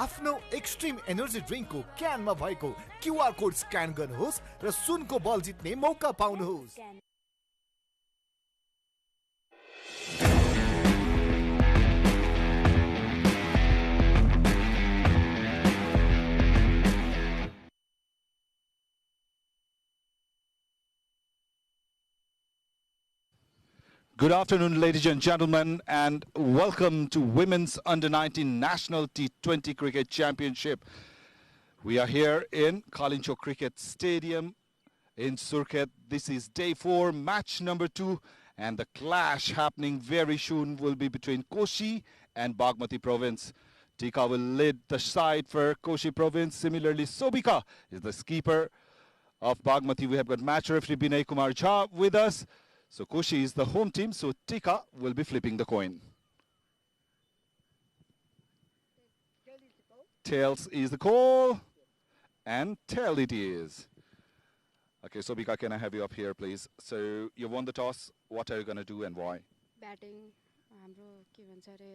आफ्नो extreme energy ड्रिङ्कको क्यानमा भएको क्युआर कोड स्क्यान गर्नुहोस् र सुनको बल जित्ने मौका पाउनुहोस्। Good afternoon, ladies and gentlemen, and welcome to Women's Under-19 National T20 Cricket Championship. We are here in Kalincho Cricket Stadium in Surkhet. This is day 4, match number 2, and the clash happening very soon will be between Koshi and Bagmati province. Tika will lead the side for Koshi province. Similarly, Sobika is the skipper of Bagmati. We have got match referee Binay Kumar Jha with us. So Koshi is the home team, so Tika will be flipping the coin. Tails is the call, and tail it is. Okay, Sobika, can I have you up here, please? So you won the toss. What are you going to do and why? Batting, हाम्रो के भन्छ अरे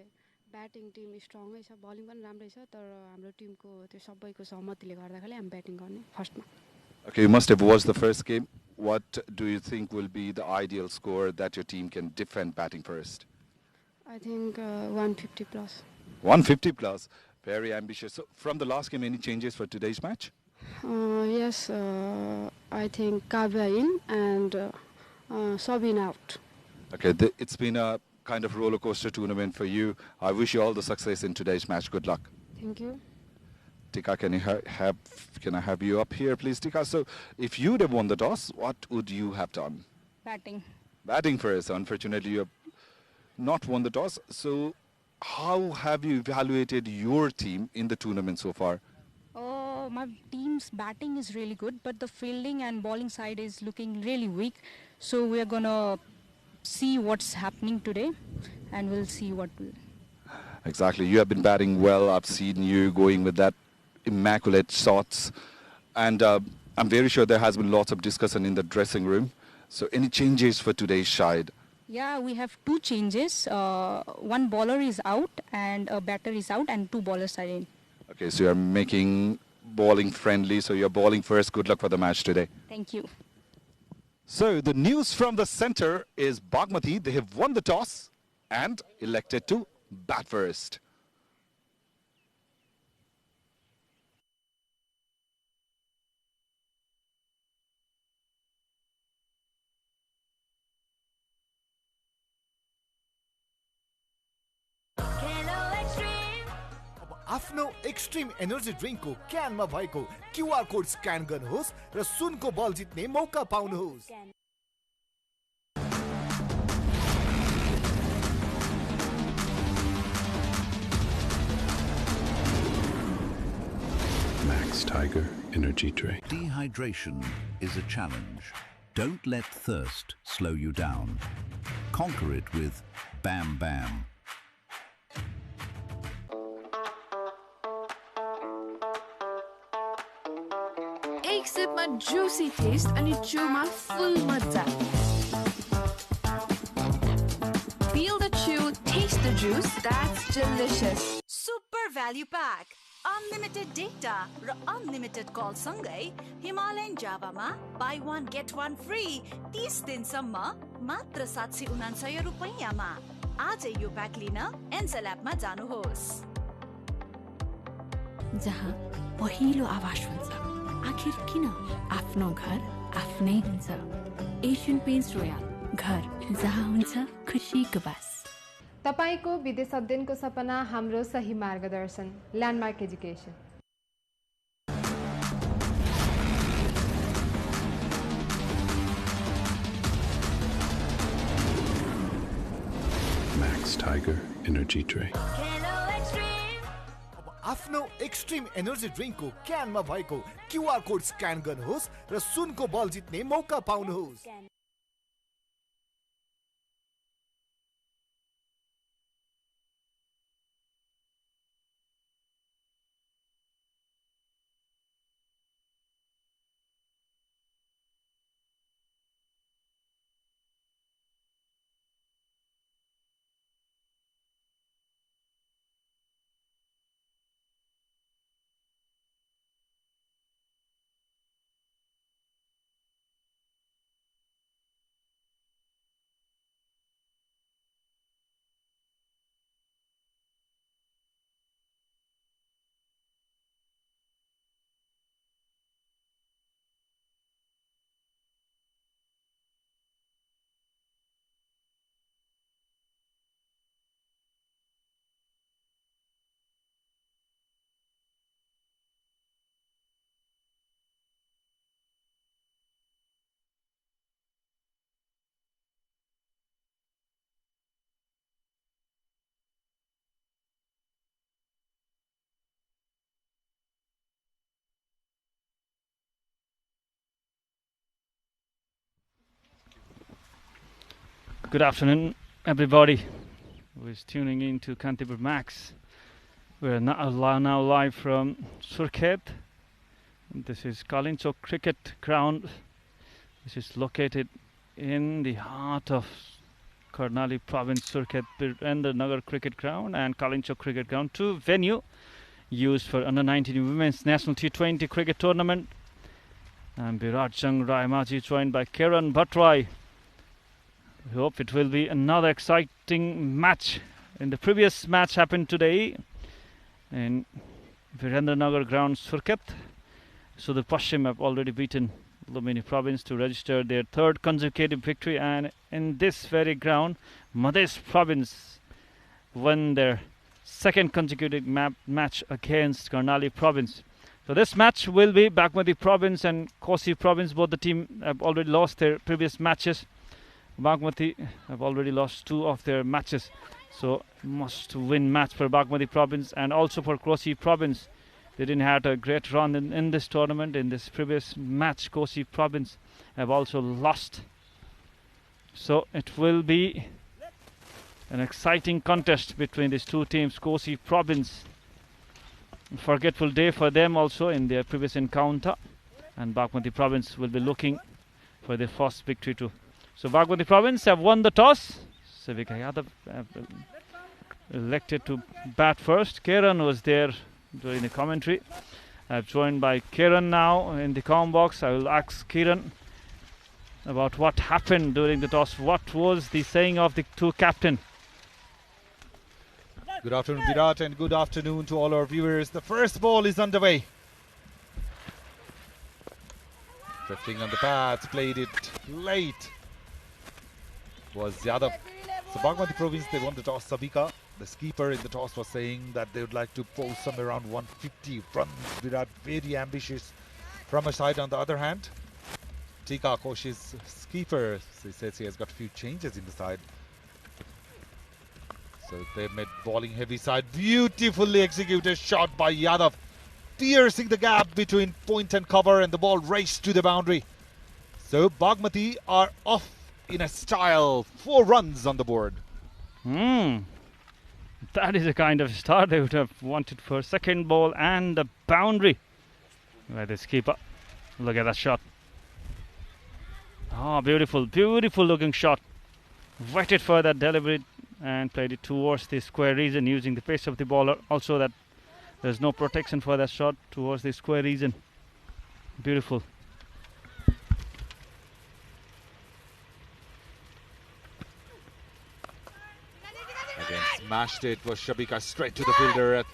batting Tim स्ट्रङै छ, bowling पनि राम्रै छ, तर हाम्रो टिमको त्यो सबैको सहमतिले गर्दाखेरि हामी ब्याटिङ गर्ने फर्स्टमा. Okay, you must have watched the first game. What do you think will be the ideal score that your team can defend batting first? I think 150 plus. 150 plus. Very ambitious. So from the last game, any changes for today's match? Yes, I think Kavya in and Sabin out. Okay, it's been a kind of roller coaster tournament for you. I wish you all the success in today's match. Good luck. Thank you. Tika, can I have you up here, please, Tika? So, if you'd have won the toss, what would you have done? Batting. Batting first. Unfortunately, you have not won the toss. So, how have you evaluated your team in the tournament so far? Oh, my team's batting is really good, but the fielding and bowling side is looking really weak. So, we are going to see what's happening today, and we'll see what will. Exactly. You have been batting well. I've seen you going with that immaculate shots, and I'm very sure there has been lots of discussion in the dressing room. So any changes for today's side? Yeah, we have 2 changes. One bowler is out and a batter is out and 2 bowlers are in. Okay, so you're making bowling friendly, so you're bowling first. Good luck for the match today. Thank you. So the news from the center is Bagmati. They have won the toss and elected to bat first. आफ्नो extreme energy ड्रिङ्कको क्यानमा भएको QR code scan गर्नुहोस् र सुनको बल जित्ने मौका पाउनुहोस्। Max Tiger Energy Drink. Dehydration is a challenge. Don't let thirst slow you down. Conquer it with Bam Bam. एक सिपमा juicy taste अनि chewमा full मजा. Feel the chew, taste the juice. That's delicious. Super value pack. Unlimited data raw unlimited call सँगै Himalayan Java मा buy one get one free 30 दिनसम्म मात्र 799 रुपैयाँमा. आजै यो pack लिन एन्सेल एपमा जानुहोस्. जहाँ पहिलो आवाज हुन्छ, आखिर किन आफ्नो घर आफ्नै हुन्छ. एशियन पेन्ट्स रोयल, घर जहाँ हुन्छ खुसीको बास. तपाईको विदेश अध्ययनको सपना हाम्रो सही मार्गदर्शन landmark education. Max Tiger Energy Drink. आफ्नो एक्सट्रिम एनर्जी ड्रिङ्कको क्यानमा भएको क्युआर कोड स्क्यान गर्नुहोस् र सुनको बल जित्ने मौका पाउनुहोस्। Good afternoon, everybody who is tuning in to Kantipur Max. We're now live from Surkhet. This is Kalinchok Cricket Ground. This is located in the heart of Karnali Province, Surkhet Nagar Cricket Ground and Kalinchok Cricket Ground, two venues used for under-19 Women's National T20 Cricket Tournament. And Virat Chang Raimajee joined by Kiran Bhatrai. We hope it will be another exciting match. In the previous match happened today in Virendranagar ground, Surkhet. So the Paschim have already beaten Lumini province to register their third consecutive victory, and in this very ground, Madhesh province won their second consecutive match against Karnali province. So this match will be Bagmati province and Koshi province. Both the team have already lost their previous matches. Bagmati have already lost 2 of their matches. So must win match for Bagmati province and also for Koshi province. They didn't have a great run in this tournament. In this previous match, Koshi province have also lost. So it will be an exciting contest between these two teams. Koshi province, forgetful day for them also in their previous encounter, and Bagmati province will be looking for their first victory too. So Bagmati province have won the toss. Savika Yadav have elected to bat first. Kiran was there during the commentary. I'm joined by Kiran now in the comm box. I will ask Kiran about what happened during the toss. What was the saying of the two captain? Good afternoon, Virat, and good afternoon to all our viewers. The first ball is underway. Drifting on the pads, played it late. Was Yadav. So Bagmati province, they won the toss. Savika, the skipper in the toss, was saying that they would like to post somewhere around 150 runs. Virat very ambitious from a side. On the other hand, Tika, Koshi's skipper, he says he has got a few changes in the side. So they made bowling heavy side. Beautifully executed shot by Yadav, piercing the gap between point and cover, and the ball raced to the boundary. So Bagmati are off in a style. 4 runs on the board. That is a kind of start they would have wanted for second ball and the boundary by the skipper. Look at that shot. Beautiful, beautiful looking shot. Waited for that delivery and played it towards the square region using the pace of the bowler. Also that there's no protection for that shot towards the square region. Beautiful. Again, smashed it. Was Shabika straight to the fielder at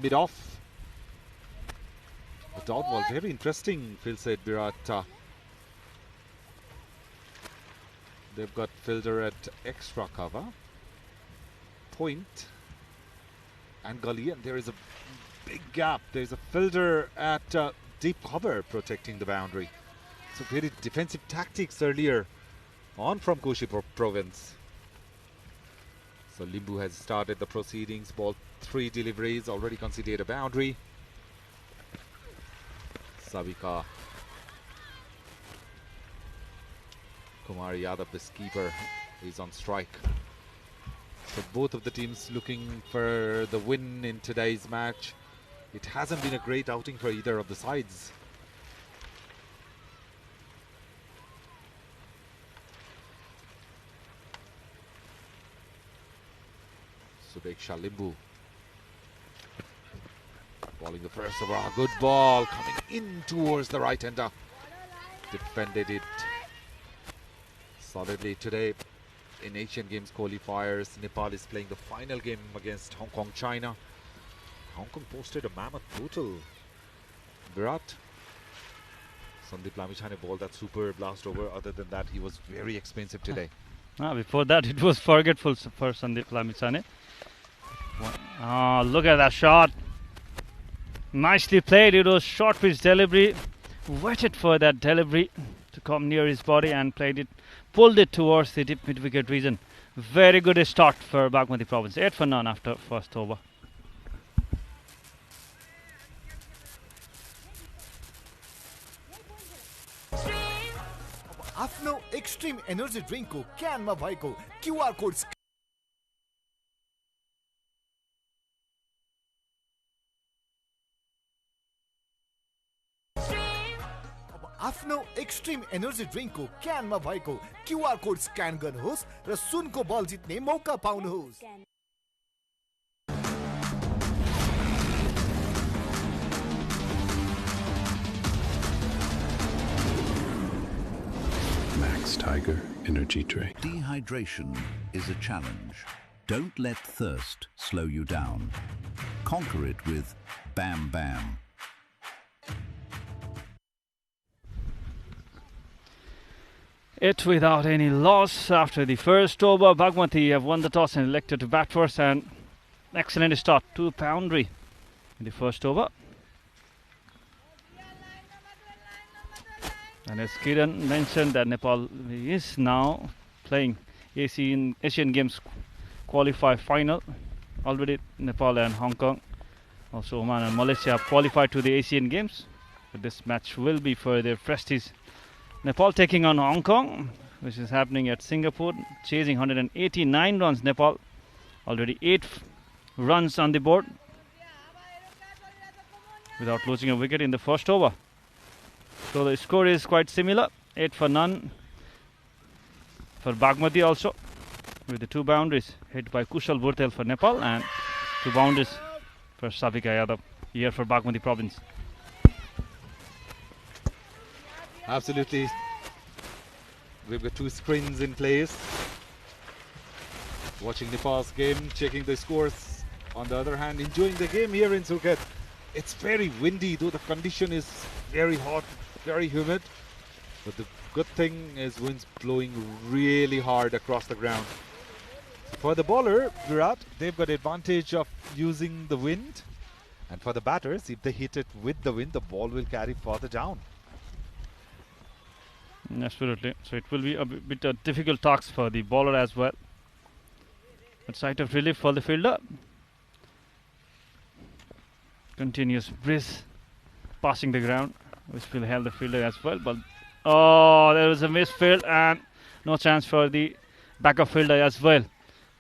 mid-off. The dot ball, very interesting, Phil said, Virat. They've got fielder at extra cover, point and gully, and there is a big gap. There's a fielder at deep cover protecting the boundary. So very defensive tactics earlier on from Koshi province. So Limbu has started the proceedings. Ball 3 deliveries, already conceded a boundary. Savika. Kumar Yadav, the skipper, is on strike. So both of the teams looking for the win in today's match. It hasn't been a great outing for either of the sides. Subeksha Limbu bowling the first over. A good ball coming in towards the right-hander. Defended it solidly today. In Asian Games qualifiers, Nepal is playing the final game against Hong Kong, China. Hong Kong posted a mammoth total. Virat. Sandeep Lamichhane bowled that super blast over. Other than that, he was very expensive today. Before that, it was forgetful for Sandeep Lamichhane. Look at that shot. Nicely played. It was short pitch delivery. Waited for that delivery to come near his body and played it. Pulled it towards the deep mid-wicket region. Very good start for Bagmati province. 8 for none after first over. आफ्नो extreme energy ड्रिङ्कको क्यानमा भएको QR code आफ्नो extreme energy ड्रिङ्कको क्यानमा भएको QR code scan गर्नुहोस् र सुनको बल जित्ने मौका पाउनुहोस्। Max Tiger Energy Drink. Dehydration is a challenge. Don't let thirst slow you down. Conquer it with Bam Bam. It without any loss after the first over. Bagmati have won the toss and elected to bat first, and excellent start, 2 boundary in the first over. And as Kiran mentioned, that Nepal is now playing Asian Games qualifier final. Already Nepal and Hong Kong, also Oman and Malaysia have qualified to the Asian Games. But this match will be for their prestige. Nepal taking on Hong Kong, which is happening at Singapore, chasing 189 runs. Nepal already 8 runs on the board without losing a wicket in the first over. So the score is quite similar, 8 for none for Bagmati also, with the 2 boundaries hit by Kushal Burtel for Nepal and 2 boundaries for Savika Yadav here for Bagmati province. Absolutely. We've got 2 screens in place. Watching Nepal's game, checking the scores. On the other hand, enjoying the game here in Surkhet. It's very windy, though the condition is very hot, very humid. But the good thing is wind's blowing really hard across the ground. For the bowler, Virat, they've got advantage of using the wind. And for the batters, if they hit it with the wind, the ball will carry further down. Absolutely. So it will be a bit of difficult task for the bowler as well. But sight of relief for the fielder. Continuous breeze passing the ground, which will help the fielder as well. But oh, there was a misfield and no chance for the backup fielder as well.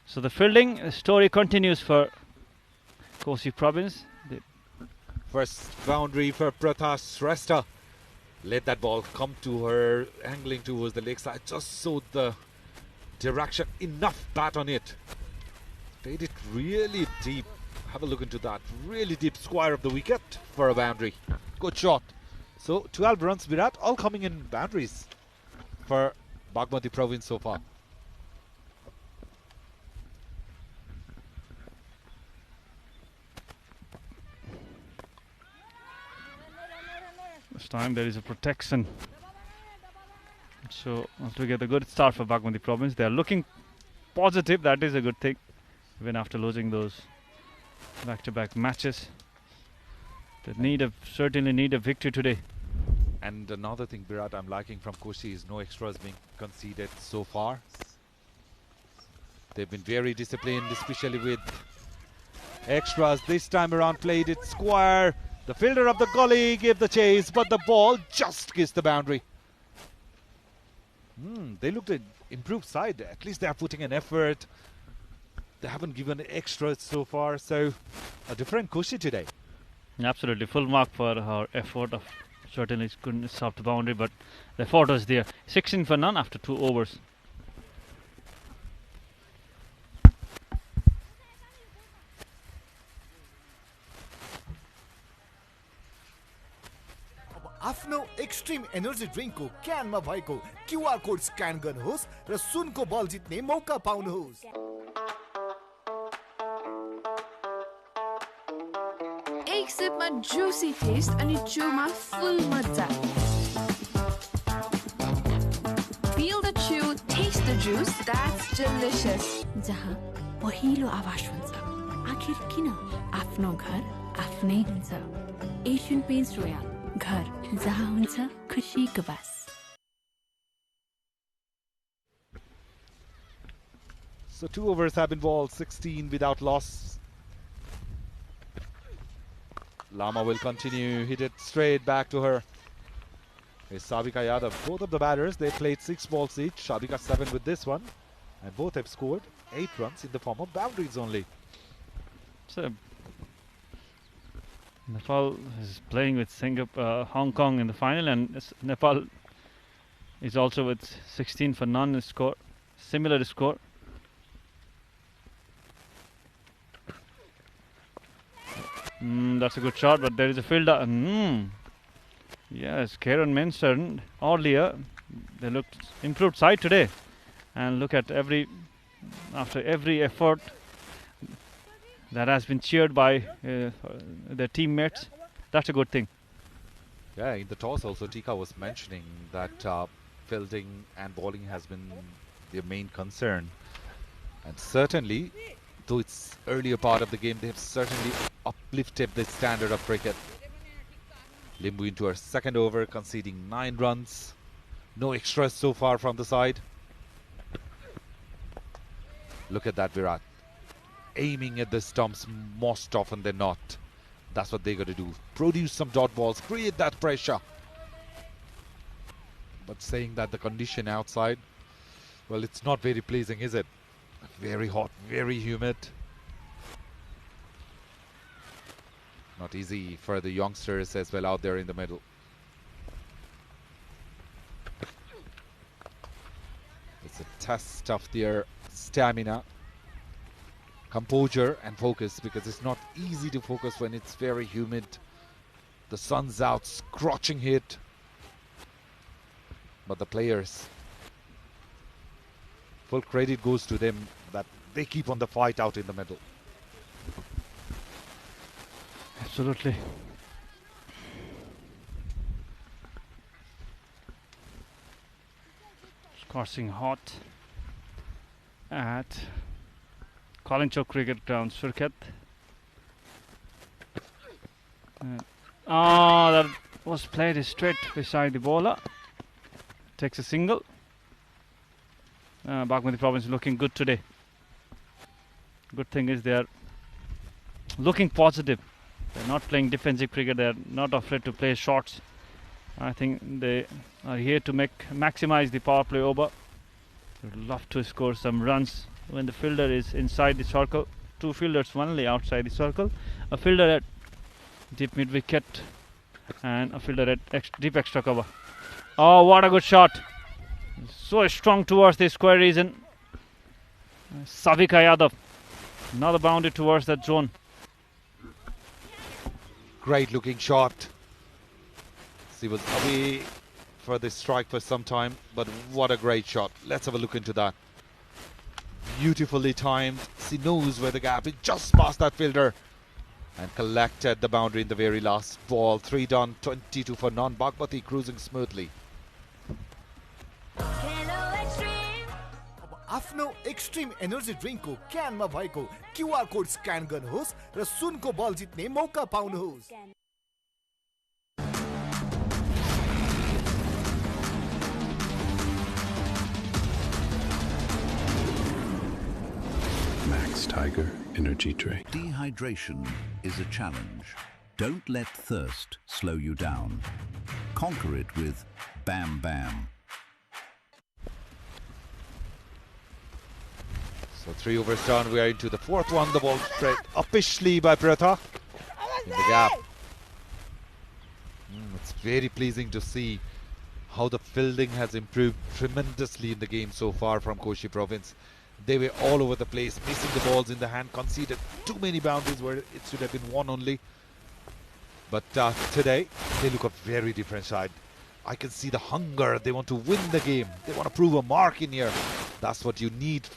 So the fielding story continues for Koshi province. First boundary for Pratha Shrestha. Let that ball come to her, angling towards the leg side, just so the direction, enough bat on it. Played it really deep. Have a look into that. Really deep square of the wicket for a boundary. Good shot. So 12 runs, Virat, all coming in boundaries for Bagmati province so far. This time there is a protection. So altogether good start for Bagmati province. They are looking positive. That is a good thing. Even after losing those back-to-back matches, they certainly need a victory today. And another thing, Virat, I'm liking from Koshi is no extras being conceded so far. They've been very disciplined, especially with extras. This time around played it square. The fielder of the gully gave the chase, but the ball just kissed the boundary. They looked an improved side. At least they are putting an effort. They haven't given extras so far, so a different Koshi today. Absolutely, full mark for her effort. Of certainly couldn't stop the boundary, but the effort was there. 16 for none after 2 overs. आफ्नो extreme energy ड्रिङ्कको क्यानमा भएको QR code scan गर्नुहोस् र सुनको बल जित्ने मौका पाउनुहोस्। एक सिपमा जुसी टेस्ट अनि चुमा फुल मजा। Feel the chew, taste the juice, that's delicious. जहाँ पहिलो आवाज हुन्छ, आखिर किन आफ्नो घर आफ्नै हुन्छ। एशियन पेन्ट्स रोयल, घर जहाँ हुन्छ खुसीको बास। So 2 overs have been bowled, 16 without loss. Lama will continue, hit it straight back to her. is Savika Yadav. Both of the batters, they played 6 balls each. Savika 7 with this one. And both have scored 8 runs in the form of boundaries only. So Nepal is playing with Singapore, Hong Kong in the final, and Nepal is also with 16 for none score, similar score. That's a good shot, but there is a fielder. Yes, Karen mentioned earlier they looked improved side today, and look at after every effort that has been cheered by their teammates. That's a good thing. Yeah, in the toss also Tika was mentioning that fielding and bowling has been their main concern, and certainly, though it's earlier part of the game, they have certainly uplifted the standard of cricket. Limbu into her second over, conceding 9 runs. No extras so far from the side. Look at that, Virat. Aiming at the stumps most often than not. That's what they got to do. Produce some dot balls, create that pressure. But saying that the condition outside, well, it's not very pleasing, is it? Very hot, very humid. Not easy for the youngsters as well out there in the middle. It's a test of their stamina, composure and focus, because it's not easy to focus when it's very humid. The sun's out, scorching heat. But the players, full credit goes to them that they keep on the fight out in the middle. Absolutely. Scorching hot at Kolinchok Cricket Ground, Surkhet. That was played straight beside the bowler. Takes a single. Bagmati province looking good today. Good thing is they are looking positive. They're not playing defensive cricket. They're not afraid to play shots. I think they are here to maximize the power play over. They would love to score some runs when the fielder is inside the circle. 2 fielders only outside the circle. A fielder at deep mid wicket and a fielder at deep extra cover. Oh, what a good shot! So strong towards the square region. Savika Yadav. Another boundary towards that zone. Great looking shot. She was away for the strike for some time, but what a great shot. Let's have a look into that. Beautifully timed. She knows where the gap is, just past that fielder, and collected the boundary in the very last ball. 3 done, 22 for none. Bagmati cruising smoothly. आफ्नो extreme energy ड्रिङ्कको क्यानमा भएको QR code scan गर्नुहोस् र सुनको बल जित्ने मौका पाउनुहोस्। Max Tiger Energy Drink. Dehydration is a challenge. Don't let thirst slow you down. Conquer it with Bam Bam. So 3 overs done, we are into the 4th one. The ball spread uppishly by Pratha in the gap. It's very pleasing to see how the fielding has improved tremendously in the game so far from Koshi province. They were all over the place, missing the balls in the hand, conceded too many boundaries where it should have been 1 only. But today, they look a very different side. I can see the hunger. They want to win the game. They want to prove a mark in here. That's what you need.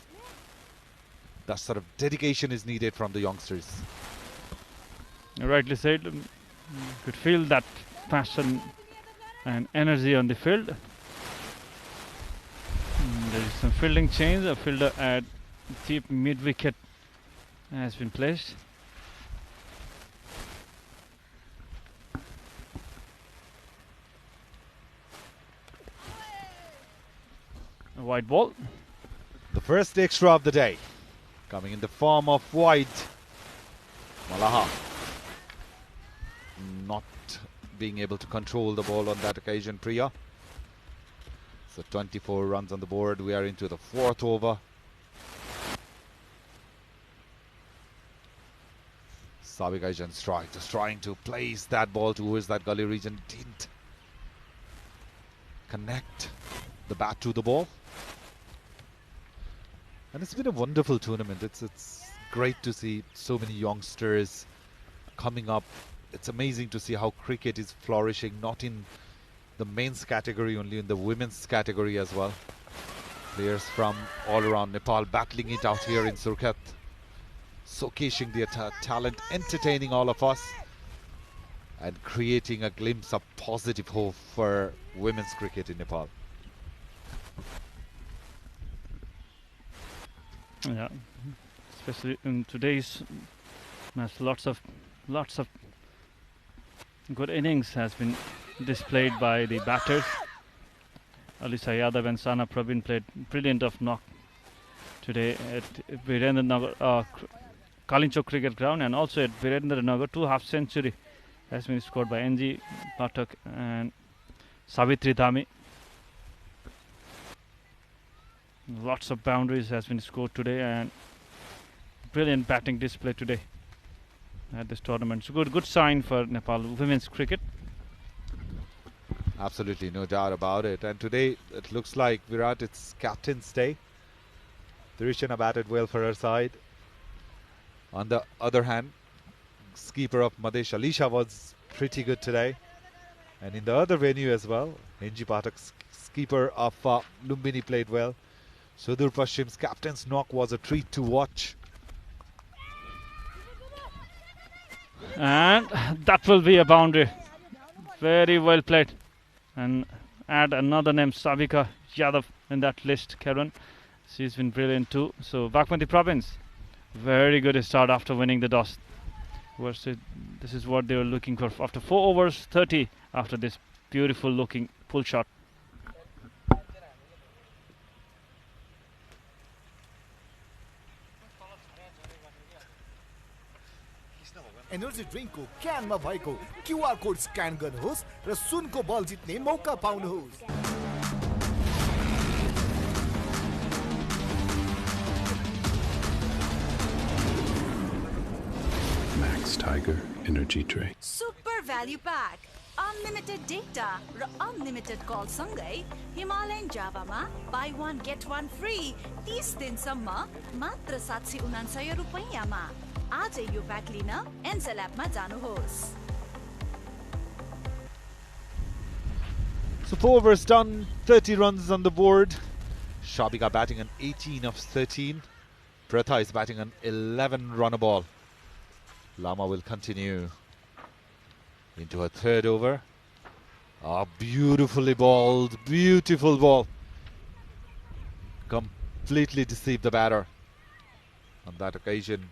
That sort of dedication is needed from the youngsters. Rightly said. You could feel that passion and energy on the field. There is some fielding change. A fielder at deep mid wicket has been placed. A wide ball. The first extra of the day, coming in the form of wide. Malaha not being able to control the ball on that occasion, Priya. So 24 runs on the board. We are into the 4th over. Savika is on strike, just trying to place that ball towards that gully region. Didn't connect the bat to the ball. And it's been a wonderful tournament. It's great to see so many youngsters coming up. It's amazing to see how cricket is flourishing, not in the men's category, only in the women's category as well. Players from all around Nepal battling it out here in Surkhet, showcasing their talent, entertaining all of us, and creating a glimpse of positive hope for women's cricket in Nepal. Yeah, especially in today's match, lots of good innings has been displayed by the batters. Alisa Yadav and Sana Praveen played brilliant of knock today at Virendra Nagar, Kalinchok Cricket Ground, and also at Virendra Nagar. 2 half-century has been scored by NG Pathak and Savitri Dhami. Lots of boundaries has been scored today, and brilliant batting display today at this tournament. So good sign for Nepal women's cricket. Absolutely, no doubt about it. And today it looks like Virat, it's captain's day. Dirishana batted well for her side. On the other hand, skipper of Madesh Alisha was pretty good today. And in the other venue as well, NG Pathak, skipper of Lumbini, played well. Sudur Pashchim's captain's knock was a treat to watch. And that will be a boundary. Very well played. And add another name, Savika Yadav, in that list, Karen. She's been brilliant too. So Bagmati province, very good start after winning the toss. This is what they were looking for after 4 overs, 30 after this beautiful looking pull shot. Energy drink को क्यान में भएको QR code scan गर्नुहोस् र सुनको बल जित्ने मौका पाउनुहोस्। Max Tiger Energy Drink. Super Value Pack. Unlimited data र unlimited call सँगै Himalayan Java मा buy one get one free 30 दिनसम्म मात्र 799 रुपैयाँमा। आजै यो प्याक लिन एन्सेल एपमा जानुहोस्। So 4 overs done, 30 runs on the board. Shabika batting an 18 of 13. Pratha is batting an 11 run a ball. Lama will continue into her 3rd over. Beautifully balled, beautiful ball. Completely deceived the batter on that occasion.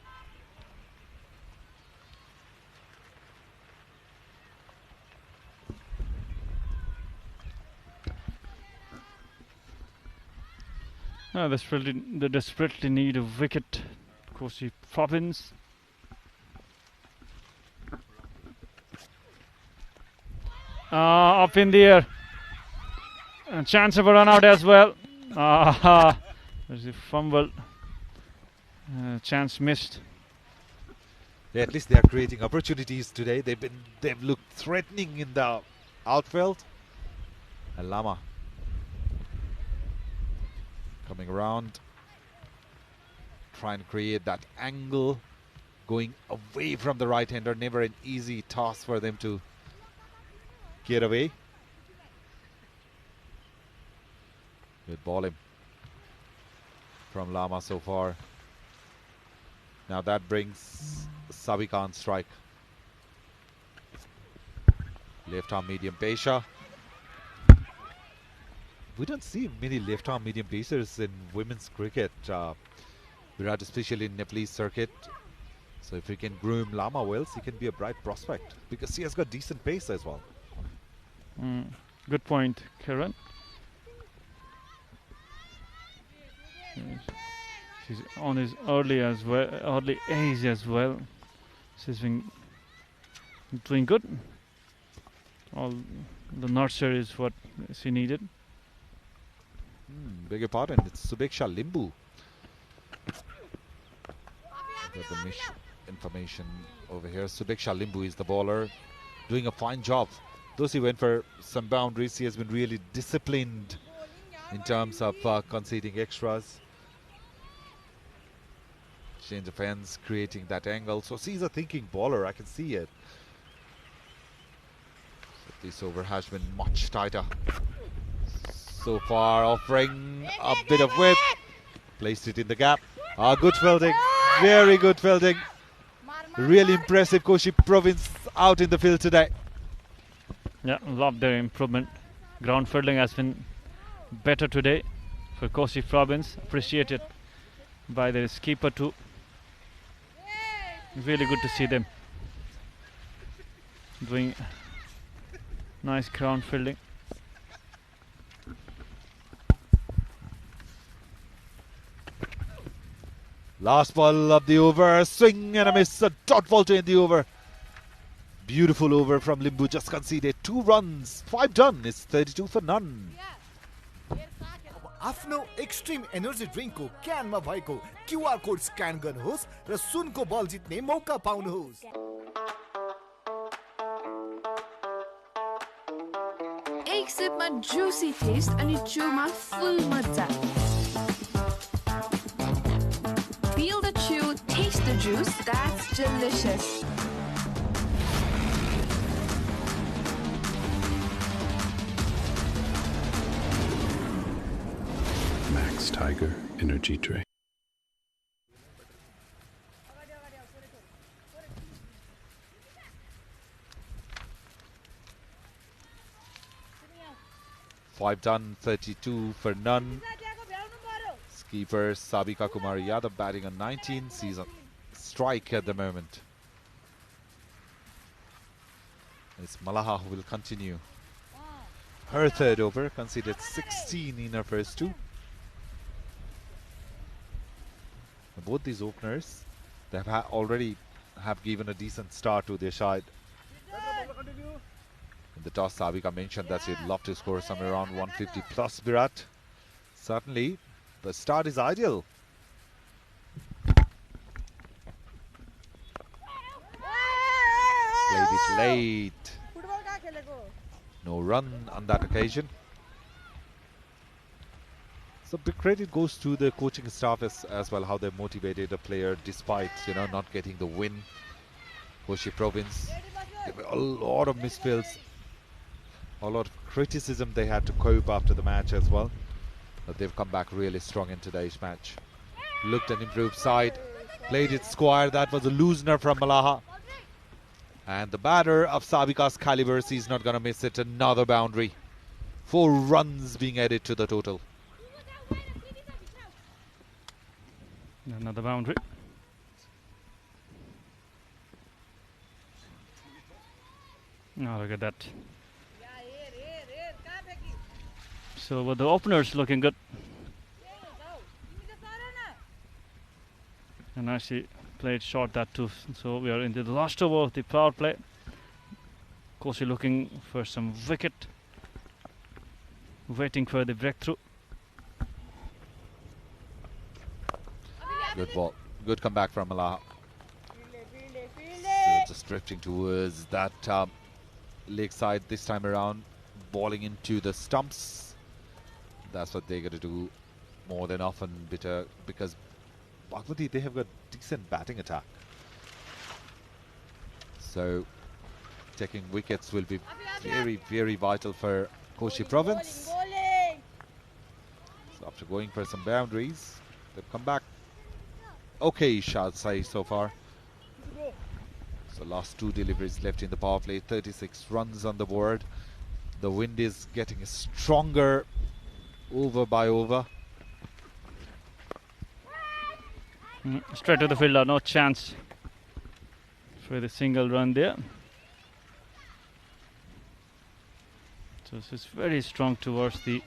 They desperately need a wicket, Koshi province. Up in the air. A chance of a run out as well. There's a fumble. Chance missed. Yeah, at least they are creating opportunities today. They've looked threatening in the outfield. And Lama coming around, trying to create that angle, going away from the right-hander. Never an easy task for them to get away. Good bowling from Lama so far. Now that brings Savika on strike. Left arm medium Pesha. We don't see many left arm medium pacers in women's cricket, Virat, especially in Nepalese circuit. So if we can groom Lama well, he can be a bright prospect because he has got decent pace as well. Good point, Karen. She's on his early age as well. She's been doing good. All the nurture is what she needed. Beg your pardon, it's Subeksha Limbu. Got the information over here. Subeksha Limbu is the bowler, doing a fine job. Though he went for some boundaries, he has been really disciplined in terms of conceding extras. Change of ends, creating that angle. So she's a thinking bowler, I can see it. So this over has been much tighter. So far, offering a bit of width. Placed it in the gap. Good fielding. Very good fielding. Really impressive Koshi province out in the field today. Yeah, love their improvement. Ground fielding has been better today for Koshi province. Appreciated by their skipper too. Really good to see them doing nice ground fielding. Last ball of the over, swing and a miss, a dot ball to end the over. Beautiful over from Limbu, just conceded 2 runs, 5 done, it's 32 for none. आफ्नो extreme energy ड्रिङ्कको क्यानमा भएको QR code scan गर्नुहोस् र सुनको बल जित्ने मौका पाउनुहोस्। एक सिपमा जुसी टेस्ट अनि चुमा फुल मजा। Feel the chew, taste the juice, that's delicious. Max Tiger Energy Drink. Five done, 32 for none. Keeper Sabika Kumari Yadav batting on 19, sees a strike at the moment. It's Malaha who will continue. Her third over, conceded 16 in her first 2. Both these openers, they have already have given a decent start to their side. In the toss, Sabika mentioned that she'd love to score somewhere around 150 plus Virat. Certainly, the start is ideal. Played it late. No run on that occasion. So big credit goes to the coaching staff as well, how they motivated a player despite, not getting the win. Koshi province, there were a lot of misfields, a lot of criticism they had to cope after the match as well. But they've come back really strong in today's match. Looked an improved side, played it square. That was a loosener from Malaha. And the batter of Sabika's caliber, he's not going to miss it. Another boundary. 4 runs being added to the total. Another boundary. Now look at that. So the openers looking good. And actually played short that too. So we are into the last over of the power play. Koshi looking for some wicket. Waiting for the breakthrough. Good ball. Good comeback from Malaha. So just drifting towards that leg side this time around. Balling into the stumps. That's what they're going to do more than often, because Bagmati, they have got decent batting attack. So taking wickets will be very, very vital for Koshi province. So after going for some boundaries, they've come back okay, shall I say, so far. So last 2 deliveries left in the power play, 36 runs on the board. The wind is getting stronger over by over. Straight to the fielder, no chance for the single run there. So this is very strong towards the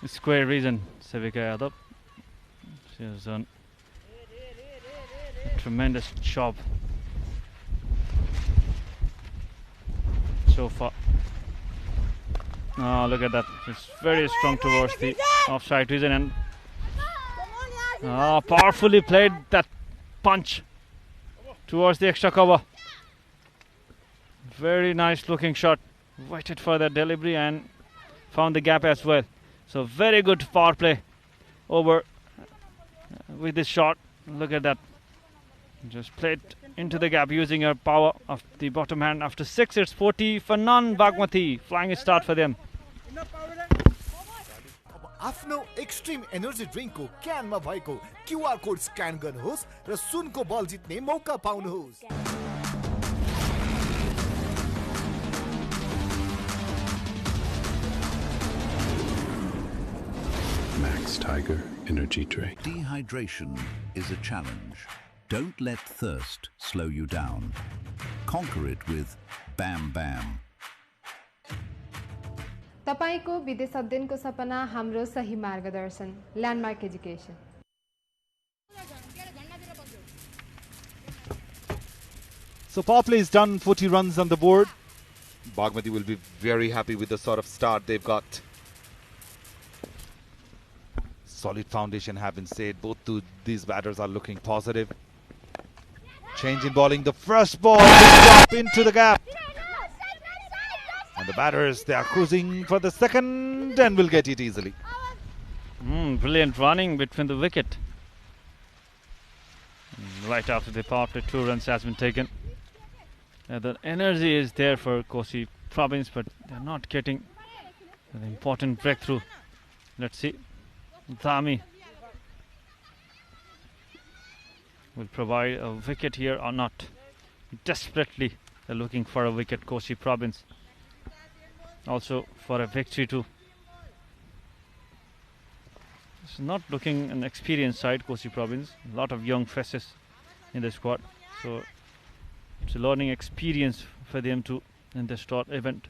square region. Sabika Yadav, she has done a tremendous job. so far. Oh, look at that. It's very strong towards the offside region, and powerfully played that punch towards the extra cover. Very nice looking shot. Waited for that delivery and found the gap as well. So very good power play over with this shot. Look at that. Just played into the gap using her power of the bottom hand. After 6, it's 40 for none. Bagmati. Flying start for them. आफ्नो extreme energy ड्रिङ्कको क्यानमा भएको QR code scan गर्नुहोस् र सुनको बल जित्ने मौका पाउनुहोस्। Max Tiger Energy Drink. Dehydration is a challenge. Don't let thirst slow you down. Conquer it with Bam Bam. तपाईको विदेश अध्ययनको सपना हाम्रो सही मार्गदर्शन landmark education. So power play is done, 40 runs on the board. Bagmati will be very happy with the sort of start they've got. Solid foundation have been set. Both these batters are looking positive. Change in bowling. The first ball up into the gap. And the batters, they are cruising for the second and will get it easily. Brilliant running between the wicket. Right after the power play, 2 runs has been taken. The energy is there for Koshi province, but they're not getting an important breakthrough. Let's see. Dhami will provide a wicket here or not. Desperately they're looking for a wicket, Koshi province. Also for a victory too. It's not looking an experienced side, Koshi province. A lot of young faces in the squad. So it's a learning experience for them too in the short event.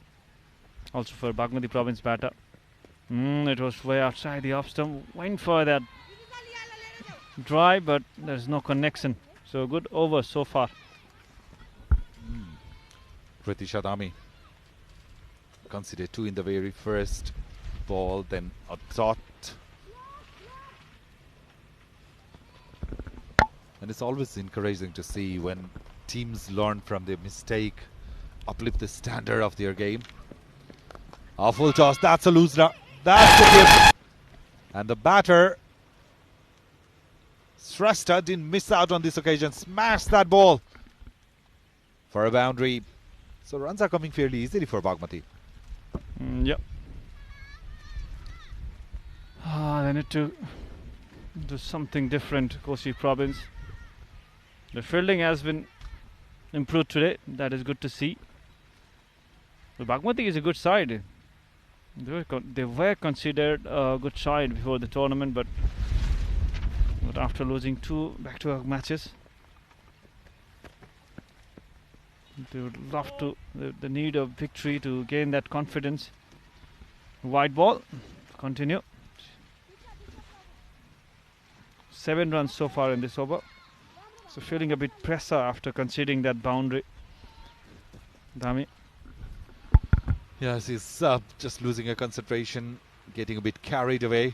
Also for Bagmati province batter. It was way outside the off stump. Went for that drive, but there's no connection. So good over so far. Kritisha Dhami considered 2 in the very first ball, then a dot. And it's always encouraging to see when teams learn from their mistake, uplift the standard of their game. A full toss, that's a looser. That's the tip. And the batter, Shrestha, didn't miss out on this occasion. Smashed that ball for a boundary. So runs are coming fairly easily for Bagmati. Yep. They need to do something different, Koshi province. The fielding has been improved today. That is good to see. But Bagmati is a good side. They were considered a good side before the tournament, but after losing 2 back-to-back matches, they would love to. They need a victory to gain that confidence. Wide ball, continue. 7 runs so far in this over. So feeling a bit pressure after conceding that boundary. Dhami. Yes, he's just losing a concentration, getting a bit carried away.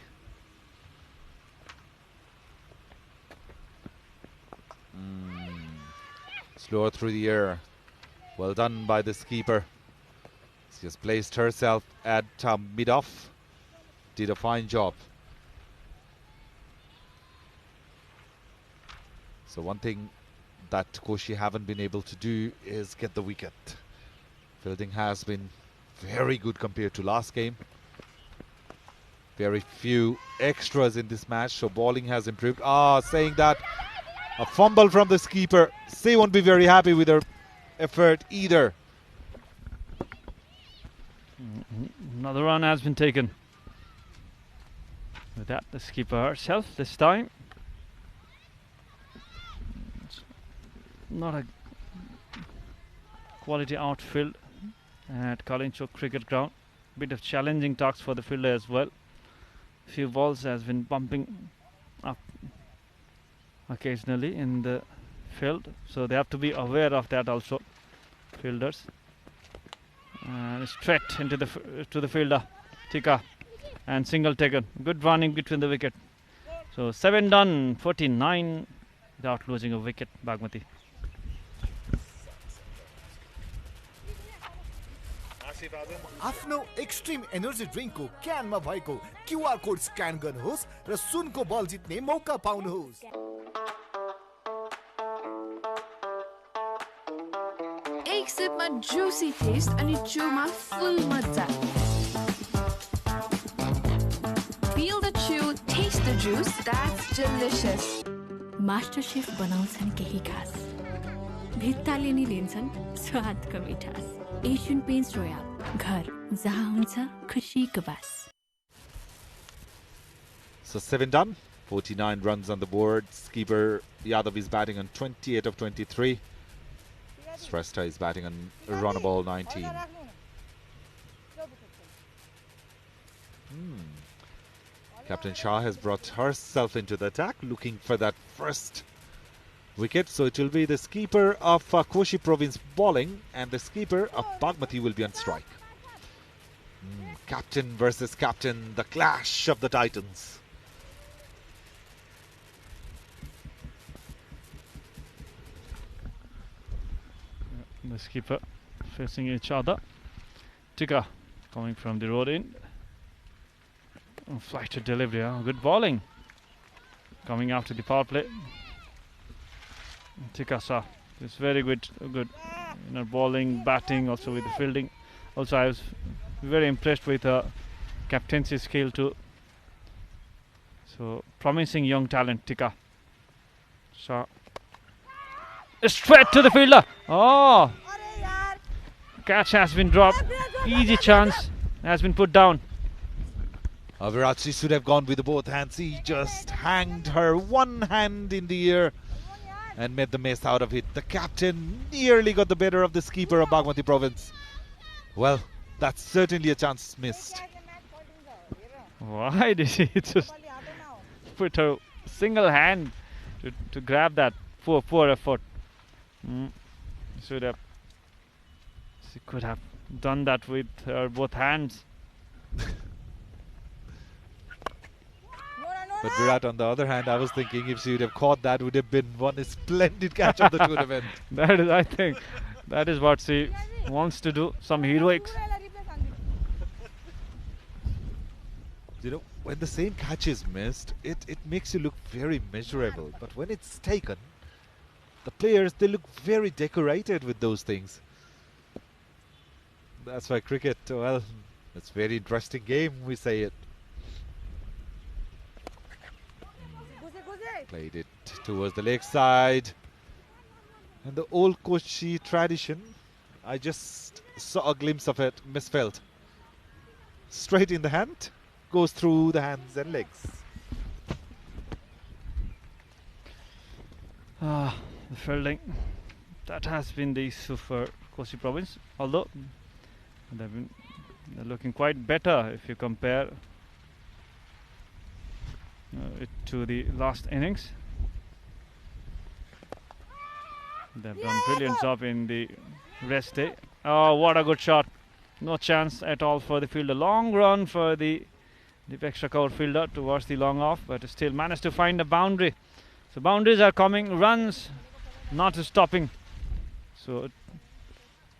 Slower through the air. Well done by this keeper. She has placed herself at mid-off. Did a fine job. So one thing that Koshi haven't been able to do is get the wicket. Fielding has been very good compared to last game. Very few extras in this match, so bowling has improved. Saying that a fumble from the keeper. She won't be very happy with her effort either. Another run has been taken. With that, the skipper herself this time. It's not a quality outfield at Kantipur cricket ground. Bit of challenging tasks for the fielder as well. Few balls has been bumping up occasionally in the field, so they have to be aware of that also, fielders. And straight into the fielder, Tika, and single taken. Good running between the wicket. So 7 done, 49 without losing a wicket, Bagmati. आफ्नो extreme energy ड्रिङ्कको क्यानमा भएको QR code scan गर्नुहोस् र सुनको बल जित्ने मौका पाउनुहोस्। एक सिपमा जुसी टेस्ट अनि चुमा फुल मजा। Feel the chew, taste the juice, that's delicious. Master chef बनाउँछन् केही खास, भित्ताले नि लिन्छन् स्वादको मिठास। एशियन पेन्ट्स रोयल, घर जहाँ हुन्छ खुसीको बास। So 7 done, 49 runs on the board. Skipper Yadav is batting on 28 of 23. Shrestha is batting on run a ball 19. Captain Shah has brought herself into the attack, looking for that first wicket. So it will be the skipper of Koshi province bowling, and the skipper of Bagmati will be on strike. Captain versus captain, the clash of the titans. The skipper facing each other. Tika coming from the road in. Flight to delivery, good bowling. Coming after the power play. Tika Shah is very good, bowling, batting, also with the fielding. Also, I was very impressed with her captaincy skill too. So, promising young talent, Tika Shah. Straight to the fielder. Oh, catch has been dropped. Easy chance has been put down. Virat should have gone with both hands. He just hanged her one hand in the air and made the mess out of it. The captain nearly got the better of the skipper of Bagmati province. Well, that's certainly a chance missed. Why did she just put her single hand to grab that? Poor effort. She could have done that with her both hands. But Virat, on the other hand, I was thinking if she would have caught that, would have been one splendid catch of the tournament. That is, I think, that is what she wants to do. Some heroics. You know, when the same catch is missed, it makes you look very measurable. But when it's taken, the players, they look very decorated with those things. That's why cricket, well, it's a very interesting game, we say it. Played it towards the leg side. And the old Koshi tradition, I just saw a glimpse of it, misfelt. Straight in the hand, goes through the hands and legs. The fielding, that has been the issue for Koshi province, although they're looking quite better if you compare it to the last innings. They've done brilliant job in the rest day. Oh, what a good shot. No chance at all for the fielder. Long run for the extra cover fielder towards the long off, but still managed to find a boundary. So boundaries are coming, runs not stopping. So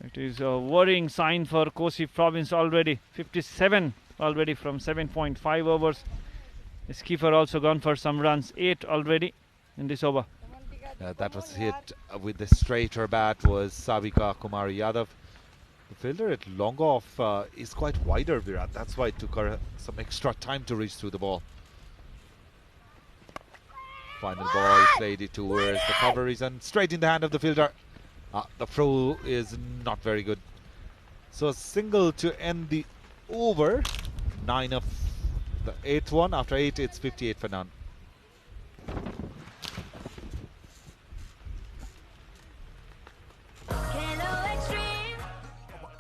it is a worrying sign for Koshi province already. 57 already from 7.5 overs. The skipper also gone for some runs, 8 already in this over. That was hit with the straighter bat was Savika Kumari Yadav. The fielder at long off is quite wider, Virat. That's why it took her some extra time to reach through the ball. Final ball, played it towards the coverage and straight in the hand of the fielder. The throw is not very good. So a single to end the over. 9 of the 8th one. After 8, it's 58 for none.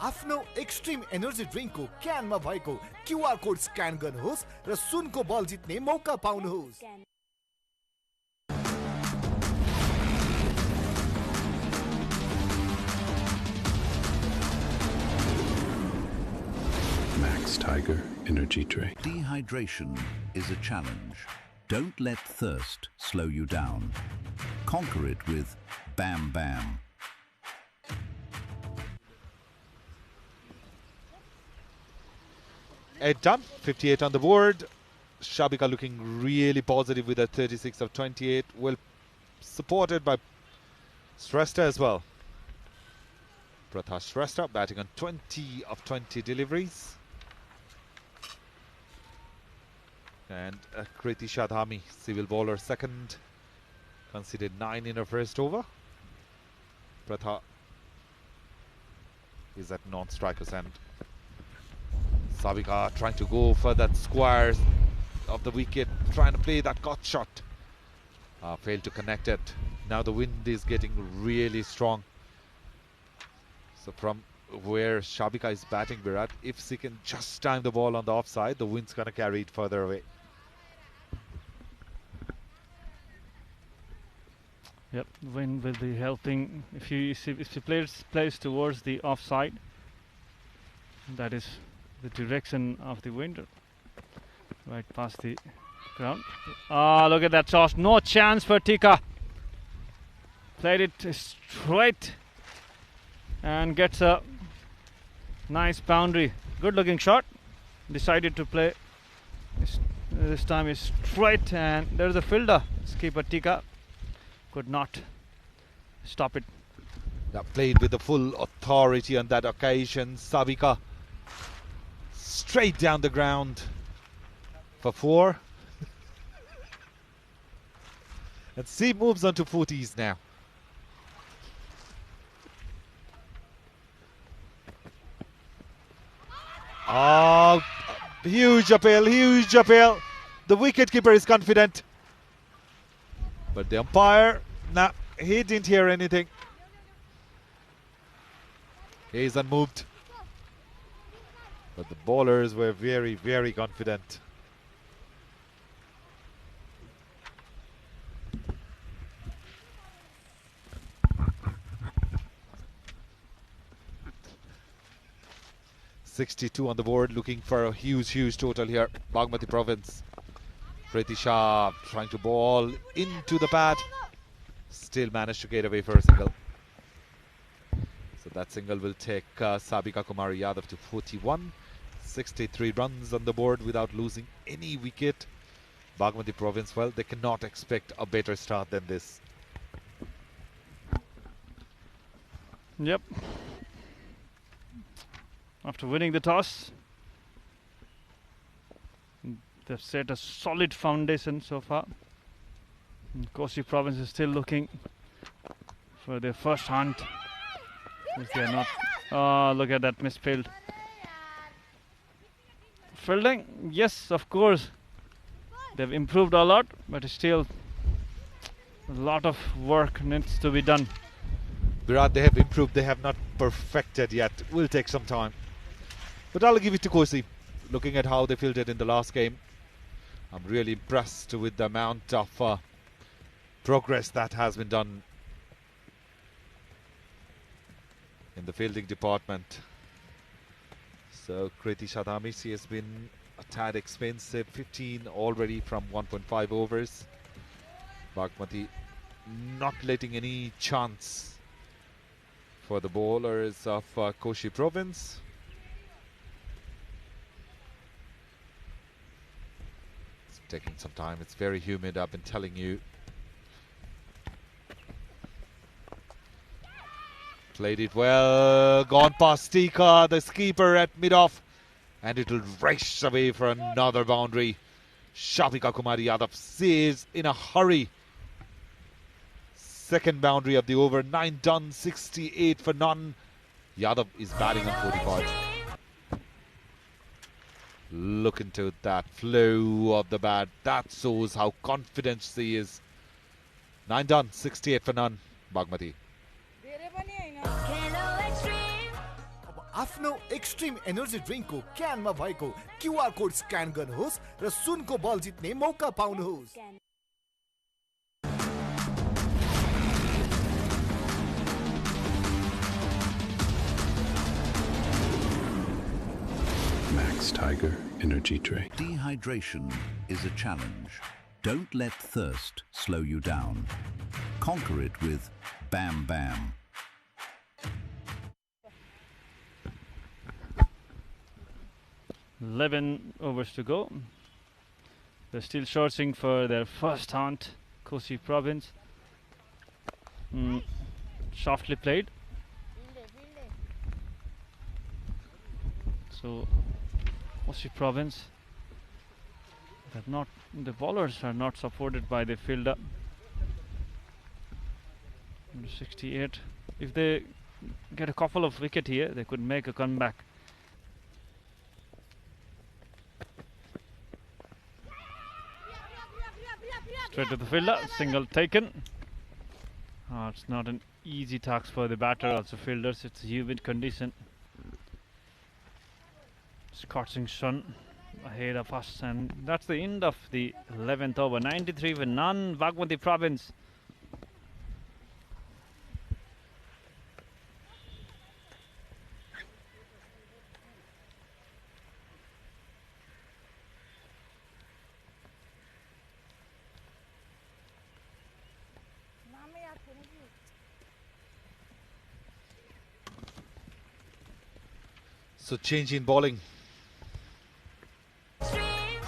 आफ्नो extreme energy ड्रिङ्कको क्यानमा भएको QR code scan गर्नुहोस् र सुनको बल जित्ने मौका पाउनुहोस्। Tiger Energy Drink. Dehydration is a challenge. Don't let thirst slow you down. Conquer it with Bam Bam. Ed done, 58 on the board. Shabika looking really positive with a 36 of 28. Well supported by Shrestha as well. Pratha Shrestha batting on 20 of 20 deliveries. And Kriti Shadhami, civil bowler, second. Conceded 9 in her first over. Pratha is at non-strikers end. Shabika trying to go for that square of the wicket, trying to play that cut shot. Failed to connect it. Now the wind is getting really strong. So from where Shabika is batting, Virat, if she can just time the ball on the offside, the wind's going to carry it further away. Yep, wind will be helping. If he plays towards the offside, that is the direction of the wind, right past the ground. Ah, look at that toss. No chance for Tika. Played it straight and gets a nice boundary. Good looking shot. Decided to play this time is straight, and there's a fielder. Skipper Tika could not stop it. Yeah, played with the full authority on that occasion. Shabika straight down the ground for 4. And C moves on to 40s now. Oh, huge appeal, huge appeal. The wicketkeeper is confident. But the umpire, nah, he didn't hear anything. He's unmoved. But the bowlers were very, very confident. .62 on the board, looking for a huge, huge total here. Bagmati province. Kriti Shah trying to ball into the pad. Still managed to get away for a single. So that single will take Shabika Kumari Yadav to 41. 63 runs on the board without losing any wicket. Bagmati province, well, they cannot expect a better start than this. Yep. After winning the toss, they've set a solid foundation so far. And Koshi province is still looking for their first hunt, which they are not. Oh, look at that misfield. Fielding, yes, of course. They've improved a lot, but still a lot of work needs to be done. Virat, they have improved, they have not perfected yet. Will take some time. But I'll give it to Koshi. Looking at how they fielded in the last game, I'm really impressed with the amount of progress that has been done in the fielding department. So Kriti Shadhami, she has been a tad expensive. 15 already from 1.5 overs. Bagmati not letting any chance for the bowlers of Koshi province. It's taking some time. It's very humid, I've been telling you. Played it well, gone past Tika, the skipper at mid-off, and it will race away for another boundary. Shabika Kumari Yadav says in a hurry. Second boundary of the over, 9 done, 68 for none. Yadav is batting on 45. Look into that flow of the bat. That shows how confident she is. 9 done, 68 for none. Bagmati. आफ्नो extreme energy ड्रिङ्कको क्यानमा भएको QR code scan गर्नुहोस् र सुनको बल जित्ने मौका पाउनुहोस्। Max Tiger. Tiger Energy Drink. Dehydration is a challenge. Don't let thirst slow you down. Conquer it with Bam Bam. "11 overs to go. They're still searching for their first hunt. Koshi province. Softly played. So Koshi province, the bowlers are not supported by the fielder. 68. If they get a couple of wickets here, they could make a comeback. Straight to the fielder, single taken. It's not an easy task for the batter, also fielders. It's a humid condition. Scorching sun ahead of us, and that's the end of the 11th over. 93 for none, Bagmati province. So change in bowling.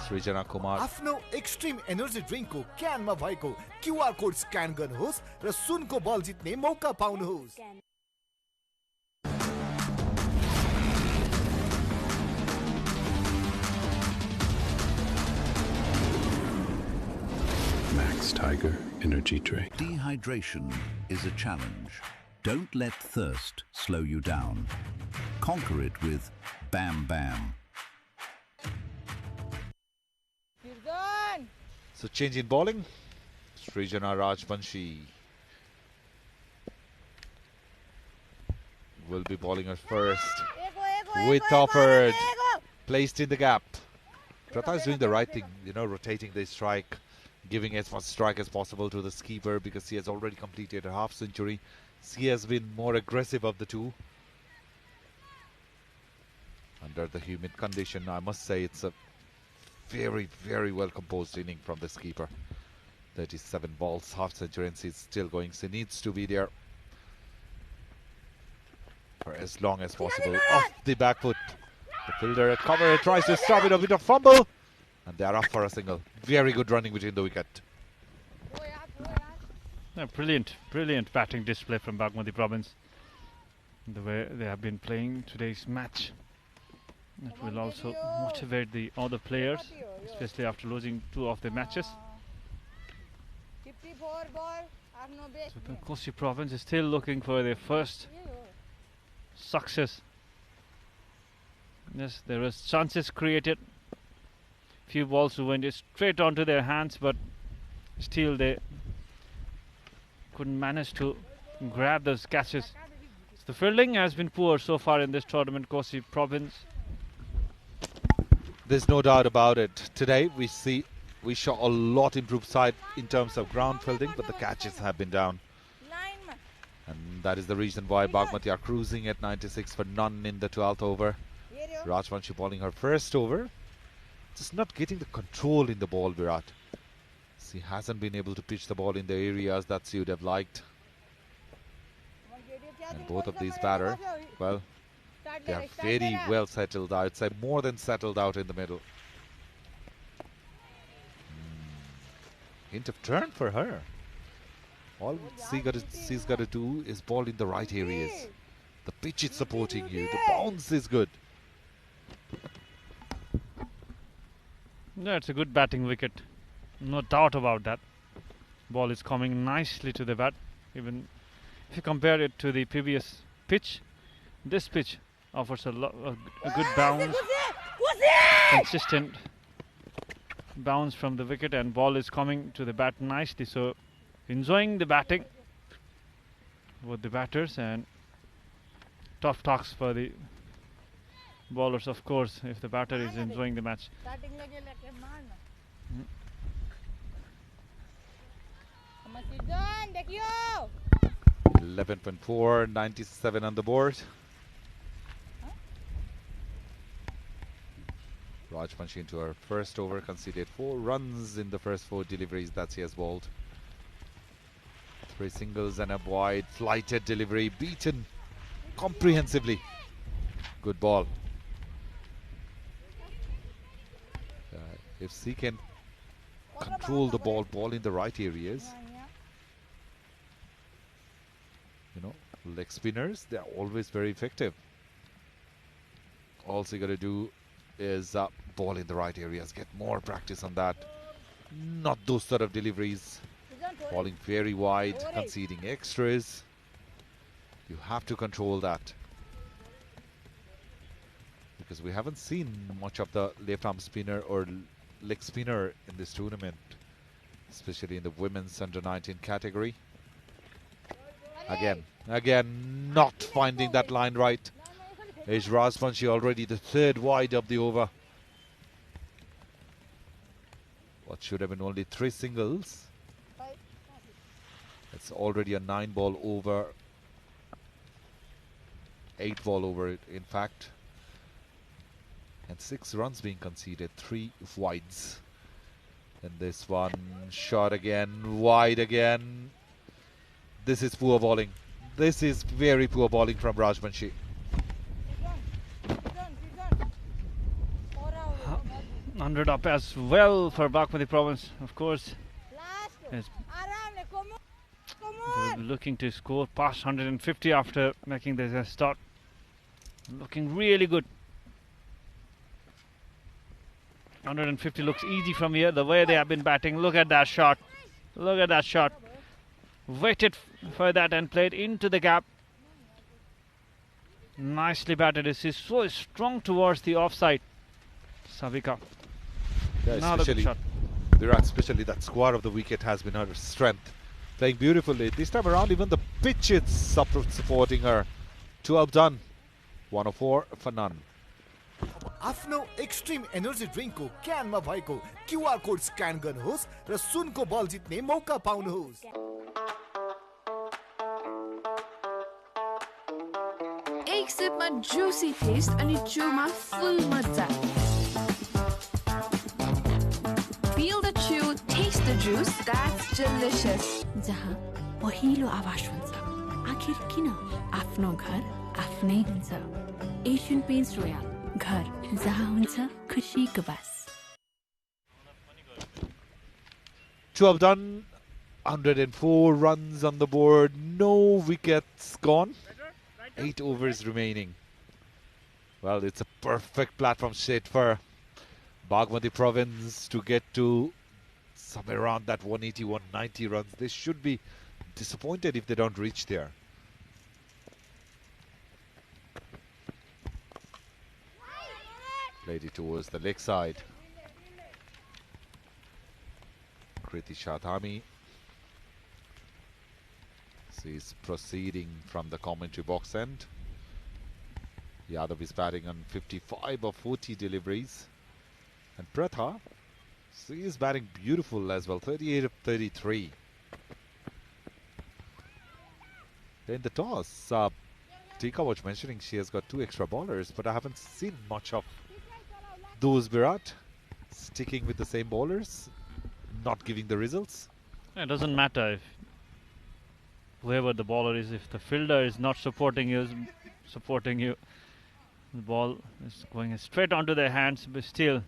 Srijana Kumar. आफ्नो extreme energy ड्रिङ्कको क्यानमा भएको QR code scan गर्नुहोस् र सुनको बल जित्ने मौका पाउनुहोस्। Max Tiger Energy Drink. Dehydration is a challenge. Don't let thirst slow you down. Conquer it with Bam Bam. So change in bowling. Srijana Rajvanshi will be bowling her first. With offered, placed in the gap. Pratha is doing the right thing, rotating the strike, giving as much strike as possible to the skipper because he has already completed a half century. He has been more aggressive of the two. Under the humid condition, I must say it's a very, very well composed inning from the skipper. 37 balls, half century, and he's still going. So he needs to be there for as long as possible. Off the back foot. The fielder at cover tries to stop it, a bit of fumble, and they are off for a single. Very good running between the wicket. Brilliant batting display from Bagmati province. The way they have been playing today's match. It will also motivate the other players, especially after losing 2 of the matches. So the Koshi province is still looking for their first success. Yes, there was chances created. Few balls went straight onto their hands, but still they couldn't manage to grab those catches. So the fielding has been poor so far in this tournament, Koshi province. There's no doubt about it. Today we saw a lot improved side in terms of ground fielding, but the catches have been down. And that is the reason why Bagmati are cruising at 96 for none in the 12th over. Rajvanshi bowling her first over. Just not getting the control in the ball, Virat. She hasn't been able to pitch the ball in the areas that she would have liked. And both of these batters, well, they are very well settled out. I'd say more than settled out in the middle. Hint of turn for her. All she's got to do is ball in the right areas. The pitch is supporting you. The bounce is good. Yeah, it's a good batting wicket. No doubt about that. Ball is coming nicely to the bat. Even if you compare it to the previous pitch, this pitch offers a good bounce, consistent bounce from the wicket, and ball is coming to the bat nicely. So enjoying the batting with the batters, and tough talks for the bowlers, of course, if the batter is enjoying the match. 11.4, 97 on the board. Rajvanshi into her first over, conceded 4 runs in the first 4 deliveries that she has bowled. 3 singles and a wide, flighted delivery, beaten comprehensively. Good ball. If she can control the ball in the right areas, you know, leg spinners, they're always very effective. All she got to do is ball in the right areas, get more practice on that. Not those sort of deliveries, falling very wide, conceding extras. You have to control that, because we haven't seen much of the left arm spinner or leg spinner in this tournament, especially in the women's under-19 category. Again not finding that line right. Is Rajvanshi already the 3rd wide of the over? What should have been only 3 singles. It's already a 9-ball over. 8-ball over, in fact. And 6 runs being conceded, 3 wides. And this one, shot again, wide again. This is poor bowling. This is very poor bowling from Rajvanshi. 100 up as well for Bagmati province, of course. Yes. They're looking to score past 150 after making this start. Looking really good. 150 looks easy from here, the way they have been batting. Look at that shot. Look at that shot. Waited for that and played into the gap. Nicely batted. This is so strong towards the offside. Savika. Yeah, especially Virat, especially that square of the wicket has been her strength. Playing beautifully. This time around, even the pitch is supporting her. 12 done. 104 for none. आफ्नो extreme energy ड्रिङ्कको क्यानमा भएको QR code scan गर्नुहोस् र सुनको बल जित्ने मौका पाउनुहोस्। एक सिपमा जुसी टेस्ट अनि चुमा फुल मजा। Feel the chew, taste the juice, that's delicious. जहाँ पहिलो आवाज हुन्छ, आखिर किन आफ्नो घर आफ्नै हुन्छ। एशियन पेन्ट्स रोयल, घर जहाँ हुन्छ खुसीको बास। 12 done, 104 runs on the board, no wickets gone, 8 overs remaining. Well, it's a perfect platform set for Bagmati province to get to somewhere around that 180, 190 runs. They should be disappointed if they don't reach there. Played it towards the leg side. Kriti Shadhami. She's proceeding from the commentary box end. Yadav is batting on 55 of 40 deliveries. And Pratha, she is batting beautiful as well, 38 of 33. In the toss, Tika was mentioning she has got 2 extra bowlers, but I haven't seen much of those. Virat sticking with the same bowlers, not giving the results. It doesn't matter if whoever the bowler is, if the fielder is not supporting you, the ball is going straight onto their hands, but still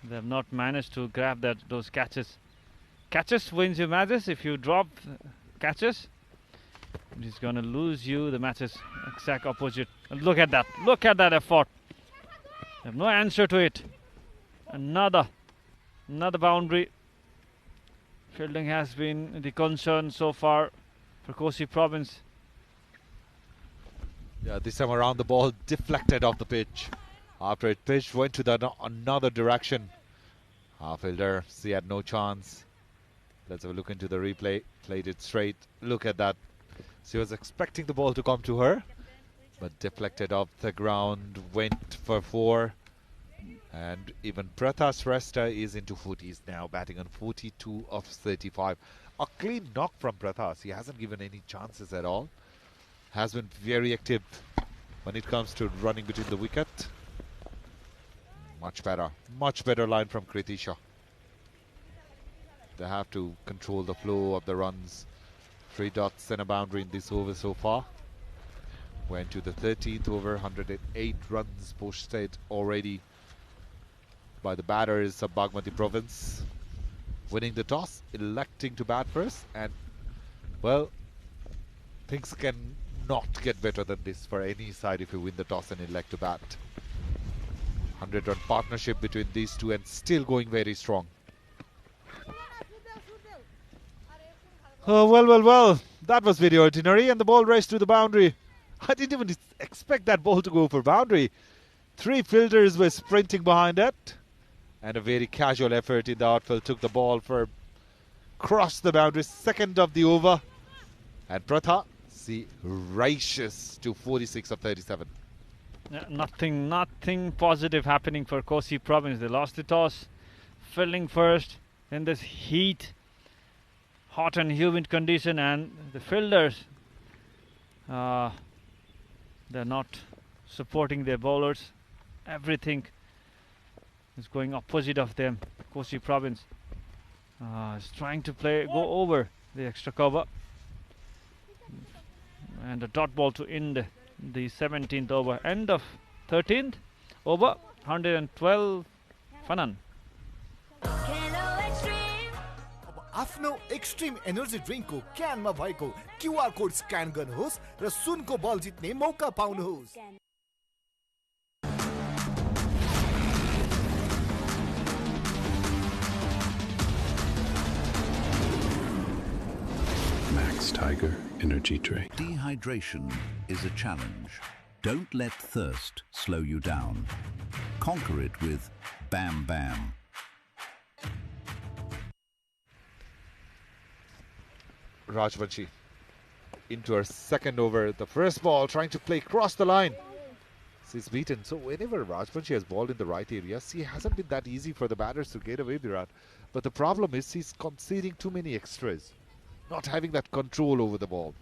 they have not managed to grab those catches. Catches wins you matches. If you drop catches, it's going to lose you the matches. Exact opposite. And look at that. Look at that effort. They have no answer to it. Another boundary. Fielding has been the concern so far for Koshi province. Yeah, this time around the ball deflected off the pitch. After it pitched, went to another direction. Half-fielder, she had no chance. Let's have a look into the replay. Played it straight. Look at that. She was expecting the ball to come to her, but deflected off the ground, went for 4. And even Pratha Shrestha is into footies now, batting on 42 of 35. A clean knock from Pratha. She hasn't given any chances at all. Has been very active when it comes to running between the wicket. Much better line from Kritisha. They have to control the flow of the runs. 3 dots and a boundary in this over so far. Went to the 13th over, 108 runs posted already by the batters of Bagmati province. Winning the toss, electing to bat first, and well, things can not get better than this for any side if you win the toss and elect to bat. 100-run partnership between these two and still going very strong. Oh, well, that was very ordinary, and the ball raced to the boundary. I didn't even expect that ball to go for boundary. 3 fielders were sprinting behind it, and a very casual effort in the outfield took the ball for cross the boundary, second of the over, and Pratha see righteous to 46 of 37. Nothing positive happening for Koshi province. They lost the toss, fielding first in this heat, hot and humid condition, and the fielders, they're not supporting their bowlers. Everything is going opposite of them. Koshi province is trying to go over the extra cover, and a dot ball to end the 17th over. End of 13th over, 112 Fanan. आफ्नो extreme energy ड्रिङ्कको क्यानमा भएको QR code scan गर्नुहोस् र सुनको बल जित्ने मौका पाउनुहोस्। Max Tiger Energy Drink. Dehydration is a challenge. Don't let thirst slow you down. Conquer it with Bam Bam. Rajvanshi into her second over. The first ball trying to play across the line. She's beaten. So whenever Rajvanshi has balled in the right area, she hasn't been that easy for the batters to get away, Virat. But the problem is she's conceding too many extras, not having that control over the ball.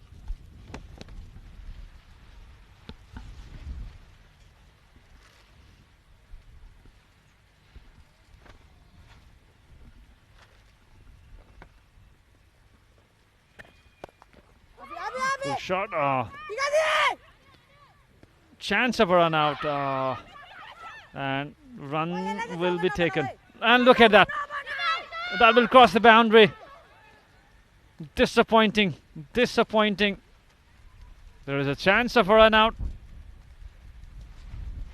Good shot. Chance of a run out, and run will be taken. And look at that. That will cross the boundary. Disappointing. There is a chance of a run out,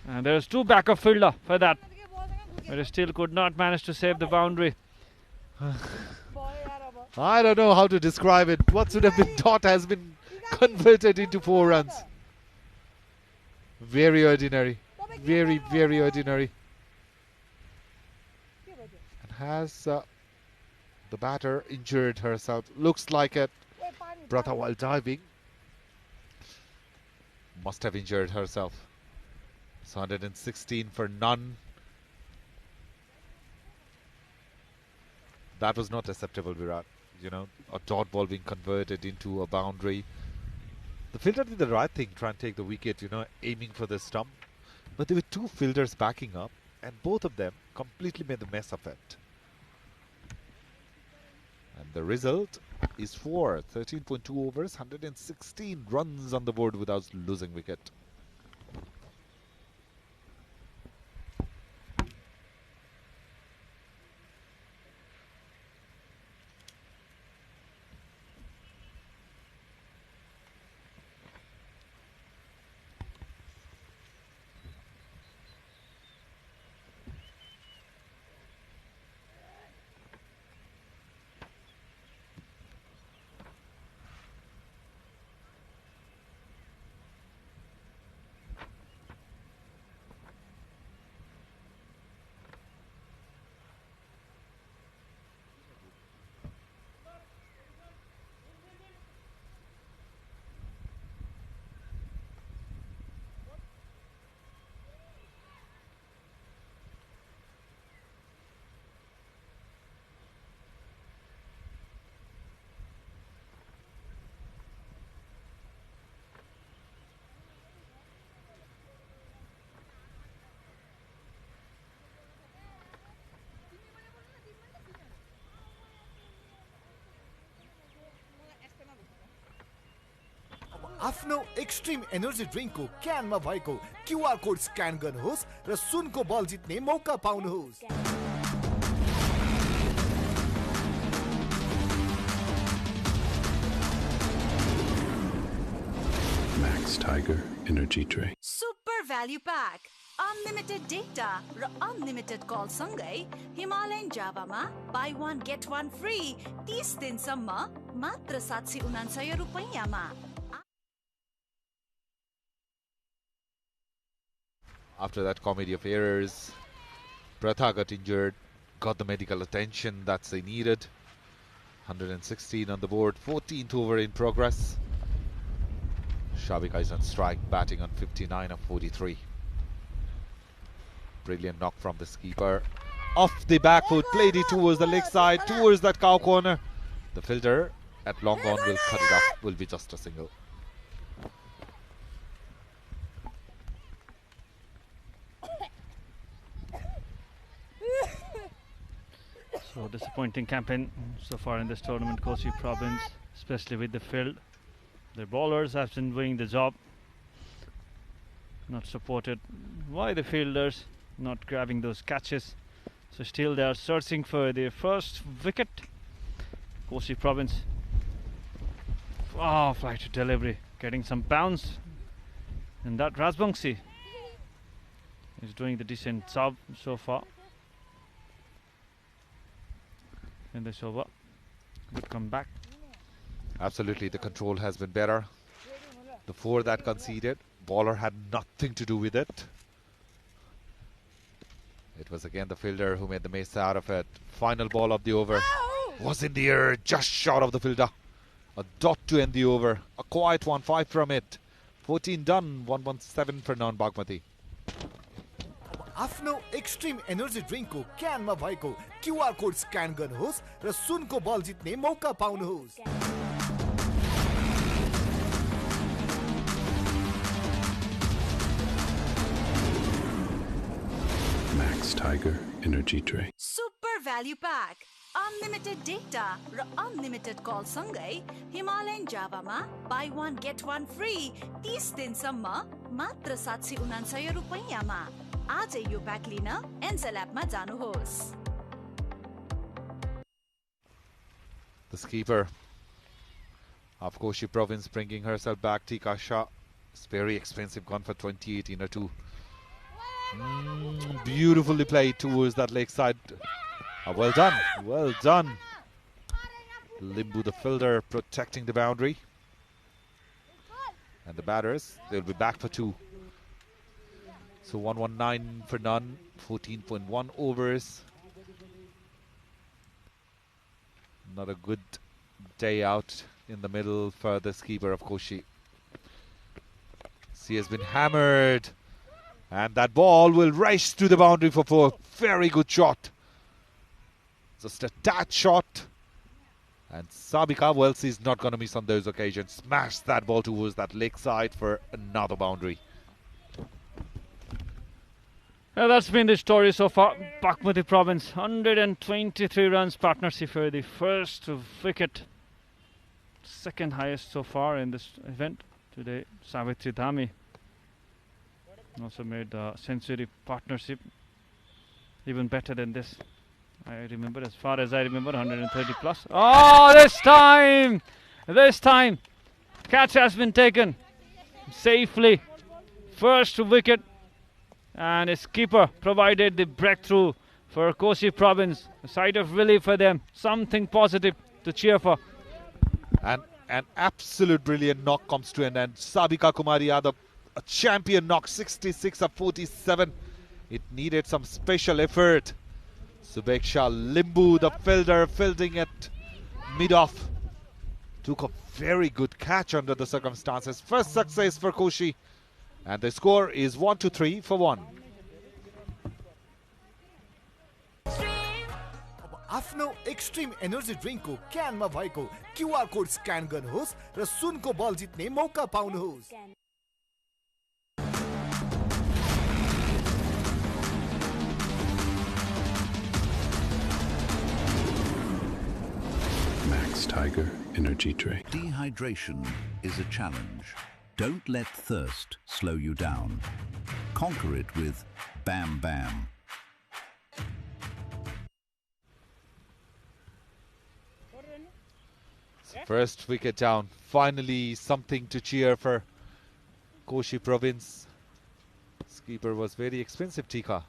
and there is 2 backup fielder for that, but he still could not manage to save the boundary. I don't know how to describe it. What should have been dot has been converted into 4 runs. Very ordinary. Very ordinary. And has the batter injured herself? Looks like it. Pratha, while diving, must have injured herself. It's 116 for none. That was not acceptable, Virat. You know, a dot ball being converted into a boundary. The fielder did the right thing, try and take the wicket, you know, aiming for the stump. But there were 2 fielders backing up, and both of them completely made the mess of it. And the result is 13.2 overs, 116 runs on the board without losing wicket. आफ्नो extreme energy ड्रिङ्कको क्यानमा भएको QR code scan गर्नुहोस् र सुनको बल जित्ने मौका पाउनुहोस्। Max Tiger Energy Drink. Super भ्याल्यु प्याक, अनलिमिटेड डेटा र अनलिमिटेड कल सँगै हिमालयन जावामा बाई 1 गेट 1 फ्री 30 दिनसम्म मात्र 769 रुपैयाँमा। After that comedy of errors, Pratha got injured, got the medical attention that they needed. 116 on the board, 14th over in progress. Shabika is on strike, batting on 59 of 43. Brilliant knock from the skipper. Off the back foot, played it towards the leg side, towards that cow corner. The fielder at long on will cut it off, will be just a single. So disappointing campaign so far in this tournament, Koshi province, especially with the field. Their bowlers have been doing the job, not supported. Why the fielders not grabbing those catches? So still they are searching for their first wicket. Koshi province. Oh, flight to delivery, getting some bounce. And that Rajbangsi is doing the decent job so far in this over. Good comeback. Absolutely, the control has been better. The 4 that conceded, bowler had nothing to do with it. It was again the fielder who made the most out of it. Final ball of the over was in the air, just short of the fielder. A dot to end the over. A quiet 1-5 from it. 14 done, 117 for non-Bagmati. आफ्नो extreme energy ड्रिङ्कको क्यानमा भएको QR code scan गर्नुहोस् र सुनको बल जित्ने मौका पाउनुहोस्। Max Tiger Energy Drink. Super भ्याल्यु प्याक, अनलिमिटेड डेटा र अनलिमिटेड कल सँगै हिमालयन जावामा बाई 1 गेट 1 फ्री 30 दिनसम्म मात्र 769 रुपैयाँमा। आजै यो प्याक लिन एन्जेल एपमा जानुहोस्। The skipper of Koshi province bringing herself back. Tika Shah, it's very expensive, gone for 28 or 2. Beautifully played towards that leg side. Well done, well done. Limbu the fielder protecting the boundary. And the batters, they'll be back for 2. So 119 for none, 14.1 overs. Not a good day out in the middle for the skipper of Koshi. She has been hammered. And that ball will race to the boundary for 4. Very good shot. Just a tad shot. And Sabika, well, she's not going to miss on those occasions. Smashed that ball towards that leg side for another boundary. Well, that's been the story so far. Bagmati province, 123 runs partnership for the first wicket. Second highest so far in this event today. Savitri Dhami also made a century partnership. Even better than this. I remember, as far as I remember, 130 plus. Oh, this time, catch has been taken safely. First wicket. And his keeper provided the breakthrough for Koshi province. A sight of relief for them. Something positive to cheer for. And an absolute brilliant knock comes to an end. Sabika Kumari Yadav, a champion knock, 66 of 47. It needed some special effort. Subeksha Limbu, the fielder, fielding it mid-off. Took a very good catch under the circumstances. First success for Koshi. And the score is 1-3 for 1. आफ्नो extreme energy ड्रिङ्कको क्यानमा भएको QR code scan गर्नुहोस् र सुनको बल जित्ने मौका पाउनुहोस्। Max Tiger energy drink. Dehydration is a challenge. Don't let thirst slow you down. Conquer it with Bam Bam. First wicket down. Finally something to cheer for Koshi province. Skipper was very expensive, Tika.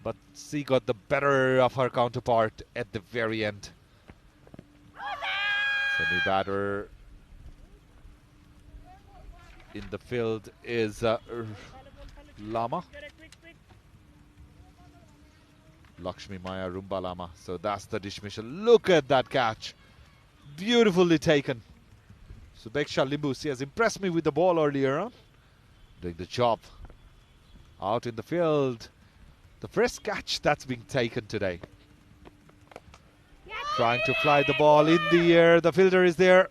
But she got the better of her counterpart at the very end. So new batter in the field is Lama. Lakshmi Maya Rumba Lama. So that's the dismissal. Look at that catch. Beautifully taken. Subeksha Limbu, she has impressed me with the ball earlier on. Doing the job. Out in the field. The first catch that's being taken today. Trying to fly the ball in the air. The fielder is there.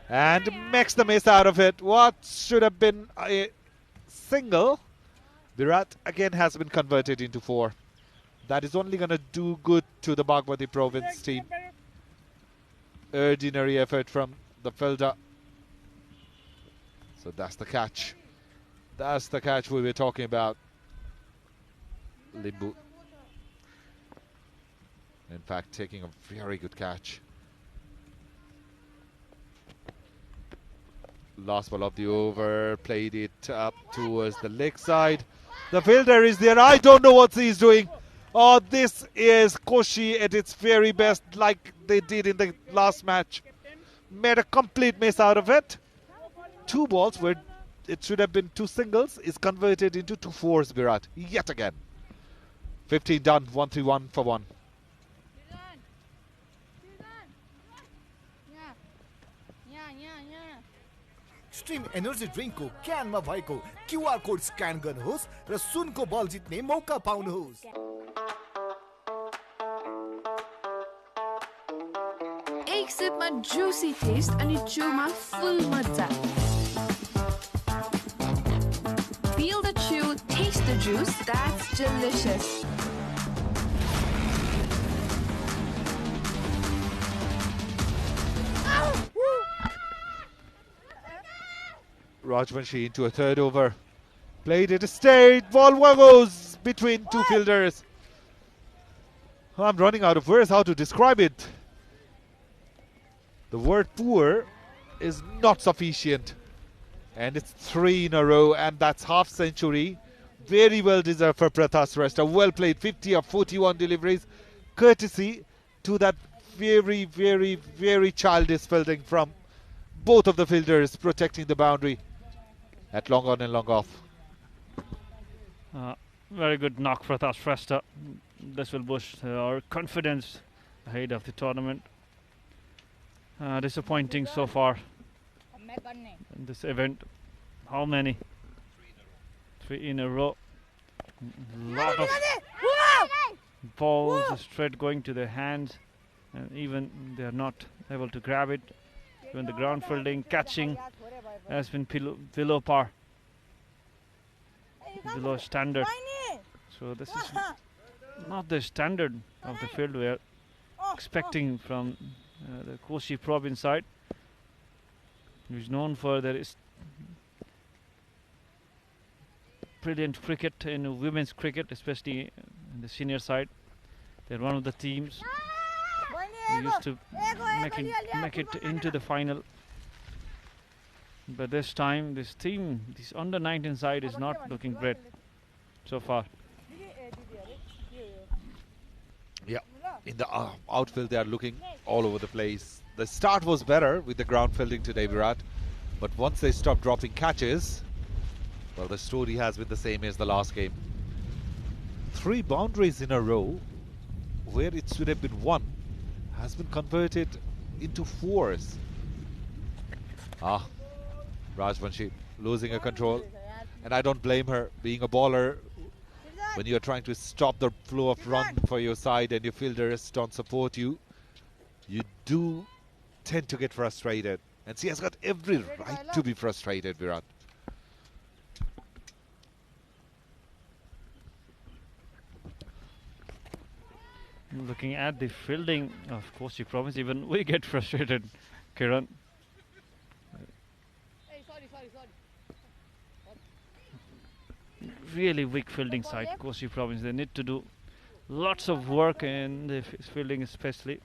And makes the miss out of it. What should have been a single. Virat again has been converted into 4. That is only going to do good to the Bagmati province team. Ordinary effort from the fielder. So that's the catch. That's the catch we were talking about. Limbu. In fact, taking a very good catch. Last ball of the over. Played it up towards the leg side. The fielder is there. I don't know what he's doing. Oh, this is Koshi at its very best, like they did in the last match. Made a complete miss out of it. 2 balls where it should have been 2 singles is converted into 2 fours, Virat, yet again. 15 done, 1-3-1 for 1. Extreme energy ड्रिङ्कको क्यानमा भएको QR code scan गर्नुहोस् र सुनको बल जित्ने मौका पाउनुहोस्। एक सिपमा Jussi test अनि चुमा फुल मजा। Feel the chew, taste the juice, that's delicious. Rajvanshi into a 3rd over. Played it straight. Ball goes between 2 fielders. I'm running out of words how to describe it. The word poor is not sufficient. And it's 3 in a row, and that's half century. Very well deserved for Prathas Shrestha. Well played, 50 of 41 deliveries. Courtesy to that very, very, very childish fielding from both of the fielders, protecting the boundary at long on and long off. Very good knock for Prathas Shrestha. This will boost our confidence ahead of the tournament. Disappointing so far in this event. How many? 3 in a row. Lot of balls straight going to their hands, and even they are not able to grab it. Even the ground fielding, catching has been below par, below standard. So this is not the standard of the field we are expecting from the Koshi province side, who is known for their brilliant cricket in women's cricket, especially in the senior side. They're one of the teams who used to make it into the final. But this time, this team, this under-19 side is not looking great so far. Yeah, in the outfield they are looking all over the place. The start was better with the ground fielding today, Virat. But once they stop dropping catches, well, the story has been the same as the last game. 3 boundaries in a row, where it should have been 1, has been converted into 4s. Rajvanshi losing her control, and I don't blame her. Being a bowler, when you're trying to stop the flow of run for your side and your fielders don't support you, you do tend to get frustrated, and she has got every right to be frustrated, Virat. Looking at the fielding of Koshi province, even we get frustrated Kiran. Really weak fielding side, Koshi province. They need to do lots of work in the fielding especially.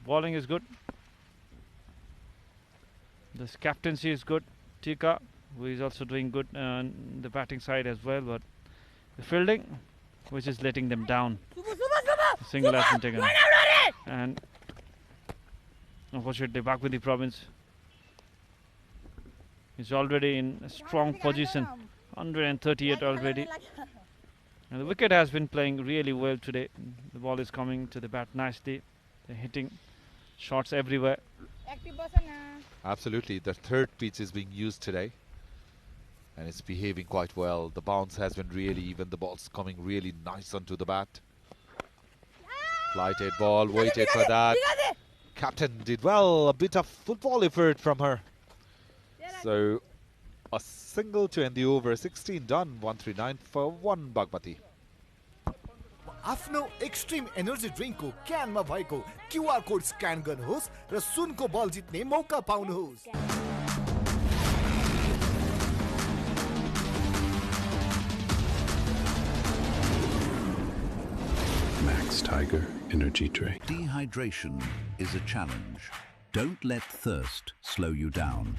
Bowling is good. This captaincy is good. Tika, who is also doing good on the batting side as well, but the fielding, which is letting them down. The single has been taken. And unfortunately, Bagmati province is already in a strong position. 138 already. And the wicket has been playing really well today. The ball is coming to the bat nicely. They're hitting shots everywhere. Absolutely. The third pitch is being used today. And it's behaving quite well. The bounce has been really even. The ball's coming really nice onto the bat. Flighted ball, waited for that. Captain did well. A bit of football effort from her. So a single to end the over. 16 done. 139 for 1 Bagmati. आफ्नो extreme energy ड्रिङ्कको क्यानमा भएको QR code scan गर्नुहोस् र सुनको बल जित्ने मौका पाउनुहोस्। Max Tiger Energy Drink. Dehydration is a challenge. Don't let thirst slow you down.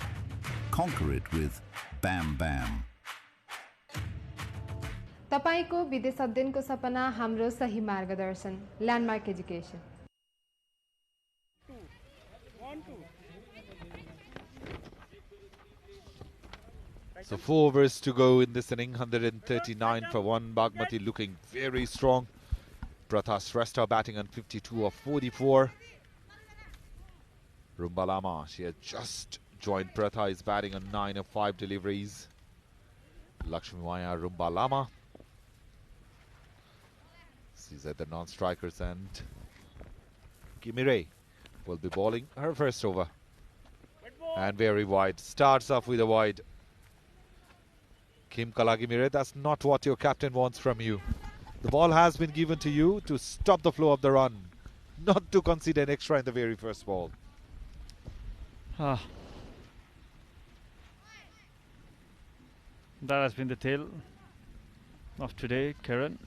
Conquer it with Bam Bam. तपाईको विदेश अध्ययनको सपना हाम्रो सही मार्गदर्शन landmark education. So 4 overs to go in this inning. 139 for 1. Bagmati looking very strong. Pratha Shrestha batting on 52 of 44. Rumbalama, she has just joined Pratha, is batting on 9 of 5 deliveries. Lakshmi Maya Rumbalama. These are the non-strikers, and Kimire will be bowling her first over. And very wide. Starts off with a wide. Kim Kalagimire, that's not what your captain wants from you. The ball has been given to you to stop the flow of the run, not to concede an extra in the very first ball. That has been the tale of today, Kiran.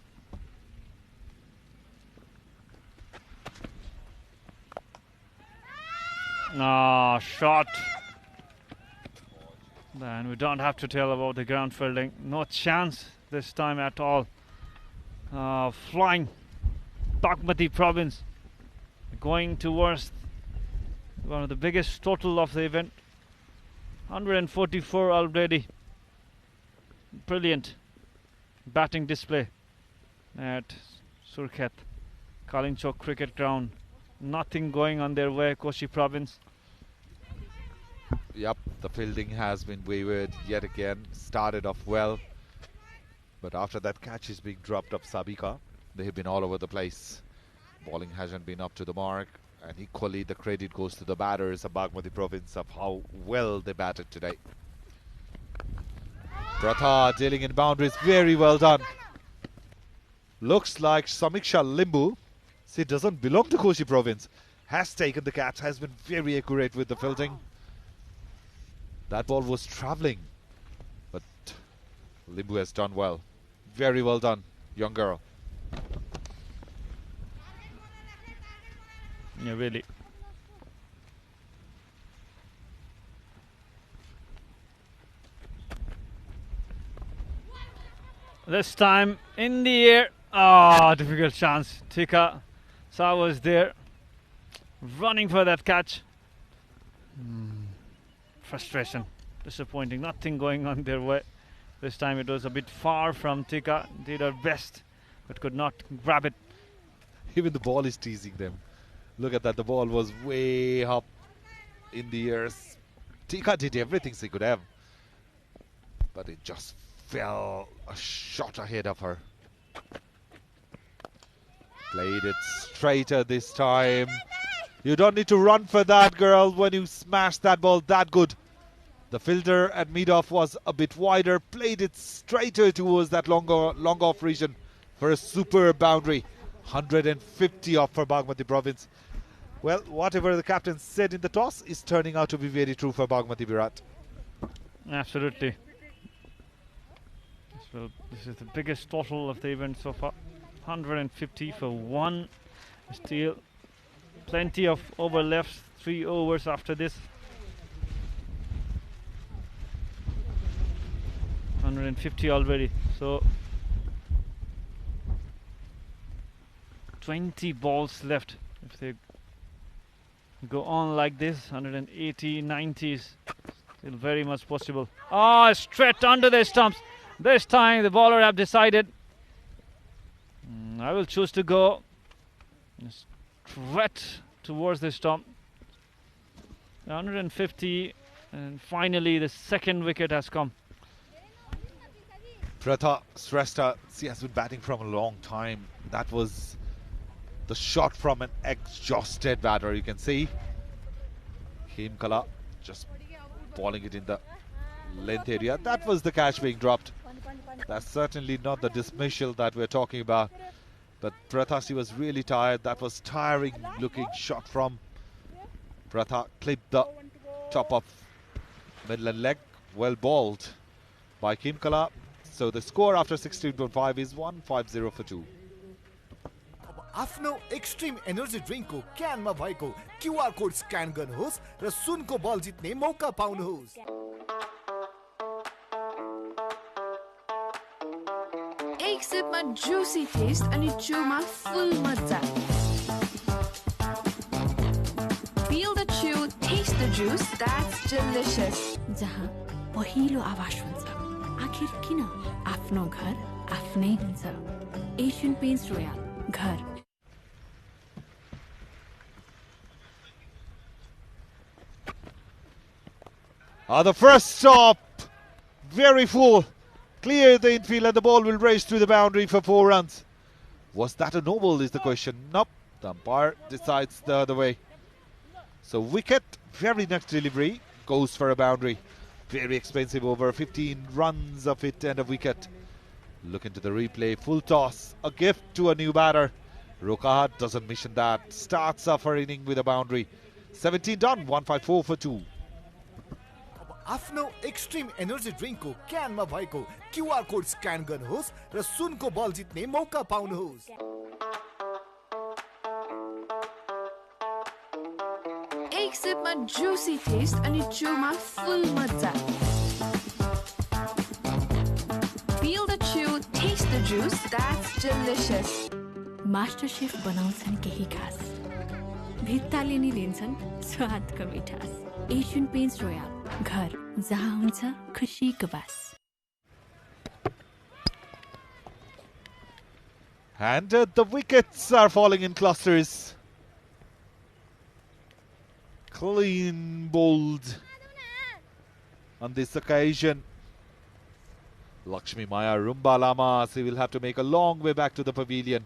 Shot. Then we don't have to tell about the ground fielding. No chance this time at all. Flying Bagmati province, going towards one of the biggest total of the event. 144 already. Brilliant batting display at Surkhet Kalinchok cricket ground. Nothing going on their way, Koshi province. Yep, the fielding has been wayward yet again. Started off well, but after that catch is being dropped of Sabika, they have been all over the place. Bowling hasn't been up to the mark, and equally the credit goes to the batters of Bagmati province of how well they batted today. Pratha dealing in boundaries, very well done. Looks like Samiksha Limbu, she doesn't belong to Koshi province, has taken the catch, has been very accurate with the fielding. That ball was travelling, but Limbu has done well. Very well done, young girl. Yeah, really. This time in the air. Difficult chance. Tika Sa was there, running for that catch. Frustration, disappointing, nothing going on their way. This time it was a bit far from Tika. Did her best, but could not grab it. Even the ball is teasing them. Look at that, the ball was way up in the air. Tika did everything she could have, but it just fell a shot ahead of her. Played it straighter this time. You don't need to run for that, girl, when you smash that ball that good. The fielder at mid-off was a bit wider, played it straighter towards that long off region for a superb boundary. 150 off for Bagmati province. Well, whatever the captain said in the toss is turning out to be very true for Bagmati Virat. Absolutely. So this is the biggest total of the event so far. 150 for one. Still plenty of over left. 3 overs after this. 150 already. So 20 balls left. If they go on like this, 180, 90s, still very much possible. Ah, straight under the stumps. This time the bowler have decided, I will choose to go straight towards the stump. 150, and finally the second wicket has come. Pratha Shrestha, she has been batting from a long time. That was the shot from an exhausted batter. You can see Himkala just bowling it in the length area. That was the catch being dropped. That's certainly not the dismissal that we're talking about. But Pratha, she was really tired. That was tiring looking shot from Pratha. Clipped the top of middle and leg. Well bowled by Himkala. So the score after 16.5 is 150 for 2. आफ्नो extreme energy ड्रिङ्कको क्यानमा भएको QR code scan गर्नुहोस् र सुनको बल जित्ने मौका पाउनुहोस्। एक सिपमा जुसी टेस्ट अनि चुमा फुल मजा। Feel the chew, taste the juice, that's delicious. जहाँ पहिलो आवाज हुन्छ, आखिर किन आफ्नो घर आफ्नै हुन्छ। एशियन पेन्ट्स रोयल, घर। The first stop, very full. Clear the infield and the ball will race through the boundary for 4 runs. Was that a no ball is the question? Nope, the umpire decides the other way. So wicket, very next delivery, goes for a boundary. Very expensive over, 15 runs of it and a wicket. Look into the replay, full toss, a gift to a new batter. Rokahat doesn't mission that, starts off her inning with a boundary. 17 done, 154 for 2. आफ्नो extreme energy ड्रिङ्कको क्यानमा भएको QR code scan गर्नुहोस् र सुनको बल जित्ने मौका पाउनुहोस्। एक सिपमा जुसी टेस्ट अनि चुमा फुल मजा। Feel the chew, taste the juice, that's delicious. Master chef बनाउँछन् केही खास, भित्ताले नि लिन्छन् स्वादको मिठास। एशियन पेन्ट्स रोयल, घर जहाँ हुन्छ खुसीको बास। And the wickets are falling in clusters. Clean bowled on this occasion. Lakshmi Maya Rumbalama, she will have to make a long way back to the pavilion.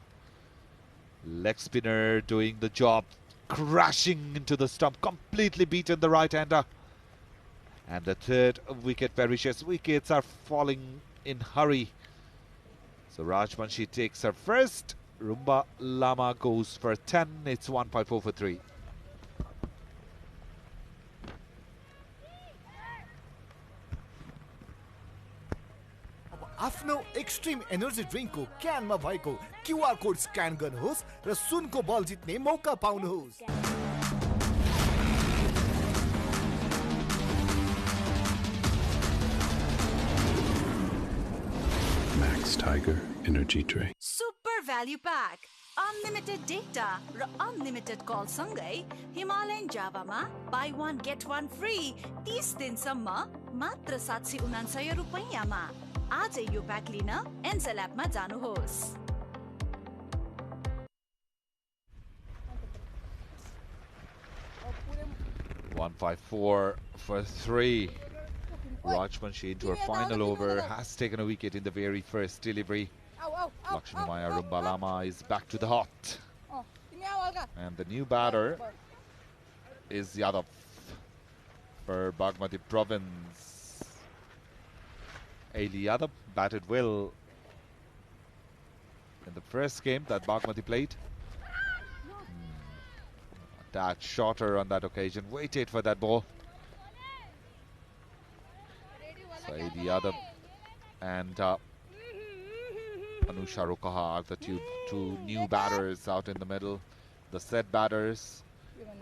Leg spinner doing the job, crashing into the stump, completely beaten the right-hander. And the third wicket perishes. Wickets are falling in hurry. So Rajvanshi takes her first. Rumba Lama goes for 10. It's 154 for 3. आफ्नो extreme energy ड्रिङ्कको क्यानमा भएको QR code scan गर्नुहोस् र सुनको बल जित्ने मौका पाउनुहोस्। Max Tiger Energy Drink. Super Value Pack. Unlimited data र unlimited call सँगै Himalayan जावामा buy one get one free 30 दिनसम्म मात्र 799 रुपैयाँमा। आजै यो प्याक लिन एन्सेल एपमा जानुहोस्। $154 for 3. Rajvanshi into her final over has taken a wicket in the very first delivery. Lakshmi Maya Rumbalama is back to the hot. And the new batter is Yadav for Bagmati province. Aili Yadav batted well in the first game that Bagmati played. tad shorter on that occasion, waited for that ball. Saeed Yadav and Anusha Rukaha are the two new batters out in the middle. The set batters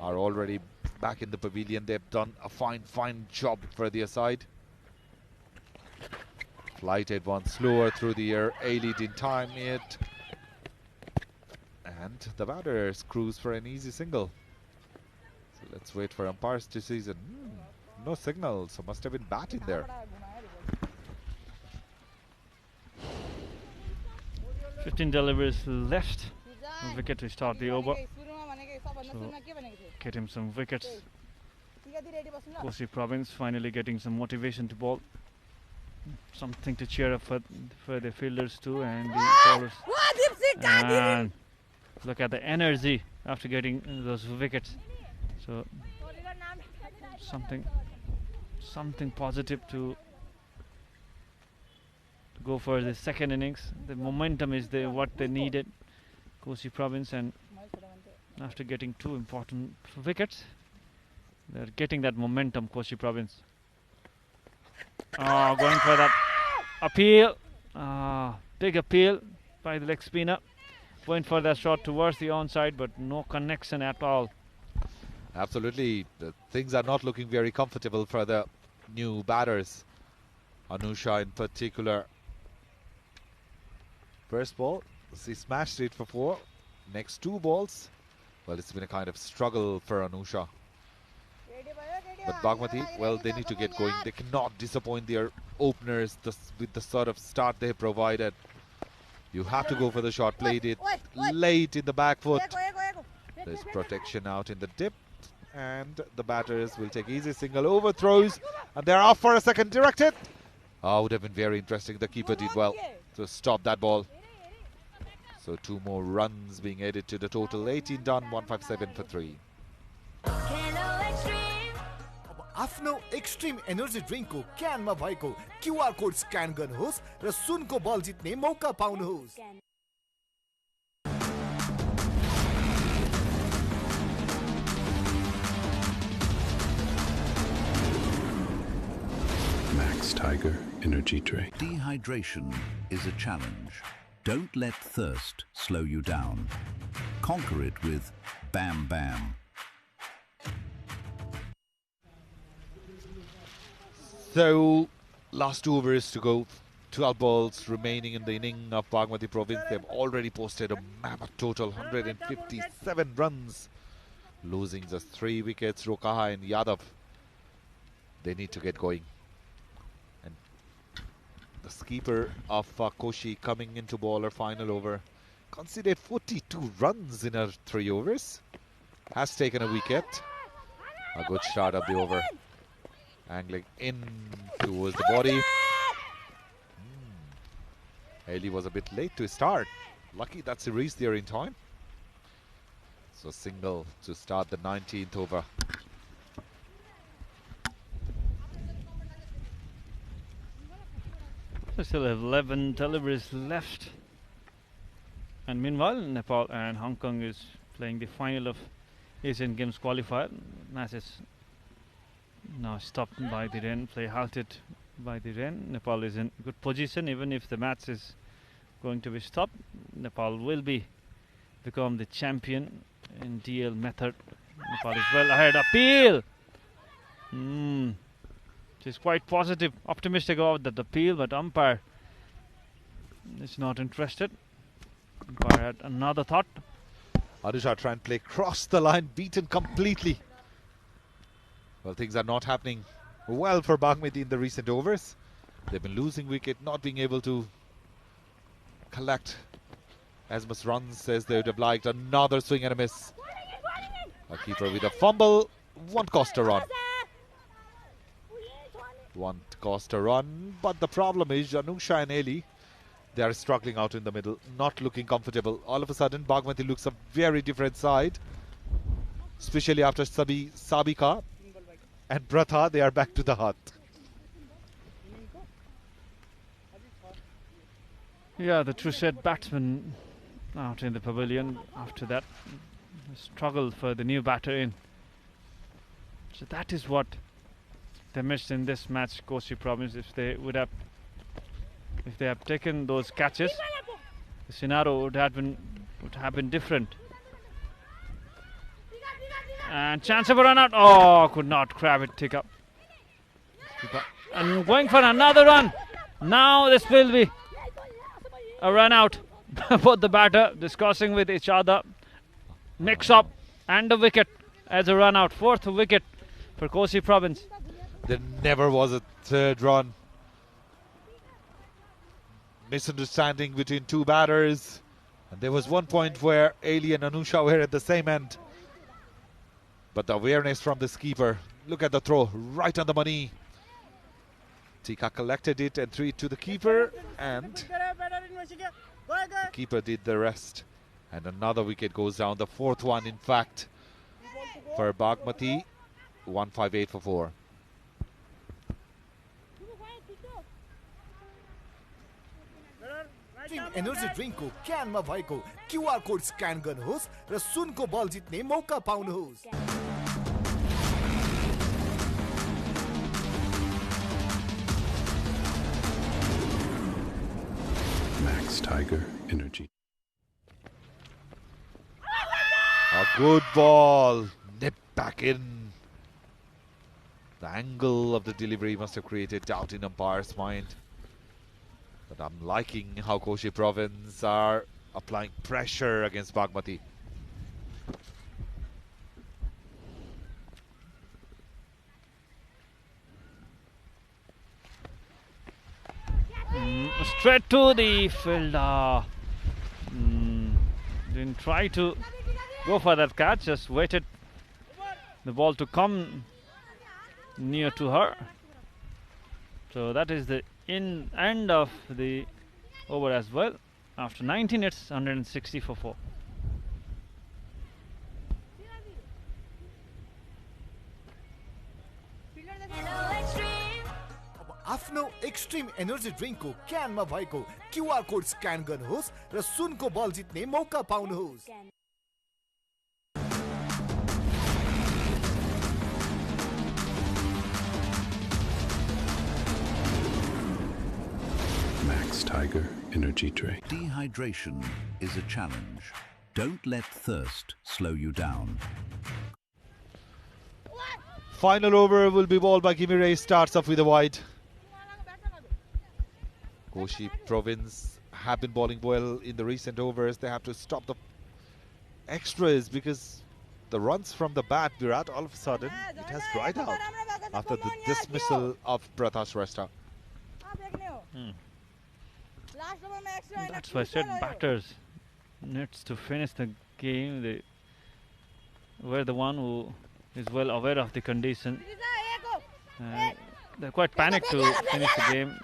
are already back in the pavilion. They've done a fine job for their side. Flighted one slower through the air. Ailey didn't time it. And the batters cruise for an easy single. So let's wait for umpire's decision. No signal, so must have been batting there. 15 deliveries left. A wicket to start the over. So get him some wickets. Koshi province finally getting some motivation to bowl. Something to cheer up for the fielders too and the bowlers. And look at the energy after getting those wickets. So something positive to go for the second innings. The momentum is what they needed, Koshi province, and after getting two important wickets, they're getting that momentum, Koshi province. Oh, going for that appeal. Big appeal by the leg spinner. Going for that shot towards the onside, but no connection at all. Absolutely, things are not looking very comfortable for the new batters. Anusha in particular. First ball, she smashed it for 4. Next 2 balls, well, it's been a kind of struggle for Anusha. But Bagmati, well, they need to get going. They cannot disappoint their openers with the sort of start they provided. You have to go for the shot. Played it late in the back foot. There's protection out in the dip. And the batters will take easy single overthrows. And they're off for a second. Directed. Would have been very interesting. The keeper did well to stop that ball. So 2 more runs being added to the total. 18 done, 157 for 3. आफ्नो extreme energy ड्रिङ्कको क्यानमा भएको QR code scan गर्नुहोस् र सुनको बल जित्ने मौका पाउनुहोस्। Max Tiger Energy Drink. Dehydration is a challenge. Don't let thirst slow you down. Conquer it with Bam Bam. So, last 2 overs to go. 12 balls remaining in the inning of Bagmati province. They've already posted a mammoth total, 157 runs. Losing just 3 wickets, Rukaha and Yadav. They need to get going. And the skipper of Koshi coming into bowler final over. Conceded 42 runs in 3 overs. Has taken a wicket. A good start of the over. Angling in towards the body. Haley was a bit late to start. Lucky that series there in time. So single to start the 19th over. They still have 11 deliveries left. And meanwhile, Nepal and Hong Kong is playing the final of Asian Games qualifier. Match is now stopped by the rain, play halted by the rain. Nepal is in good position. Even if the match is going to be stopped, Nepal will become the champion in DL method. Nepal is well ahead. Appeal! She's quite positive, optimistic about that appeal, but umpire is not interested. Umpire had another thought. Anusha try and play cross the line, beaten completely. Well, things are not happening well for Bagmati in the recent overs. They've been losing wicket, not being able to collect as much runs as they would have liked. Another swing and a miss. A keeper with a fumble. Won't cost a run. Won't cost a run. But the problem is Anusha and Eli, they are struggling out in the middle, not looking comfortable. All of a sudden, Bagmati looks a very different side. Especially after Sabika and Pratha, they are back to the hut. Yeah, the true set batsman out in the pavilion. After that, struggle for the new batter in. So that is what they missed in this match, Koshi Province. If they have taken those catches, the scenario would have been different. And chance of a run out. Oh, could not grab it, take up. And going for another run. Now this will be a run out. Both the batter discussing with each other. Mix up and a wicket as a run out. Fourth wicket for Koshi Province. There never was a third run. Misunderstanding between two batters. And there was one point where Ali and Anusha were at the same end. But the awareness from this keeper. Look at the throw, right on the money. Tika collected it and threw it to the keeper. And the keeper did the rest. And another wicket goes down. The fourth one, in fact, for Bagmati. 158 for 4. Energy drink को क्यान मा भएको QR code scan गर्नुहोस् र सुनको बल जित्ने मौका पाउनुहोस्। Max Tiger Energy. A good ball, nip back in. The angle of the delivery must have created doubt in umpire's mind. But I'm liking how Koshi Province are applying pressure against Bagmati. Straight to the fielder. Didn't try to go for that catch, just waited the ball to come near to her. So that is the end of the over as well. After 19 hits, 160 for 4. आफ्नो extreme energy drink को क्यान मा भएको QR code scan गर्नुहोस् र सुनको बल जित्ने मौका पाउनुहोस्। Max Tiger Energy Drink. Dehydration is a challenge. Don't let thirst slow you down. Final over will be bowled by Kimi Ray. Starts off with a wide. Koshi Province have been bowling well in the recent overs. They have to stop the extras because the runs from the bat, Virat, all of a sudden, it has dried out after the dismissal of Pratha Shrestha. That's why I said batters needs to finish the game. They were the one who is well aware of the condition. They're quite panicked to finish the game,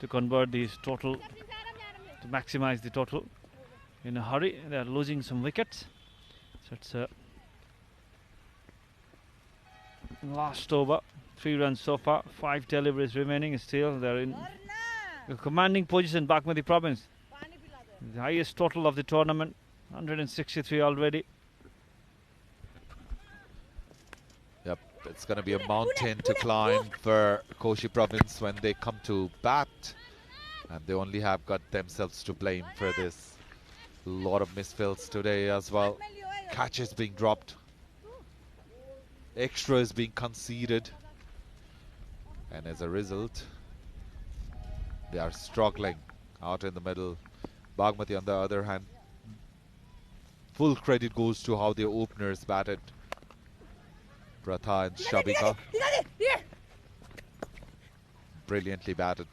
to convert these total, to maximize the total. In a hurry, they are losing some wickets. So it's last over, 3 runs so far, 5 deliveries remaining. Still, they're in a commanding position, Bagmati Province. The highest total of the tournament, 163 already. Yep, it's going to be a mountain to climb for Koshi Province when they come to bat. And they only have got themselves to blame for this. A lot of misfills today as well. Catches being dropped. Extras being conceded. And as a result, they are struggling out in the middle. Bagmati, on the other hand, full credit goes to how the openers batted. Pratha and Shabika. Brilliantly batted.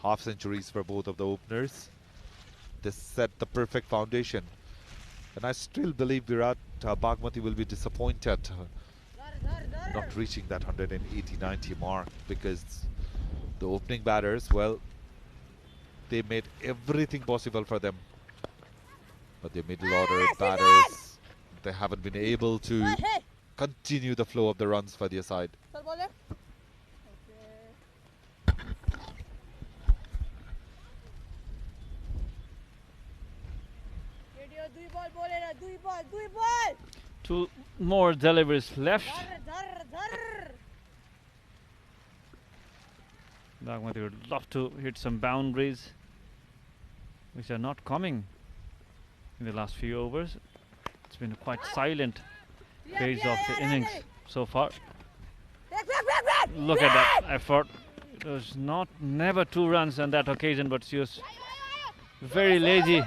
Half centuries for both of the openers. This set the perfect foundation. And I still believe Virat Bagmati will be disappointed not reaching that 180-90 mark, because the opening batters, well, they made everything possible for them. But the middle order batters, they haven't been able to continue the flow of the runs for their side. Two more deliveries left. Bagmati would love to hit some boundaries, which are not coming in the last few overs. It's been a quite silent phase of the innings so far. Look at that effort. It was never 2 runs on that occasion, but she was very lazy.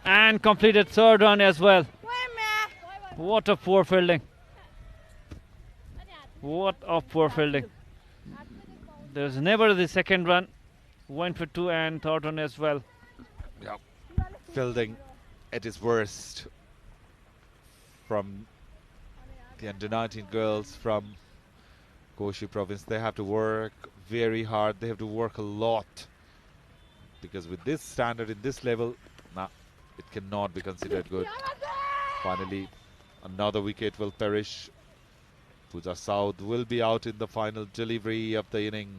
And completed 3rd run as well. What a poor fielding. What a poor fielding. There's never the 2nd run. Went for 2 and 3rd run as well. Yeah. Fielding at its worst from the under-19 girls from Koshi province. They have to work very hard. They have to work a lot, because with this standard in this level, it cannot be considered good. Finally, another wicket will perish. Pooja South will be out in the final delivery of the inning.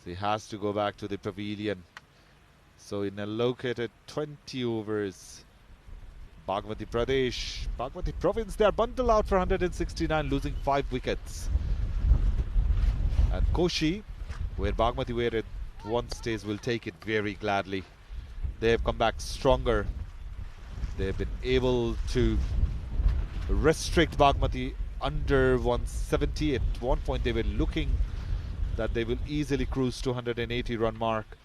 She has to go back to the pavilion. So in allocated 20 overs, Bagmati province, they are bundled out for 169, losing 5 wickets. And Koshi, where Bagmati were at one stage, will take it very gladly. They have come back stronger. They have been able to restrict Bagmati under 170. At one point they were looking that they will easily cruise to 180 run mark.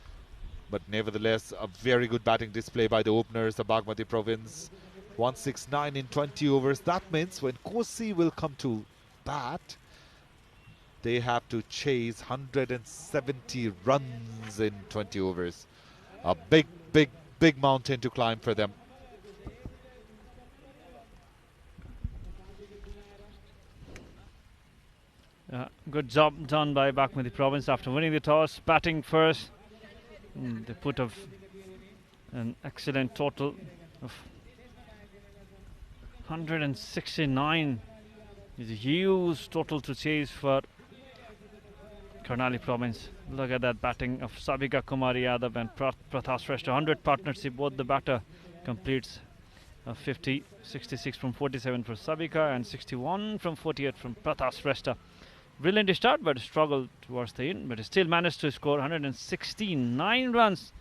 But nevertheless, a very good batting display by the openers of Bagmati province. 169 in 20 overs. That means when Koshi will come to bat, they have to chase 170 runs in 20 overs. A big, big, big mountain to climb for them. Good job done by Bagmati province after winning the toss, batting first. They put up an excellent total of 169. It's a huge total to chase for Karnali province. Look at that batting of Sabika Kumari Yadav and Prathas Shrestha. 100 partnership, both the batter completes 50, 66 from 47 for Sabika and 61 from 48 from Prathas Shrestha. Brilliant start, but struggled towards the end, but still managed to score 169 runs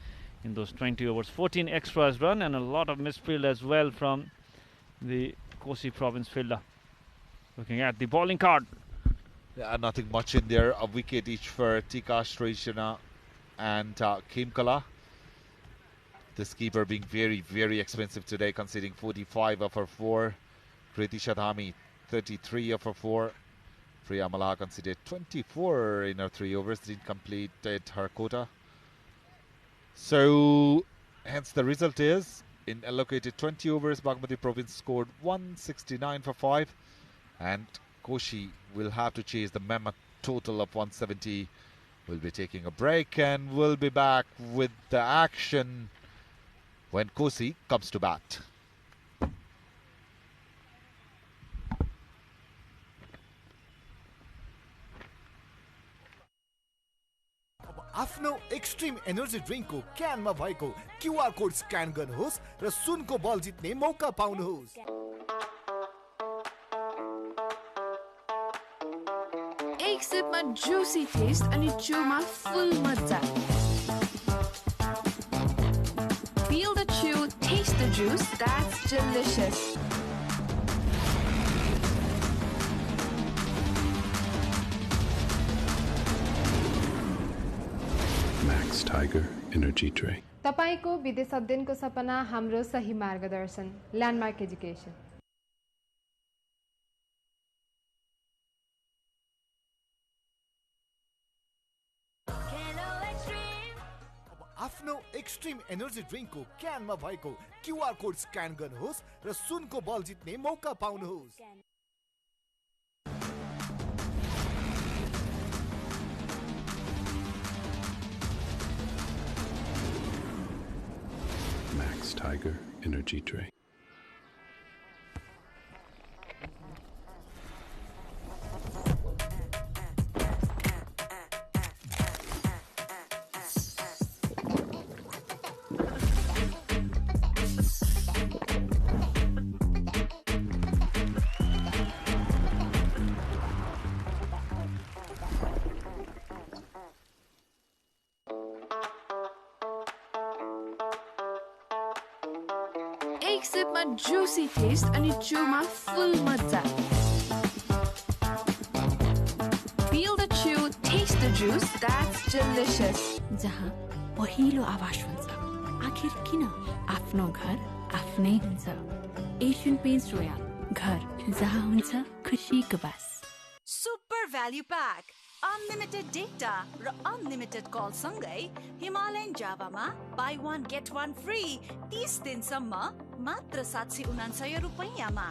in those 20 overs. 14 extras run and a lot of misfield as well from the Koshi province fielder. Looking at the bowling card. Yeah, nothing much in there. A wicket each for Tika Shrishana and Kimkala. This keeper being very, very expensive today, conceding 45 of her 4. Kriti Shadhami, 33 of her 4. Priya Malaha conceded 24 in her 3 overs, didn't complete her quota. So, hence the result is, in allocated 20 overs, Bagmati province scored 169 for 5. And Koshi will have to chase the mammoth total of 170. We'll be taking a break and we'll be back with the action when Koshi comes to bat. आफ्नो extreme energy ड्रिङ्कको क्यानमा भएको QR code scan गर्नुहोस् र सुनको बल जित्ने मौका पाउनुहोस्। एक सिपमा जुसी टेस्ट अनि चुमा फुल मजा। Feel the chew, taste the juice, that's delicious. Max Tiger Energy Drink. तपाईको विदेश अध्ययनको सपना हाम्रो सही मार्गदर्शन ल्यान्डमार्क एजुकेसन। आफ्नो एक्सट्रिम एनर्जी ड्रिङ्कको क्यानमा भएको क्युआर कोड स्क्यान गर्नुहोस् र सुनको बल जित्ने मौका पाउनुहोस्। Max Tiger Energy Drink. एक सिपमा जुसी टेस्ट अनि चुमा फुल मजा Feel the chew, taste the juice, that's delicious. जहाँ पहिलो आवाज हुन्छ आखिर किन आफ्नो घर आफ्नै हुन्छ एशियन पेन्ट्स रोयल घर जहाँ हुन्छ खुसीको बास सुपर भ्याल्यु प्याक अनलिमिटेड डेटा र अनलिमिटेड कल सँगै हिमालयन जावामा बाई 1 गेट 1 फ्री 30 दिनसम्म मात्र 769 रुपैयाँमा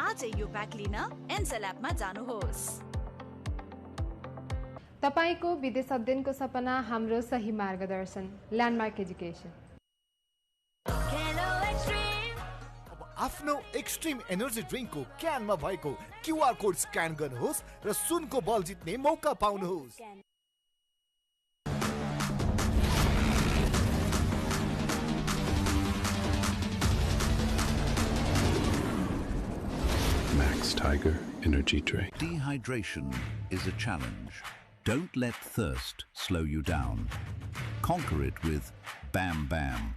आजै यो प्याक लिन एन्सेल एपमा जानुहोस् तपाईको विदेश अध्ययनको सपना हाम्रो सही मार्गदर्शन ल्यान्डमार्क एजुकेसन आफ्नो एक्सट्रिम एनर्जी ड्रिङ्कको क्यानमा भएको क्युआर कोड स्क्यान गर्नुहोस् र सुनको बल जित्ने मौका पाउनुहोस् Max Tiger Energy Drink. Dehydration is a challenge. Don't let thirst slow you down. Conquer it with Bam Bam.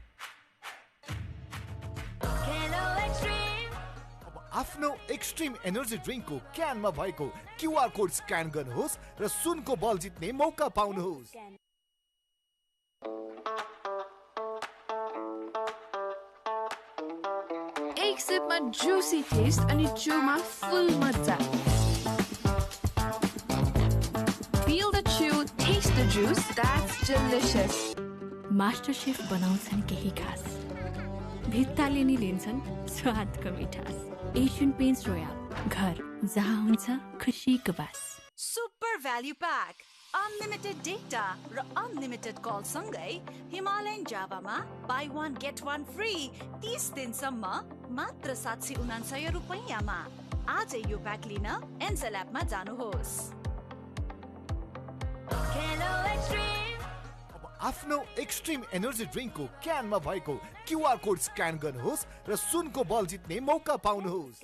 आफ्नो एक्सट्रिम एनर्जी ड्रिङ्कको क्यानमा भएको क्युआर कोड स्क्यान गर्नुहोस् र सुनको बल जित्ने मौका पाउनुहोस् एक सिपमा जुसी टेस्ट अनि चुमा फुल मजा Feel the chew, taste the juice, that's delicious. Master chef बनाउँछन् केही खास भित्ताले नि लिन्छन् स्वादको मिठास एशियन पेन्ट्स रोयल घर जहाँ हुन्छ खुसीको बास सुपर भ्याल्यु प्याक अनलिमिटेड डेटा र अनलिमिटेड कल सँगै हिमालयन जावामा बाई 1 गेट 1 फ्री 30 दिनसम्म मात्र 769 रुपैयाँमा आजै यो प्याक लिन एन्सेल एपमा जानुहोस् आफ्नो एक्सट्रिम एनर्जी ड्रिङ्कको क्यानमा भएको क्युआर कोड स्क्यान गर्नुहोस् र सुनको बल जित्ने मौका पाउनुहोस्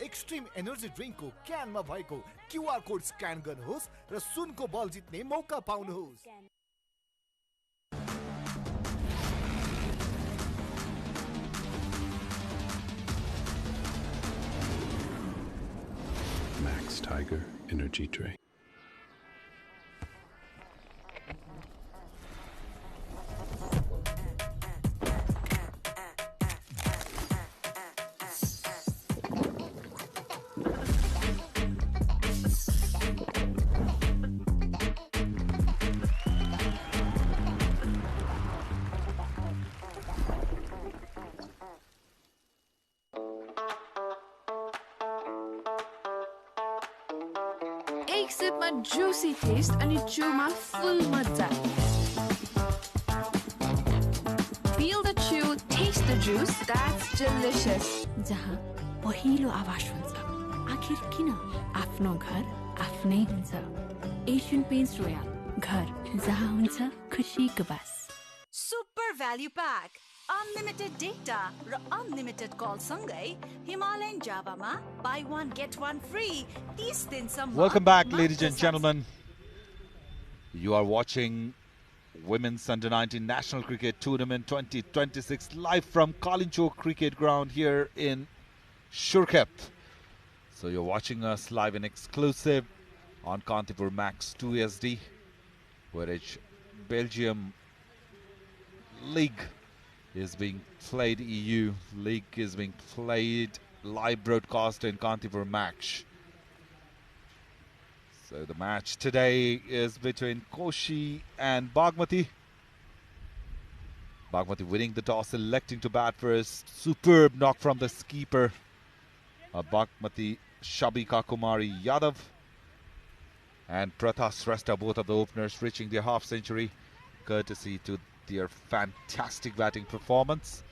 एक्सट्रिम एनर्जी ड्रिङ्कको क्यानमा भएको क्युआर कोड स्क्यान गर्नुहोस् र सुनको बल जित्ने मौका पाउनुहोस्। Max Tiger Energy Drink. एक सिपमा जुसी टेस्ट अनि चुमा फुल मजा। Feel the chew, taste the juice, that's delicious. जहाँ पहिलो आवाज हुन्छ, आखिर किन आफ्नो घर आफ्नै हुन्छ। एशियन पेन्ट्स रोयल, घर जहाँ हुन्छ खुसीको बास। सुपर भ्याल्यु प्याक, अनलिमिटेड डेटा र अनलिमिटेड कल सँगै Himalayan जावामा buy one get one free 30 दिनसम्म। Welcome back, ladies and gentlemen. You are watching Women's Under-19 National Cricket Tournament 2026 live from Kalincho Cricket Ground here in Shurkhet. So you're watching us live and exclusive on Kantipur Max 2SD, where Belgium League is being played. EU League is being played live broadcast in Kantipur Max. So the match today is between Koshi and Bagmati. Bagmati winning the toss, electing to bat first. Superb knock from the keeper. Bagmati Shabika Kumari Yadav and Pratha Srestha, both of the openers reaching their half century, courtesy to their fantastic batting performance.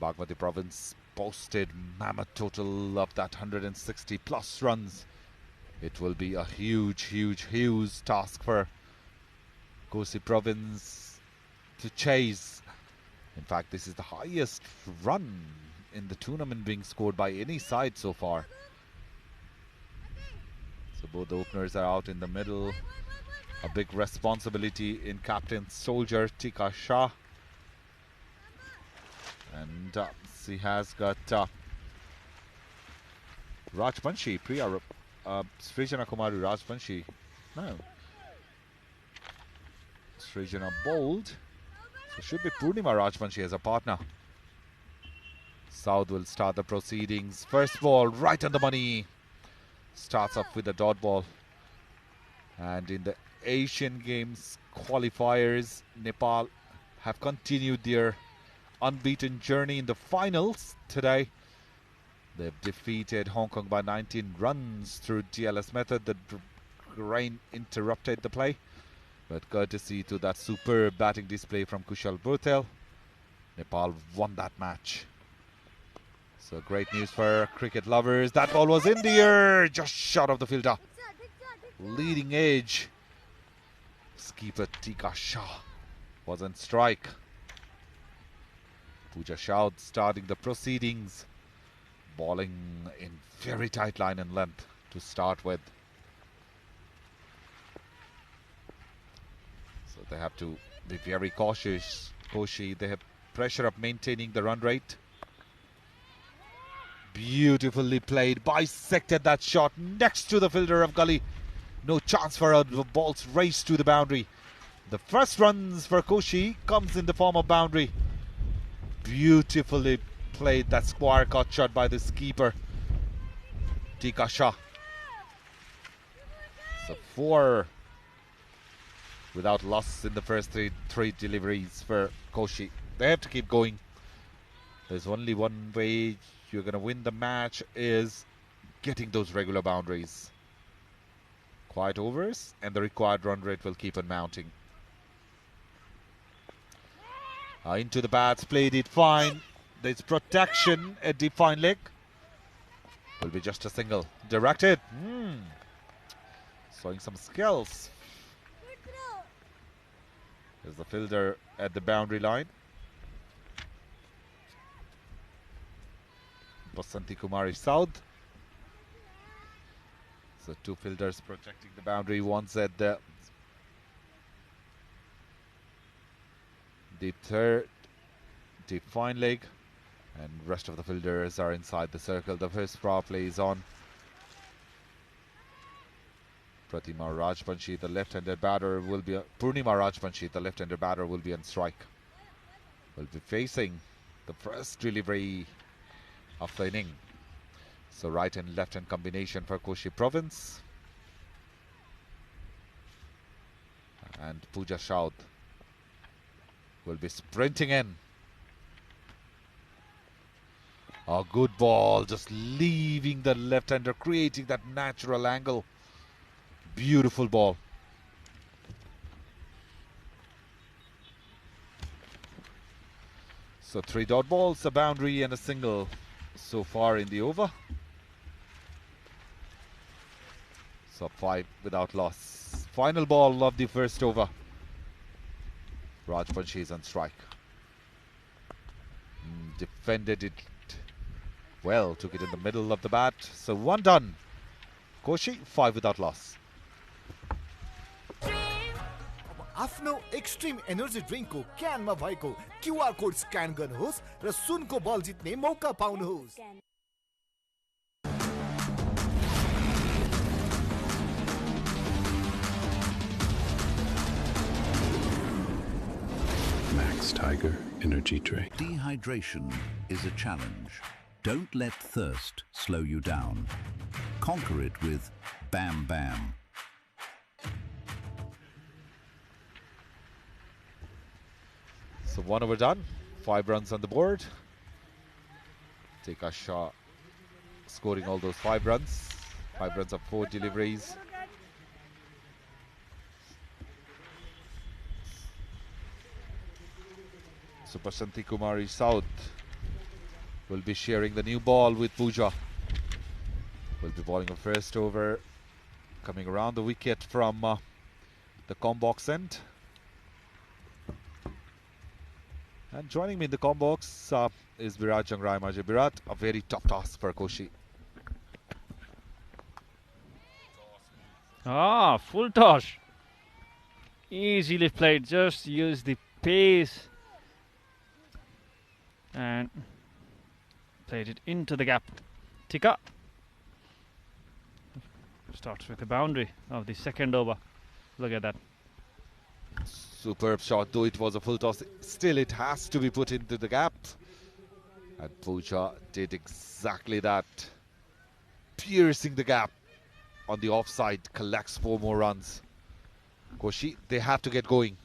Bagmati province posted mammoth total of that 160 plus runs. It will be a huge task for Koshi province to chase. In fact, this is the highest run in the tournament being scored by any side so far. So both the openers are out in the middle. A big responsibility in captain soldier Tika Shah. And he has got Rajbanshi, Priya Srijana Kumari Rajbanshi. No. Srijana bowled. So should be Purnima Rajbanshi as a partner. South will start the proceedings. First ball right on the money. Starts off with a dot ball. And in the Asian Games qualifiers, Nepal have continued their unbeaten journey in the finals today. They've defeated Hong Kong by 19 runs through DLS method. The rain interrupted the play, but courtesy to that superb batting display from Kushal Bhutel, Nepal won that match. So great news for cricket lovers. That ball was in the air, just short of the fielder. Leading edge. Skipper Tika Shah was on strike. Pooja Shah starting the proceedings. Bowling in very tight line and length to start with. So they have to be very cautious. Koshi, they have pressure of maintaining the run rate. Beautifully played, bisected that shot next to the fielder of Gully. No chance for a ball's race to the boundary. The first runs for Koshi comes in the form of boundary. Beautifully played that square cut shot by the keeper Tika Shah. So 4 without loss in the first three deliveries for Koshi. They have to keep going. There's only one way you're going to win the match, is getting those regular boundaries. Quiet overs and the required run rate will keep on mounting. Into the bats, played it fine. There's protection at deep fine leg. Will be just a single. Directed. Showing some skills. There's the fielder at the boundary line. Basanti Kumari South So two fielders protecting the boundary. One's at the third deep fine leg, and rest of the fielders are inside the circle. The first power play is on. Purnima Rajbanshi, the left-handed batter, will be Purnima Rajbanshi, the left-handed batter, will be on strike. Will be facing the first delivery of the inning. So right and left-hand combination for Koshi province. And Pooja Shaud will be sprinting in. A good ball, just leaving the left-hander, creating that natural angle. Beautiful ball. So 3 dot balls, a boundary and a single so far in the over. So 5 without loss. Final ball of the first over. Rajbanshi is on strike. Defended it well, took it in the middle of the bat. So 1 done. Koshi, 5 without loss. आफ्नो extreme energy ड्रिङ्कको क्यानमा भएको QR code scan गर्नुहोस् र सुनको बल जित्ने मौका पाउनुहोस्। Max Tiger Energy Drink. Dehydration is a challenge. Don't let thirst slow you down. Conquer it with Bam Bam. So 1 over done, 5 runs on the board. Tika Shah scoring all those 5 runs. 5 runs of 4 deliveries. So Basanti Kumari South will be sharing the new ball with Pooja. Will be bowling a first over, coming around the wicket from the combox end. And joining me in the combox is Virat Jangrai Maji. Virat, a very tough task for Koshi. Full toss. Easily played, just use the pace and played it into the gap. Tika starts with the boundary of the second over. Look at that. Superb shot, though it was a full toss. Still, it has to be put into the gap. And Pooja did exactly that. Piercing the gap on the offside, collects 4 more runs. Koshi, they have to get going.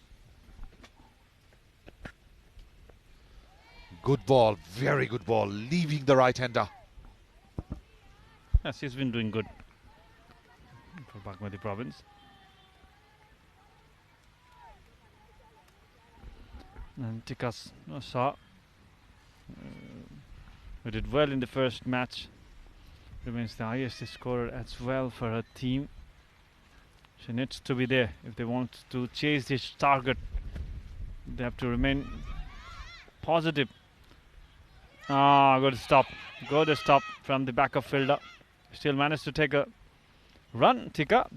Good ball, very good ball, leaving the right-hander. Yes, he's been doing good for Bagmati province. And Tikas Shah who did well in the first match, remains the highest scorer as well for her team. She needs to be there if they want to chase this target. They have to remain positive. Good stop. Good stop from the backup fielder. Still managed to take a run, Tika.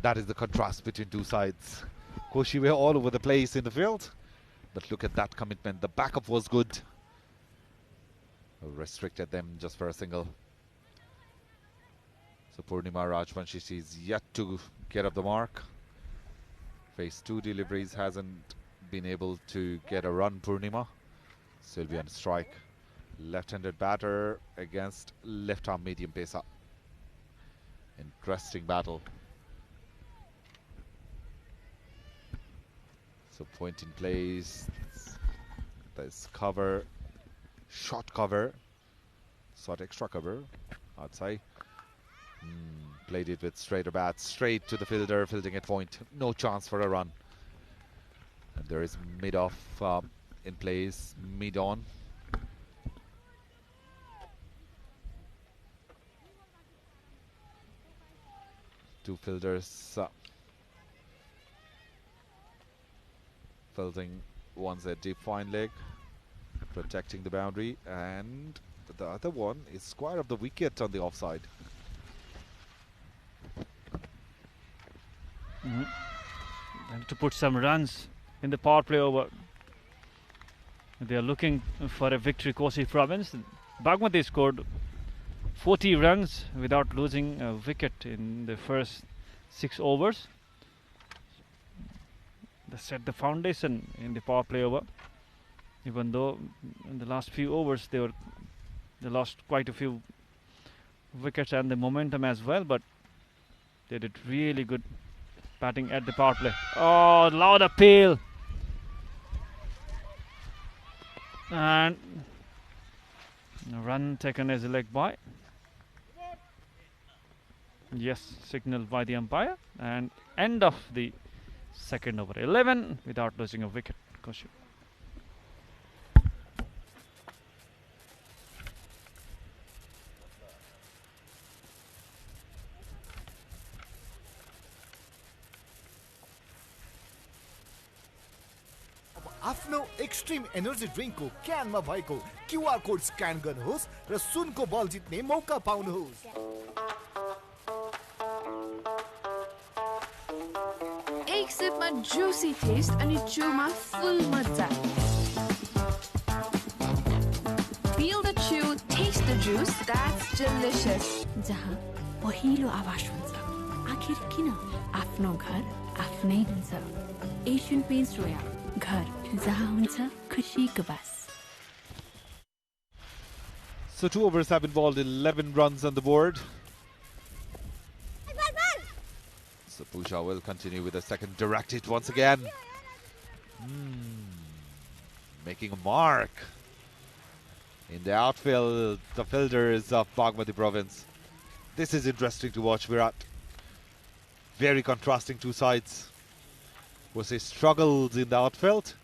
That is the contrast between two sides. Koshi were all over the place in the field, but look at that commitment. The backup was good. Restricted them just for a single. So Purnima Rajbanshi, she's yet to get up the mark. Faced 2 deliveries, hasn't been able to get a run, Purnima. Still be on strike. Left-handed batter against left-arm medium pacer. Interesting battle. So point in place. There's cover. Short cover. Short extra cover, I'd say. Played it with straighter bat, straight to the fielder, fielding at point. No chance for a run. And there is mid-off in place, mid-on. Two fielders fielding, one's a deep fine leg, protecting the boundary, and The other one is square of the wicket on the offside. And to put some runs in the power play over. They are looking for a victory, Koshi province. Bagmati scored 40 runs without losing a wicket in the first 6 overs. They set the foundation in the power play over. Even though in the last few overs they lost quite a few wickets and the momentum as well, but they did really good batting at the power play. Oh, loud appeal. And a run taken as a leg by. Yes, signaled by the umpire. And end of the second over. 11 without losing a wicket. Koshi. आफ्नो extreme energy ड्रिङ्कको क्यानमा भएको QR code scan गर्नुहोस् र सुनको बल जित्ने मौका पाउनुहोस्। एक सिपमा जुसी टेस्ट अनि चुमा फुल मजा। Feel the chew, taste the juice, that's delicious. जहाँ पहिलो आवाज हुन्छ, आखिर किन आफ्नो घर आफ्नै हुन्छ। एशियन पेन्ट्स रोयल, घर जहाँ हुन्छ खुसीको बास। So 2 overs have involved 11 runs on the board. So Pooja will continue with a second direct hit once again. Making a mark in the outfield, the fielders of Bagmati province. This is interesting to watch, Virat. Very contrasting two sides. Koshi struggles in the outfield,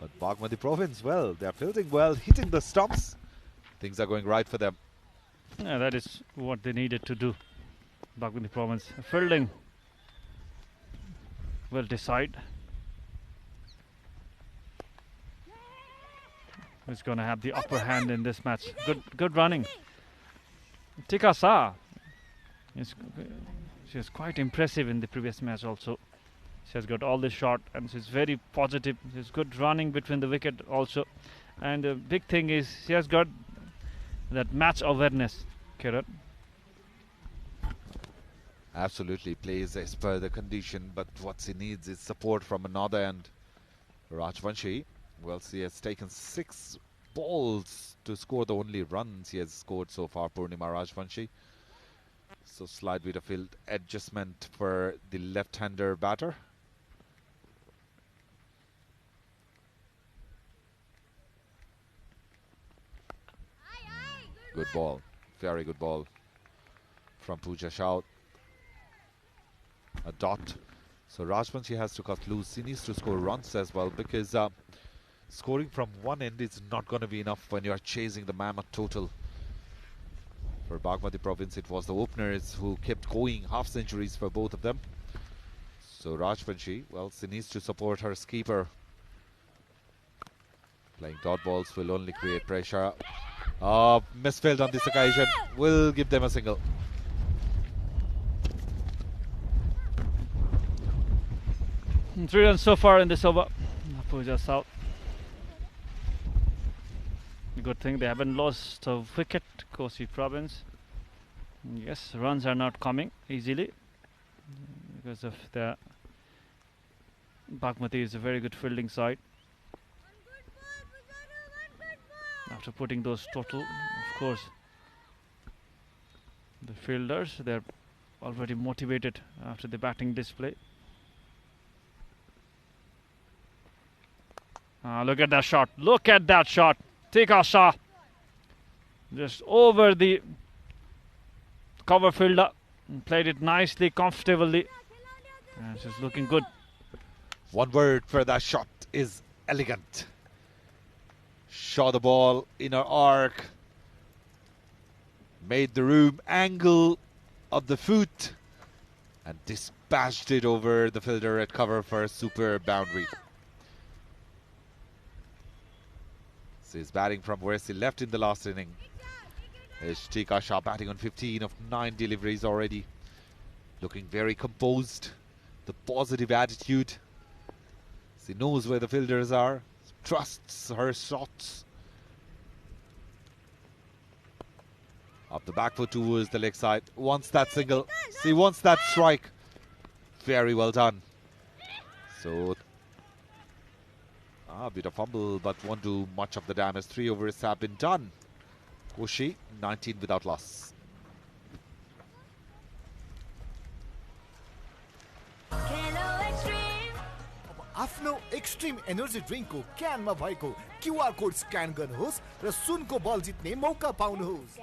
but Bagmati province, well, they're fielding well, hitting the stumps. Things are going right for them. Yeah, that is what they needed to do. Bagmati province fielding will decide who's going to have the upper hand in this match. Good running. Tika Shah, she is quite impressive in the previous match also. She has got all the shot and she's very positive. She's good running between the wicket also. And the big thing is she has got that match awareness, Kiran. Absolutely plays as per the condition, but what she needs is support from another end. Rajvanshi, well, she has taken 6 balls to score the only runs he has scored so far, Purnima Rajvanshi. So slight bit of field adjustment for the left-hander batter. Good ball, very good ball from Pooja Shah. A dot. So Rajvanshi has to cut loose. He needs to score runs as well, because scoring from one end is not going to be enough when you are chasing the mammoth total. For Bagmati province, it was the openers who kept going, half centuries for both of them. So Rajvanshi, well, she needs to support her skipper. Playing dot balls will only create pressure. Misfield on this occasion will give them a single. 3 runs so far in this over. Pooja's out. Good thing they haven't lost a wicket, Koshi province. Yes, runs are not coming easily because of the Bagmati is a very good fielding side. After putting those total, of course, the fielders, they're already motivated after the batting display. Look at that shot. Look at that shot. Tika Shah just over the cover fielder and played it nicely, comfortably. And she's looking good. One word for that shot is elegant. Shot the ball in her arc, made the room angle of the foot, and dispatched it over the fielder at cover for a superb boundary. She's batting from where she left in the last inning. Is Tika Shah batting on 15 of 9 deliveries already. Looking very composed. The positive attitude. She knows where the fielders are. Trusts her shots. Up the back foot towards the leg side. Wants that single. She wants that strike. Very well done. So, a bit of fumble, but won't do much of the damage. 3 overs have been done. Koshi, 19 without loss. आफ्नो extreme energy ड्रिङ्कको क्यानमा भएको QR code scan गर्नुहोस् र सुनको बल जित्ने मौका पाउनुहोस्।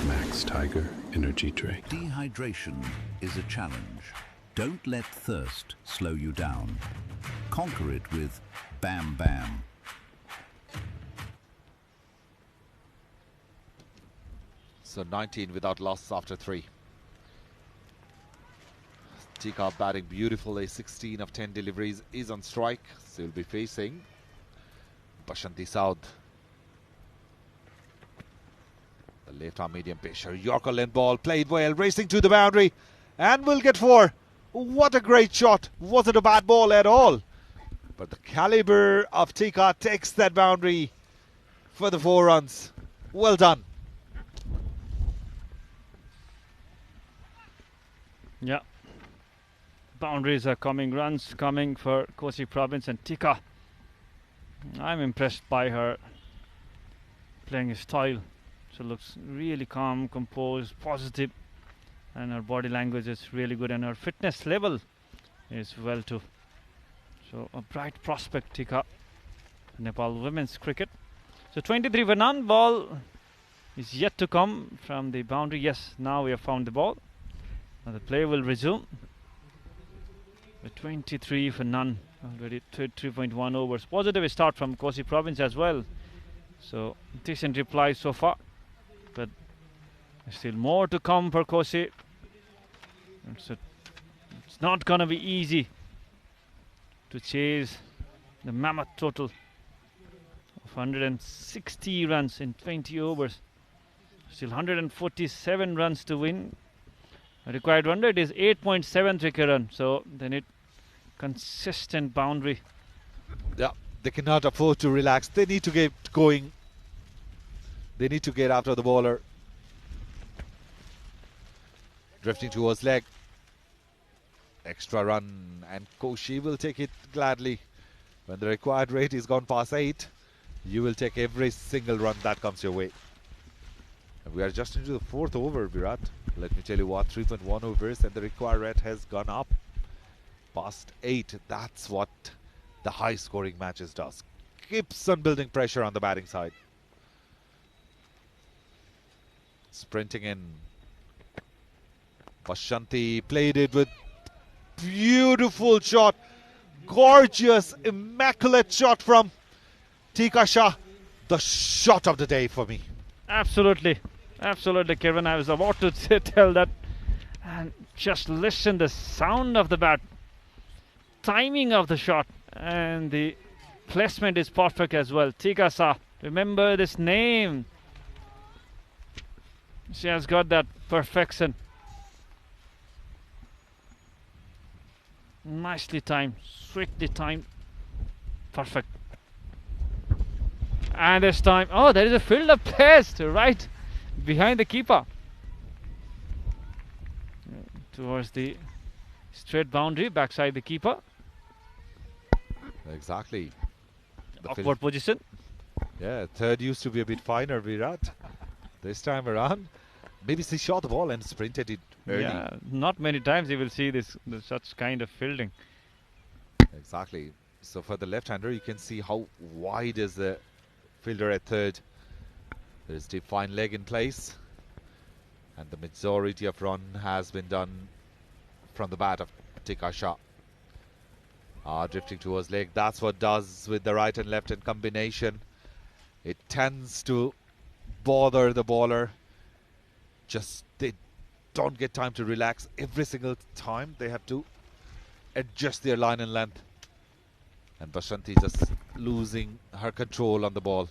Max Tiger Energy Drink. Dehydration is a challenge. Don't let thirst slow you down. Conquer it with Bam Bam. So 19 without loss after 3. Tika batting beautifully. 16 of 10 deliveries is on strike. So he'll be facing Bashanti Saud. The left arm medium pitcher. Yorker length ball played well, racing to the boundary, and will get 4. What a great shot. Wasn't a bad ball at all. But the caliber of Tika takes that boundary for the 4 runs. Well done. Yeah. Boundaries are coming, runs coming for Koshi province and Tika. I'm impressed by her playing style. She looks really calm, composed, positive, and her body language is really good, and her fitness level is well too. So a bright prospect, Tika, Nepal women's cricket. So 23 for none. Ball is yet to come from the boundary. Yes, now we have found the ball. Now the play will resume. The 23 for none. Already 3.1 overs. Positive start from Koshi province as well. So decent reply so far. But still more to come for Koshi. It's not going to be easy to chase the mammoth total of 160 runs in 20 overs. Still 147 runs to win. Required run rate is 8.73 run, so they need consistent boundary. Yeah, they cannot afford to relax. They need to get going. They need to get after the bowler. Drifting towards leg. Extra run, and Koshi will take it gladly. When the required rate is gone past 8, you will take every single run that comes your way. And we are just into the 4th over, Virat. Let me tell you what, 3.1 overs, and the required rate has gone up past 8. That's what the high scoring matches does. Keeps on building pressure on the batting side. Sprinting in. Bashanti played it with beautiful shot. Gorgeous, immaculate shot from Tika Shah. The shot of the day for me. Absolutely. Absolutely, Kevin. I was about to tell that. And just listen the sound of the bat. Timing of the shot. And the placement is perfect as well. Tika Shah. Remember this name. She has got that perfection. Nicely timed. Sweetly timed. Perfect. And this time, oh, there is a fielder placed right behind the keeper. Towards the straight boundary, backside the keeper. Exactly. The awkward position. Yeah, third used to be a bit finer, Virat. This time around, maybe she shot the ball and sprinted it early. Yeah, not many times you will see such kind of fielding. Exactly. So for the left-hander, you can see how wide is the fielder at third. There's the fine leg in place, and the majority of run has been done from the bat of Tika Shah. Drifting towards leg. That's what does with the right and left hand combination. It tends to bother the bowler. Just they don't get time to relax every single time. They have to adjust their line and length. And Bashanti just losing her control on the ball.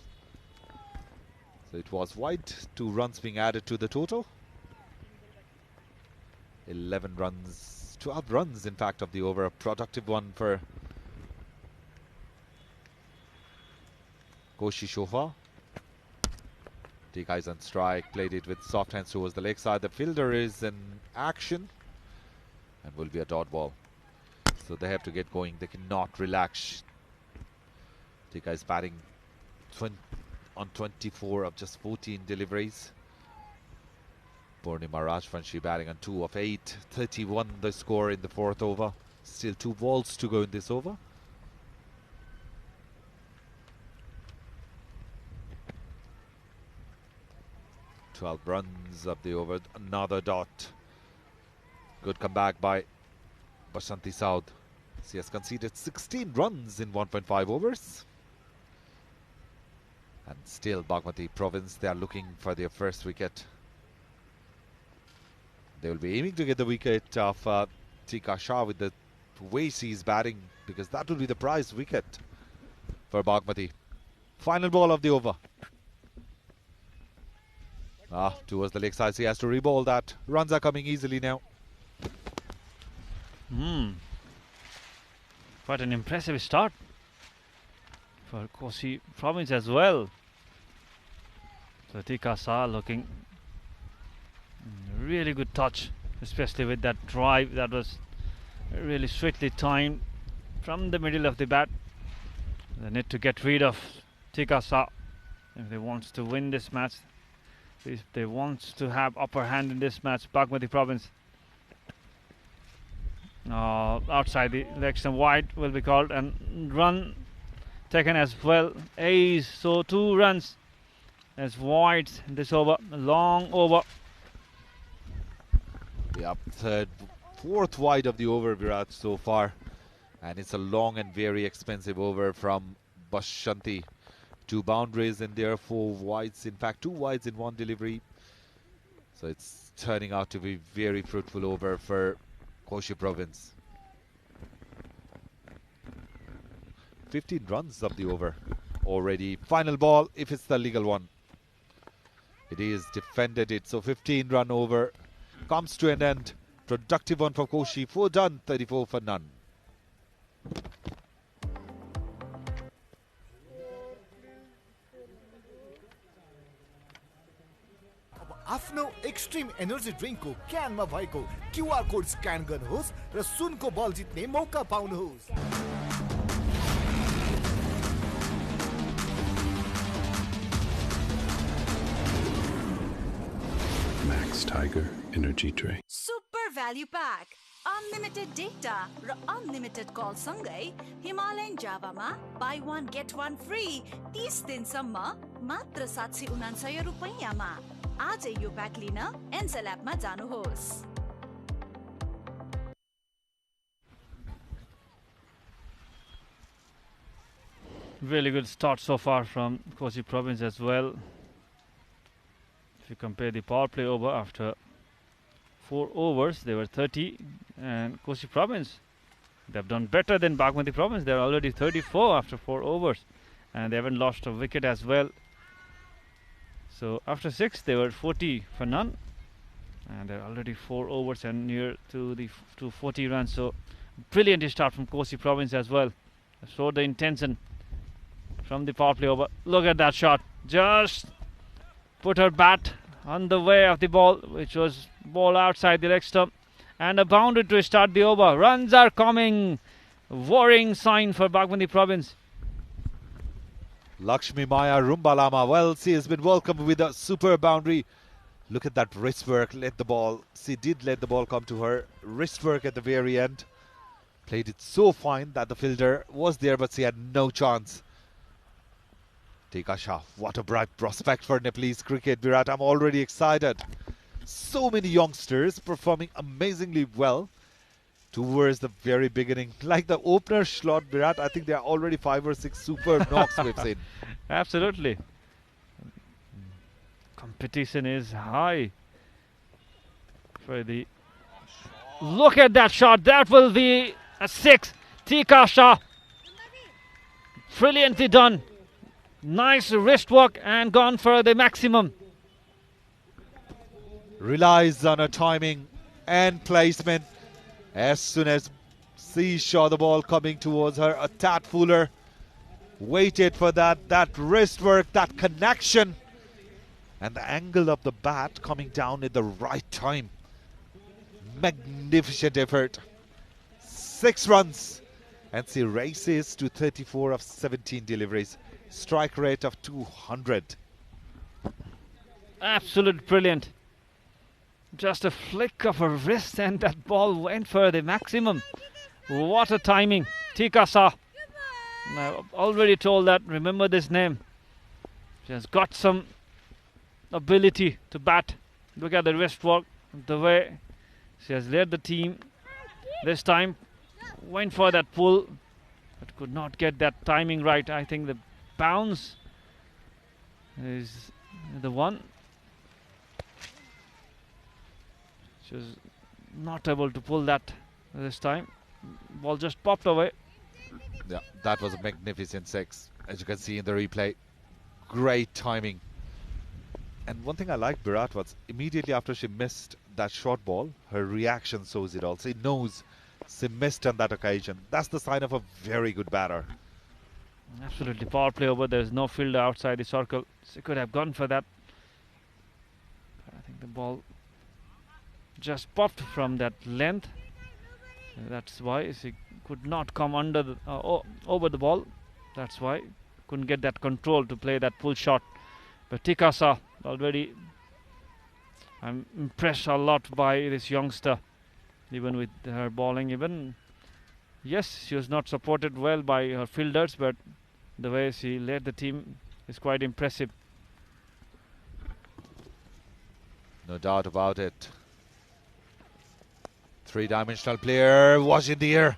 So it was wide. 2 runs being added to the total. 11 runs, 12 runs in fact of the over. A productive one for Koshi so far. Tika is on strike, played it with soft hands towards the leg side. The fielder is in action and will be a dot ball. So they have to get going. They cannot relax. Tika is batting on 24 of just 14 deliveries. Purnima Rajvanshi batting on 2 of 8. 31 the score in the 4th over. Still 2 balls to go in this over. Twelve runs of the over. Another dot. Good comeback by Bashanti South. She has conceded 16 runs in 1.5 overs. And still Bagmati province, they are looking for their first wicket. They will be aiming to get the wicket of Tika Shah with the way she is batting, because that will be the prize wicket for Bagmati. Final ball of the over. Towards the leg side, she has to reball that. Runs are coming easily now. Quite an impressive start for Koshi province as well. So Tika Shah looking really good touch, especially with that drive that was really sweetly timed from the middle of the bat. They need to get rid of Tika Shah if they want to win this match. If they want to have upper hand in this match, Bagmati province. Outside the leg stump, wide will be called, and run taken as well. Ace, so 2 runs as wide in this over, long over. Yep, 4th wide of the over, Virat, so far. And it's a long and very expensive over from Bashanti. 2 boundaries and there 4 wides. In fact, 2 wides in 1 delivery. So it's turning out to be very fruitful over for Koshi province. 15 runs of the over already. Final ball, if it's the legal one. It is defended it. So 15 run over comes to an end. Productive one for Koshi. 4 done, 34 for none. आफ्नो extreme energy ड्रिङ्कको क्यानमा भएको QR code scan गर्नुहोस् र सुनको बल जित्ने मौका पाउनुहोस्। Max Tiger Energy Drink. Super Value Pack. Unlimited data र unlimited call सँगै Himalayan जावामा buy one get one free 30 दिनसम्म मात्र 769 रुपैयाँमा। आजै यो प्याक लिन एन्सेल एपमा जानुहोस्। Really good start so far from Koshi province as well. If you compare the power play over after 4 overs, they were 30, and Koshi province, they have done better than Bagmati province. They are already 34 after 4 overs, and they haven't lost a wicket as well. So after 6, they were 40 for none, and they're already 4 overs and near to the 40 runs. So brilliant start from Koshi province as well. Showed the intention from the power play over. Look at that shot. Just put her bat on the way of the ball, which was ball outside the leg stump, and a boundary to start the over. Runs are coming. Worrying sign for Bagmati province. Lakshmi Maya Rumbalama, well, she has been welcomed with a super boundary. Look at that wrist work. Let the ball, she did let the ball come to her. Wrist work at the very end. Played it so fine that the fielder was there, but she had no chance. Tika Shah, what a bright prospect for Nepalese cricket, Virat. I'm already excited. So many youngsters performing amazingly well towards the very beginning. Like the opener slot, Virat, I think there are already 5 or 6 super knocks we've seen. Absolutely. Competition is high for the... Look at that shot. That will be at 6. Tika Shah. Brilliantly done. Nice wrist work and gone for the maximum. Relies on her timing and placement. As soon as she saw the ball coming towards her, a tad fuller. Waited for that wrist work, that connection. And the angle of the bat coming down at the right time. Magnificent effort. 6 runs. And she races to 34 of 17 deliveries. Strike rate of 200. Absolute brilliant. Just a flick of her wrist and that ball went for the maximum. What a timing. Tika Shah. I've already told that, remember this name. She has got some ability to bat. Look at the wrist work, the way she has led the team. This time went for that pull, but could not get that timing right. I think the bounce is the one. She was not able to pull that this time. Ball just popped away. Yeah, that was a magnificent 6, as you can see in the replay. Great timing. And one thing I liked Virat was immediately after she missed that short ball, her reaction shows it all. She knows she missed on that occasion. That's the sign of a very good batter. Absolutely, power play over. There's no fielder outside the circle. She could have gone for that. But I think the ball just popped from that length. That's why she could not come under the, over the ball. That's why couldn't get that control to play that pull shot. But Tika Shah already, I'm impressed a lot by this youngster, even with her bowling. Even yes, she was not supported well by her fielders, but the way she led the team is quite impressive. No doubt about it. Three-dimensional player was in the air.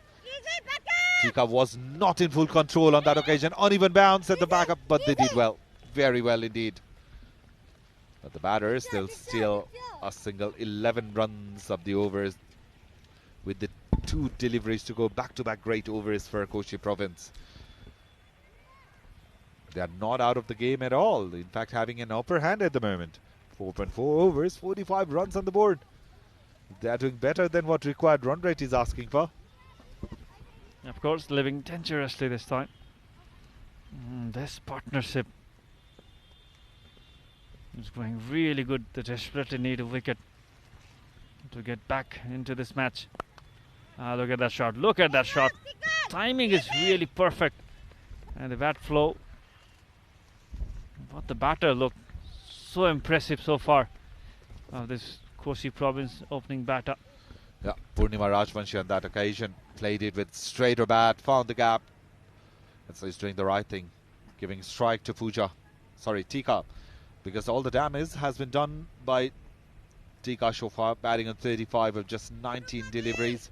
Tika was not in full control on that occasion. Uneven bounce at the backup, but they did well. Very well indeed. But the batters still steal a single 11 runs of the overs with the 2 deliveries to go. Back-to-back great overs for Koshi province. They are not out of the game at all. In fact, having an upper hand at the moment. 4.4 overs, 45 runs on the board. They are doing better than what required run rate is asking for. Of course, living dangerously this time. This partnership is going really good. They desperately need a wicket to get back into this match. Look at that shot. Look at that shot. The timing is really perfect. And the bat flow. What the batter looked so impressive so far. This Koshi province opening batter. Yeah, Purnima Rajvanshi on that occasion played it with straighter bat, found the gap. And so he's doing the right thing, giving strike to Tika, because all the damage has been done by Tika so far, batting on 35 of just 19 deliveries.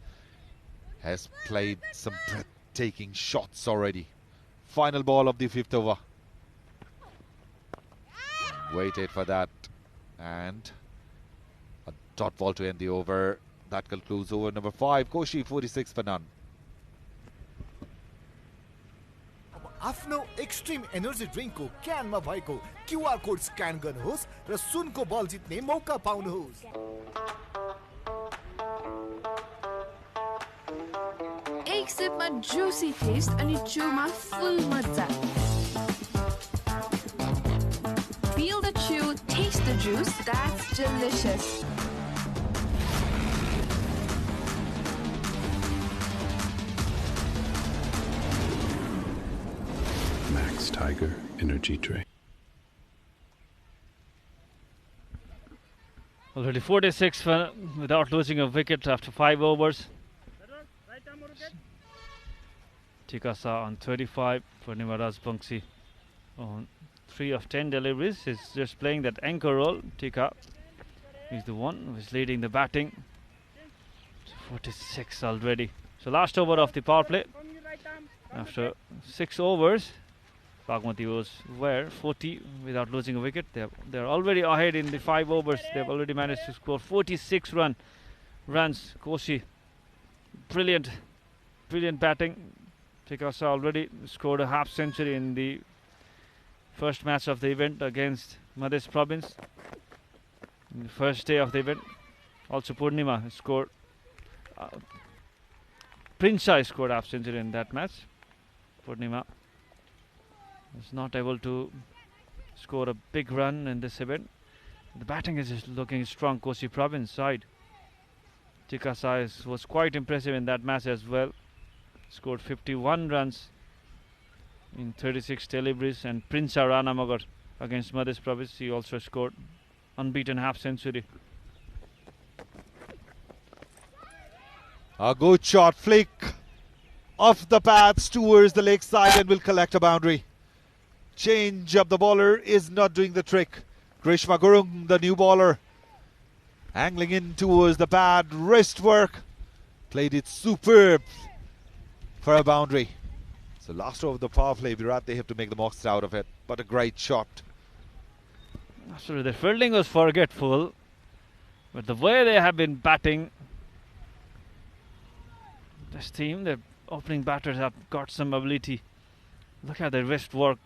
Has played some breathtaking shots already. Final ball of the 5th over. Waited for that, and a dot ball to end the over. That concludes over number 5. Koshi 46 for none. आफ्नो extreme energy ड्रिङ्कको क्यानमा भएको QR code scan गर्नुहोस् र सुनको बल जित्ने मौका पाउनुहोस्। एक सिपमा जुसी टेस्ट अनि चुमा फुल मजा। Feel the chew, taste the juice, that's delicious. Max Tiger Energy Drink. Already 46 for, without losing a wicket after 5 overs. Tika Shah on 35 for Nimaraj Bangsi on 3 of 10 deliveries. He's just playing that anchor role. Tika is the one who is leading the batting. 46 already. So last over of the power play. After 6 overs, Bagmati was 40 without losing a wicket. They're already ahead in the 5 overs. They've already managed to score 46 runs. Koshi, brilliant brilliant batting. Tikasa already scored a half century in the first match of the event against Madhya province. In the first day of the event. Also Purnima scored. Prince scored half century in that match. Purnima was not able to score a big run in this event. The batting is just looking strong. Koshi province side. Tikasa was quite impressive in that match as well. Scored 51 runs in 36 deliveries, and Prince Ranamagar against Madhya province, he also scored unbeaten half century. A good shot, flick off the pads towards the leg side and will collect a boundary. Change of the bowler is not doing the trick. Grishma Gurung, the new bowler, angling in towards the pad, wrist work, played it superb for a boundary. So last over the power play, Virat, they have to make the most out of it, but a great shot. Absolutely, the fielding was forgetful, but the way they have been batting, this team, the opening batters have got some ability. Look at their wrist work.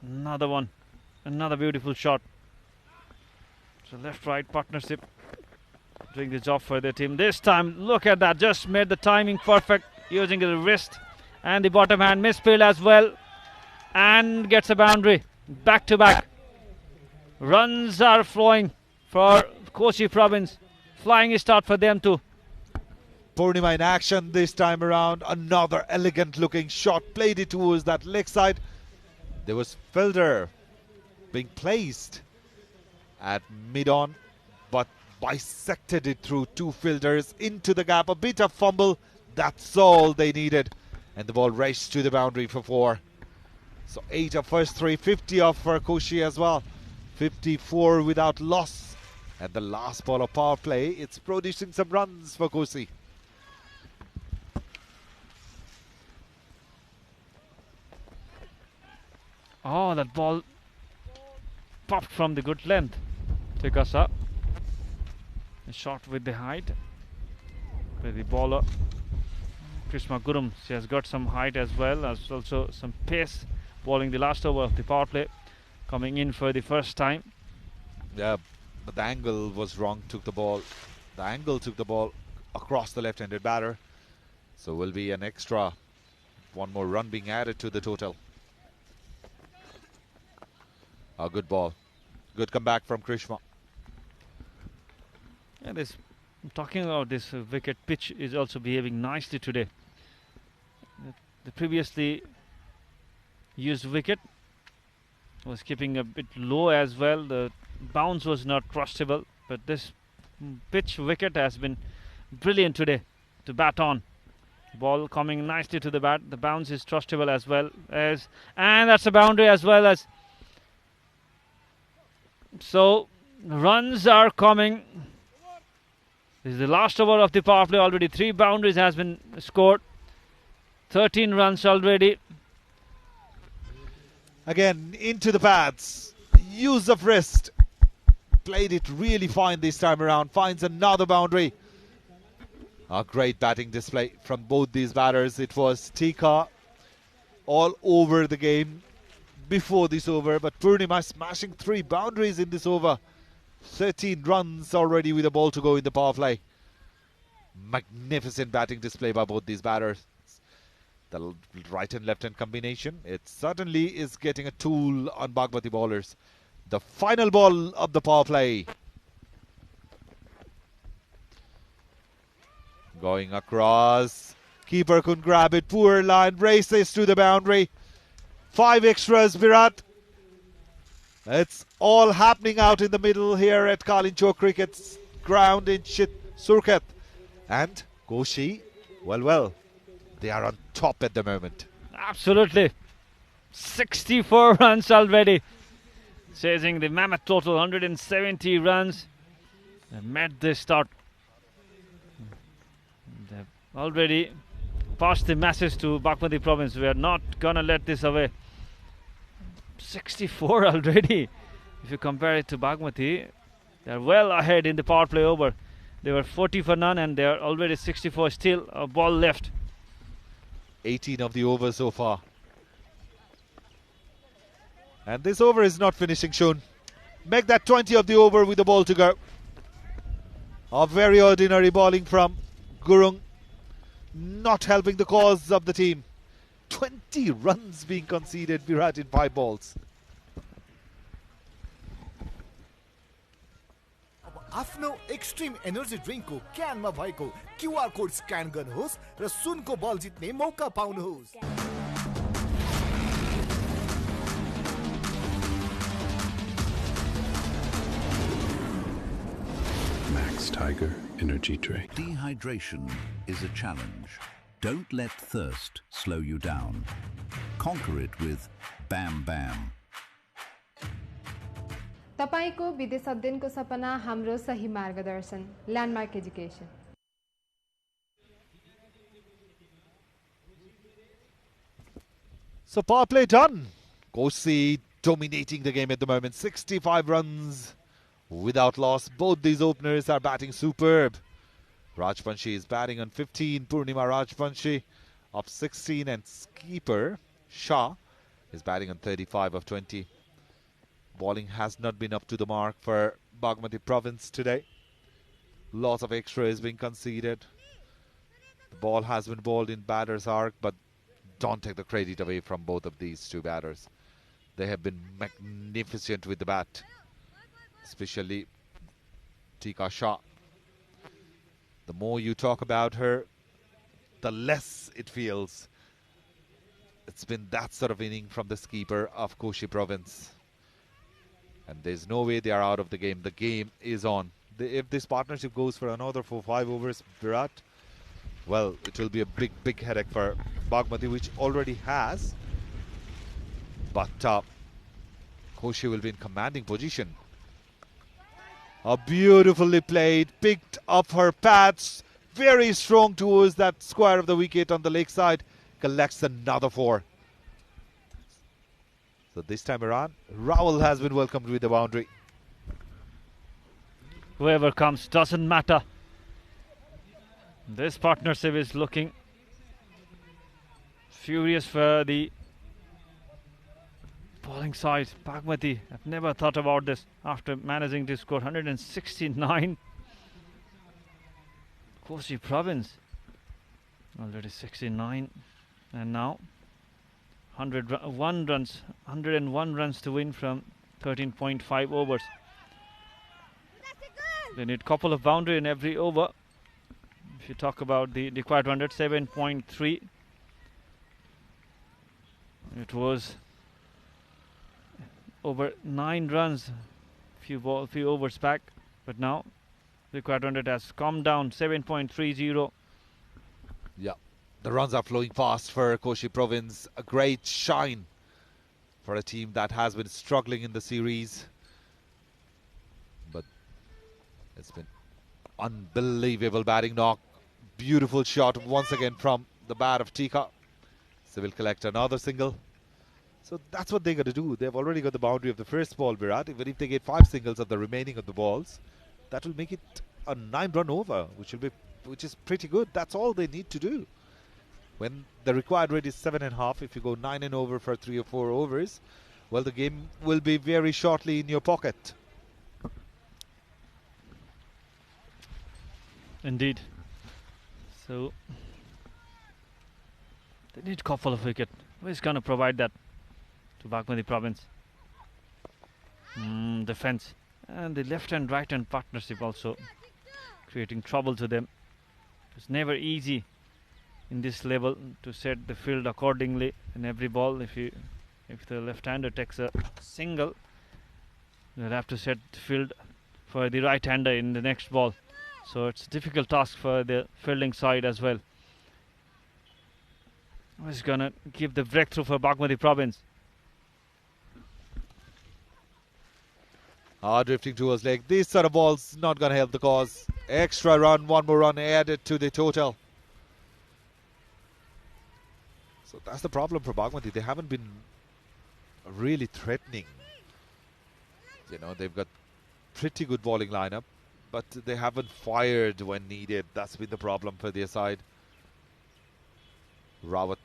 Another one, another beautiful shot. So left-right partnership doing the job for their team. This time, look at that, just made the timing perfect using the wrist and the bottom hand misfield as well, and gets a boundary. Back to back. Runs are flowing for Koshi province. Flying start for them too. Purnima in action this time around. Another elegant looking shot. Played it towards that leg side. There was fielder being placed at mid-on, but bisected it through two fielders into the gap. A bit of fumble. That's all they needed. And the ball raced to the boundary for 4. So 8 of first 3. 50 off for Koshi as well. 54 without loss. And the last ball of power play, it's producing some runs for Koshi. Oh, that ball popped from the good length. Tikasa. A shot with the height. With the bowler. Krishma Gurum, she has got some height as well as also some pace, bowling the last over of the power play, coming in for the first time. Yeah, but the angle was wrong, took the ball. The angle took the ball across the left-handed batter. So will be an extra, one more run being added to the total. A good ball. Good comeback from Krishma. And this, talking about this wicket, pitch is also behaving nicely today. The previously used wicket was keeping a bit low as well. The bounce was not trustable, but this pitch wicket has been brilliant today to bat on. Ball coming nicely to the bat. The bounce is trustable as well as, and that's a boundary as well as. So runs are coming. This is the last over of the power play. Already 3 boundaries has been scored. 13 runs already. Again, into the pads. Use of wrist. Played it really fine this time around. Finds another boundary. A great batting display from both these batters. It was Tika all over the game before this over. But Purnima smashing 3 boundaries in this over. 13 runs already with a ball to go in the power play. Magnificent batting display by both these batters. The right and left hand combination, it certainly is getting a tool on Bagmati bowlers. The final ball of the power play. Going across. Keeper couldn't grab it. Poor line. Races to the boundary. 5 extras, Virat. It's all happening out in the middle here at Kalinchok Cricket's ground in Surkhet. And Koshi, well, they are on top at the moment. Absolutely. 64 runs already. Chasing the mammoth total, 170 runs. They made this start. They've already passed the message to Bagmati province. We are not going to let this away. 64 already. If you compare it to Bagmati, they are well ahead in the power play over. They were 40 for none and they are already 64, still a ball left. 18 of the over so far. And this over is not finishing soon. Make that 20 of the over with the ball to go. A very ordinary bowling from Gurung, not helping the cause of the team. 20 runs being conceded, Virat, in 5 balls. आफ्नो extreme energy ड्रिङ्कको क्यानमा भएको QR code scan गर्नुहोस् र सुनको बल जित्ने मौका पाउनुहोस्। Max Tiger Energy Drink. Dehydration is a challenge. Don't let thirst slow you down. Conquer it with Bam Bam. तपाईको विदेश अध्ययनको सपना हाम्रो सही मार्गदर्शन landmark education. So power play done. Koshi dominating the game at the moment. 65 runs without loss. Both these openers are batting superb. Rajvanshi is batting on 15. Purnima Rajvanshi up 16, and keeper Shah is batting on 35 of 20. Bowling has not been up to the mark for Bagmati province today. Lots of extras being conceded. The ball has been bowled in batter's arc, but don't take the credit away from both of these two batters. They have been magnificent with the bat, especially Tika Shah. The more you talk about her, the less it feels. It's been that sort of inning from the keeper of Koshi province. And there's no way they are out of the game. The game is on. If this partnership goes for another 4-5 overs, Virat, well, it will be a big headache for Bagmati, which already has. But Koshi will be in commanding position. A beautifully played, picked up her pads, very strong towards that square of the wicket on the leg side, collects another 4. So this time around, Rahul has been welcomed with the boundary. Whoever comes, doesn't matter. This partnership is looking furious for the bowling side. Bagmati, I've never thought about this after managing to score 169. Koshi province already 69, and now 101 runs to win from 13.5 overs. They need a couple of boundary in every over. If you talk about the required 107.3, it was over 9 runs few overs back, but now the required 100 has come down 7.30. Yeah, the runs are flowing fast for Koshi province. A great shine for a team that has been struggling in the series, but it's been unbelievable batting knock. Beautiful shot once again from the bat of Tika. So we'll collect another single. So that's what they got to do. They've already got the boundary of the first ball, Virat. Even if they get 5 singles of the remaining of the balls, that will make it a 9-run over, which is pretty good. That's all they need to do. When the required rate is 7.5, if you go 9 and over for 3 or 4 overs, well, the game will be very shortly in your pocket. Indeed. So they need a couple of wickets. Who is going to provide that to Bagmati province? Defense. And the left and right hand partnership also creating trouble to them. It's never easy in this level to set the field accordingly in every ball. If the left-hander takes a single, they'll have to set the field for the right-hander in the next ball. So it's a difficult task for the fielding side as well. Who's gonna give the breakthrough for Bagmati province? Drifting towards leg. These sort of balls not going to help the cause. Extra run, 1 more run added to the total. So that's the problem for Bagmati. They haven't been really threatening. You know, they've got pretty good bowling lineup, but they haven't fired when needed. That's been the problem for their side. Rawat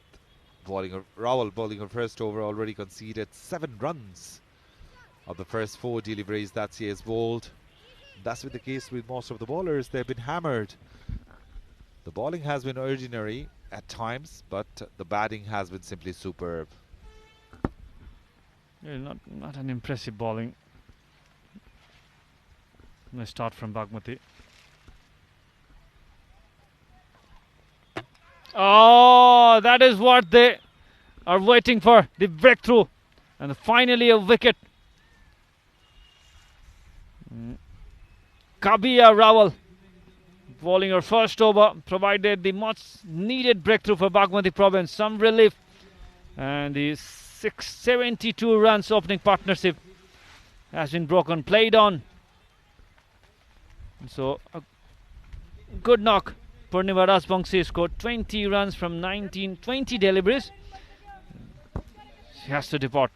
Rawal bowling her first over, already conceded 7 runs of the first 4 deliveries that she has bowled. That's been the case with most of the bowlers. They've been hammered. The bowling has been ordinary at times, but the batting has been simply superb. Yeah, not an impressive bowling. Let's start from Bagmati. Oh, that is what they are waiting for, the breakthrough. And finally a wicket. Kabia Rawal bowling her first over provided the much needed breakthrough for Bagmati province. Some relief. And the 672 runs opening partnership has been broken, played on. So a good knock. Purnima Rajbangshi scored 20 runs from 20 deliveries. She has to depart.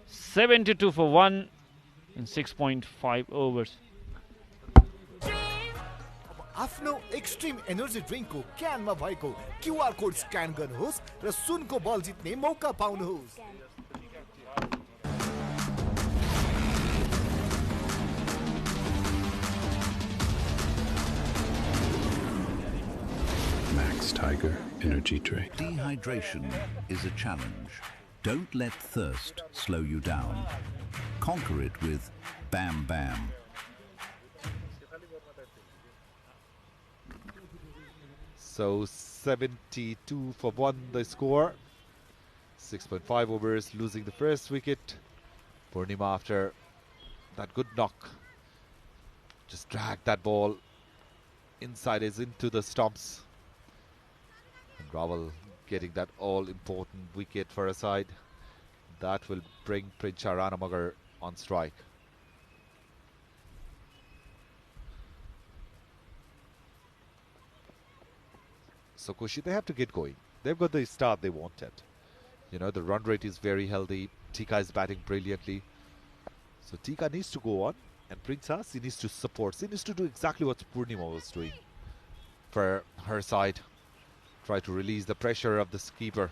72 for 1 in 6.5 overs. आफ्नो extreme energy ड्रिङ्कको क्यानमा भएको QR code scan गर्नुहोस् र सुनको बल जित्ने मौका पाउनुहोस्। Max Tiger Energy Drink. Dehydration is a challenge. Don't let thirst slow you down. Conquer it with Bam Bam. So 72 for 1 the score. 6.5 overs, losing the first wicket. Purnima, after that good knock, just dragged that ball inside as into the stumps. And Rawal getting that all-important wicket for a side. That will bring Prince Ranamagar on strike. So Koshi, they have to get going. They've got the start they wanted. You know, the run rate is very healthy. Tika is batting brilliantly. So Tika needs to go on, and Princess, he needs to support. He needs to do exactly what Purnima was doing for her side. Try to release the pressure of the keeper.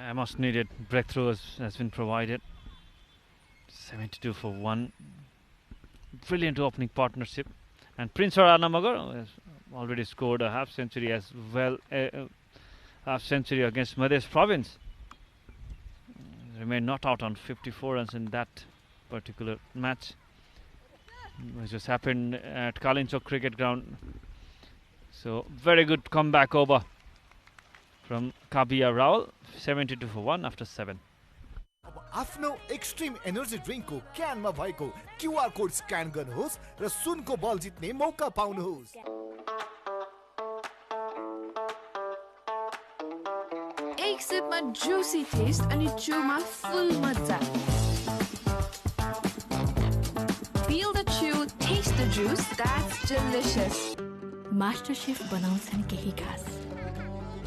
A much needed breakthrough has been provided. 72 for 1. Brilliant opening partnership. And Prince Ranamagar has already scored a half century as well, half century against Madhya province. Remained not out on 54 runs in that particular match, which just happened at Kalinchok cricket ground. So very good comeback over from Kabia Rawal. 72 for 1 after 7. आफ्नो extreme energy ड्रिङ्कको क्यानमा भएको QR code scan गर्नुहोस् र सुनको बल जित्ने मौका पाउनुहोस्। एक सिपमा जुसी टेस्ट अनि चुमा फुल मजा। Feel the chew, taste the juice, that's delicious. Master chef बनाउँछन् केही खास,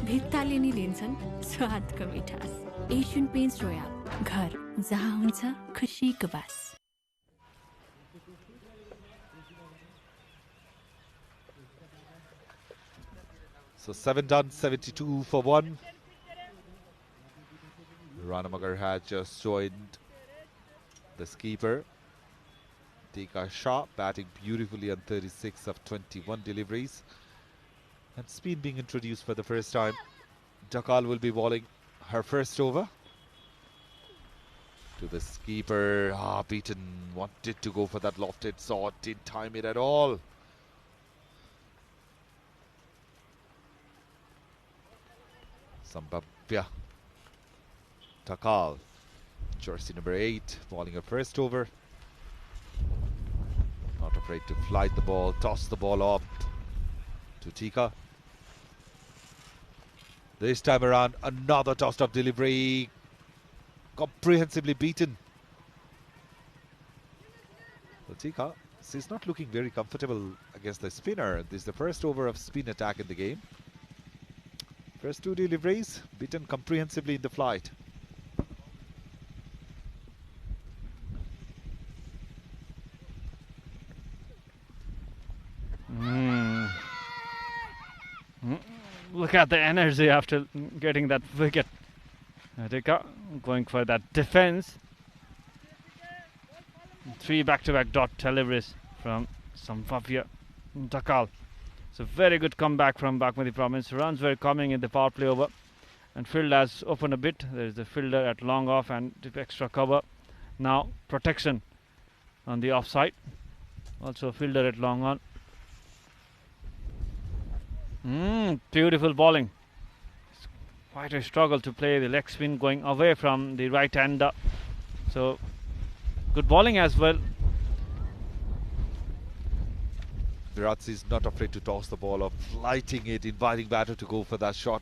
भित्ताले नि लिन्छन् स्वादको मिठास। एशियन पेन्ट्स रोयल, घर जहाँ हुन्छ खुसीको बास। So 7 done, 72 for 1. Ranamagar had just joined the skipper. Tika Shah batting beautifully on 36 of 21 deliveries. And spin being introduced for the first time. Dakal will be bowling her first over. To the skipper, beaten, wanted to go for that lofted shot, didn't time it at all. Sambhavya Takal, jersey number 8, bowling her first over. Not afraid to flight the ball, toss the ball up to Tika. This time around, another tossed up delivery, comprehensively beaten. So Tika, she's not looking very comfortable against the spinner. This is the first over of spin attack in the game. First 2 deliveries, beaten comprehensively in the flight. look at the energy after getting that wicket. Tika going for that defense. 3 back-to-back dot deliveries from Sambhavya Dakal. It's a very good comeback from Bagmati province. Runs were coming in the power play over, and field has opened a bit. There is the fielder at long off and extra cover. Now protection on the offside. Also fielder at long on. Beautiful bowling. It's quite a struggle to play the leg spin going away from the right hander. So good bowling as well. Virat is not afraid to toss the ball up, lighting it, inviting batter to go for that shot.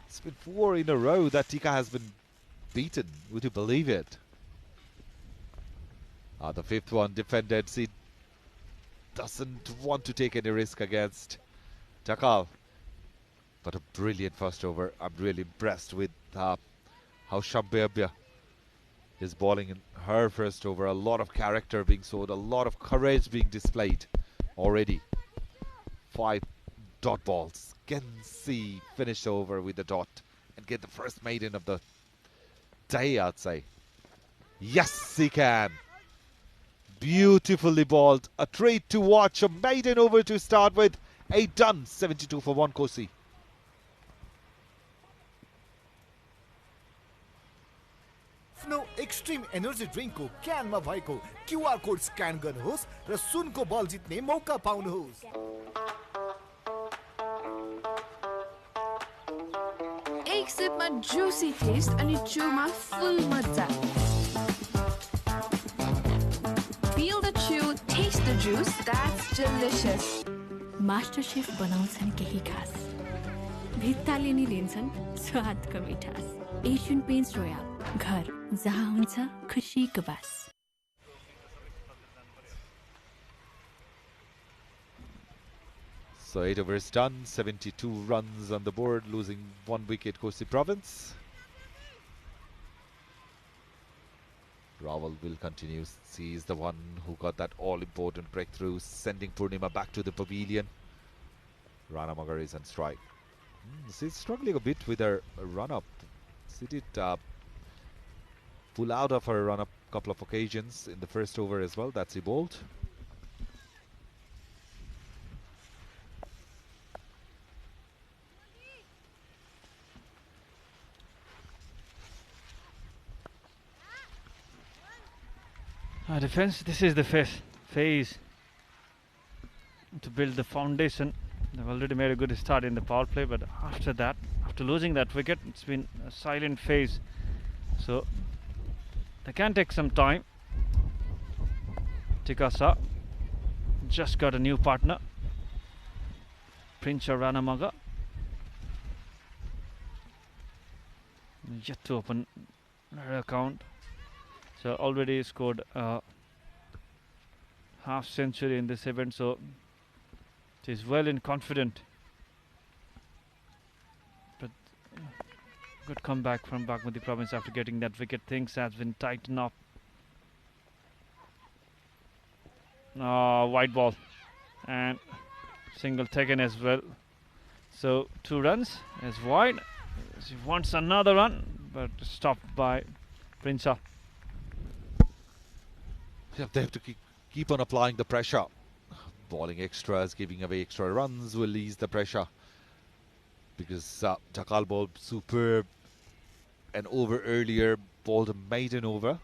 It's been 4 in a row that Tika has been beaten. Would you believe it? The 5th one defended. He doesn't want to take any risk against Dakal. But a brilliant first over. I'm really impressed with how Shambhavya is bowling in her first over. A lot of character being showed, a lot of courage being displayed already. 5 dot balls. Can see finish over with the dot and get the first maiden of the day, I'd say. Yes, he can. Beautifully bowled. A treat to watch. A maiden over to start with. 8 done. 72 for 1 Koshi. आफ्नो extreme energy ड्रिङ्कको क्यानमा भएको QR code scan गर्नुहोस् र सुनको बल जित्ने मौका पाउनुहोस्। एक सिपमा जुसी टेस्ट अनि चुमा फुल मजा। Feel the chew, taste the juice, that's delicious. Master chef बनाउँछन् केही खास, भित्ताले नि दिन्छन् स्वादको मिठास। एशियन पेन्ट्स रोयल, घर जहाँ हुन्छ खुसीको बास। So 8 overs done, 72 runs on the board, losing 1 wicket Koshi province. Rawal will continue. He is the one who got that all-important breakthrough, sending Purnima back to the pavilion. Rana Magar is on strike. She's struggling a bit with her run-up. She did pull out of her run-up a couple of occasions in the first over as well. That's he bowled. Defense, this is the phase to build the foundation. They've already made a good start in the power play, but after that, after losing that wicket, it's been a silent phase. So they can take some time. Tikasa just got a new partner, Prince Ranamaga, yet to open her account. So already scored a half century in this event, so she's well and confident. But good comeback from Bagmati province after getting that wicket. Things has been tightened up. White ball and single taken as well. So 2 runs is wide. She wants another run, but stopped by Prinsa. They have to keep on applying the pressure. Bowling extras, giving away extra runs will ease the pressure. Because Dakal bowled superb. An over earlier, bowled a maiden over.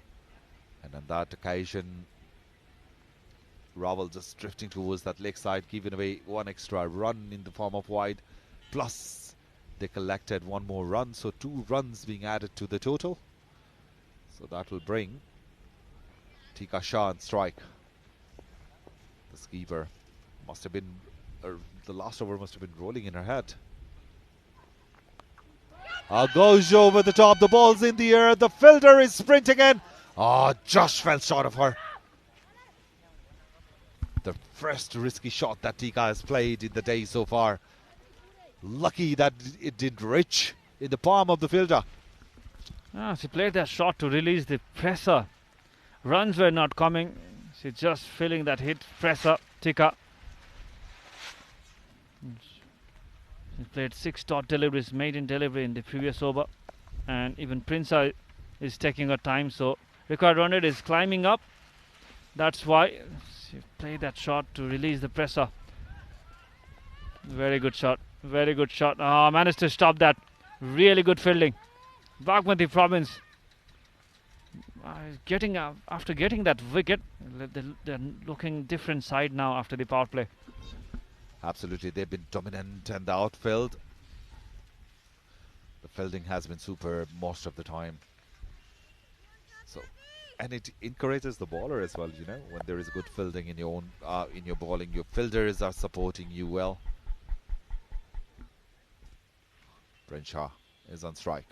And on that occasion, Rawal just drifting towards that leg side, giving away 1 extra run in the form of wide. Plus, they collected 1 more run. So 2 runs being added to the total. So that will bring Tika Shah on strike. The skipper must have been, the last over must have been rolling in her head. Goes over the top, the ball's in the air, the fielder is sprinting in. Just fell short of her. The first risky shot that Tika has played in the day so far. Lucky that it didn't reach in the palm of the fielder. She played that shot to release the pressure. Runs were not coming. She's just feeling that hit pressure. Tika. He played 6 dot deliveries, maiden delivery in the previous over, and even Prince is taking her time, so required run rate is climbing up. That's why she played that shot to release the pressure. Very good shot, very good shot. Managed to stop that. Really good fielding. Bagmati province after getting that wicket, they're looking different side now after the power play. Absolutely, they've been dominant, and the outfield, the fielding has been superb most of the time. So, and it encourages the bowler as well. You know, when there is good fielding in your own in your bowling, your fielders are supporting you well. Brenshaw is on strike.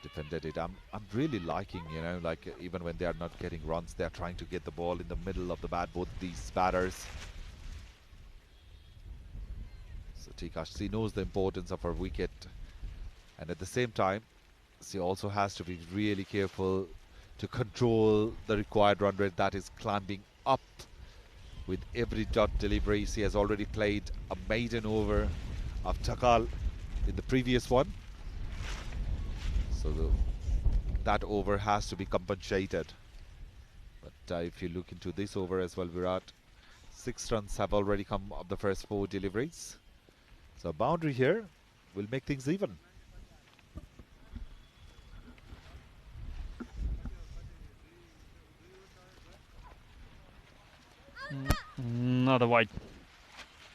Defended it. I'm really liking, you know, like even when they are not getting runs, they are trying to get the ball in the middle of the bat, both these batters. So Tika, she knows the importance of her wicket, and at the same time she also has to be really careful to control the required run rate that is climbing up with every dot delivery. She has already played a maiden over of Takal in the previous one. So that over has to be compensated. But if you look into this over as well, Virat, 6 runs have already come of the first 4 deliveries. So a boundary here will make things even. Another wide.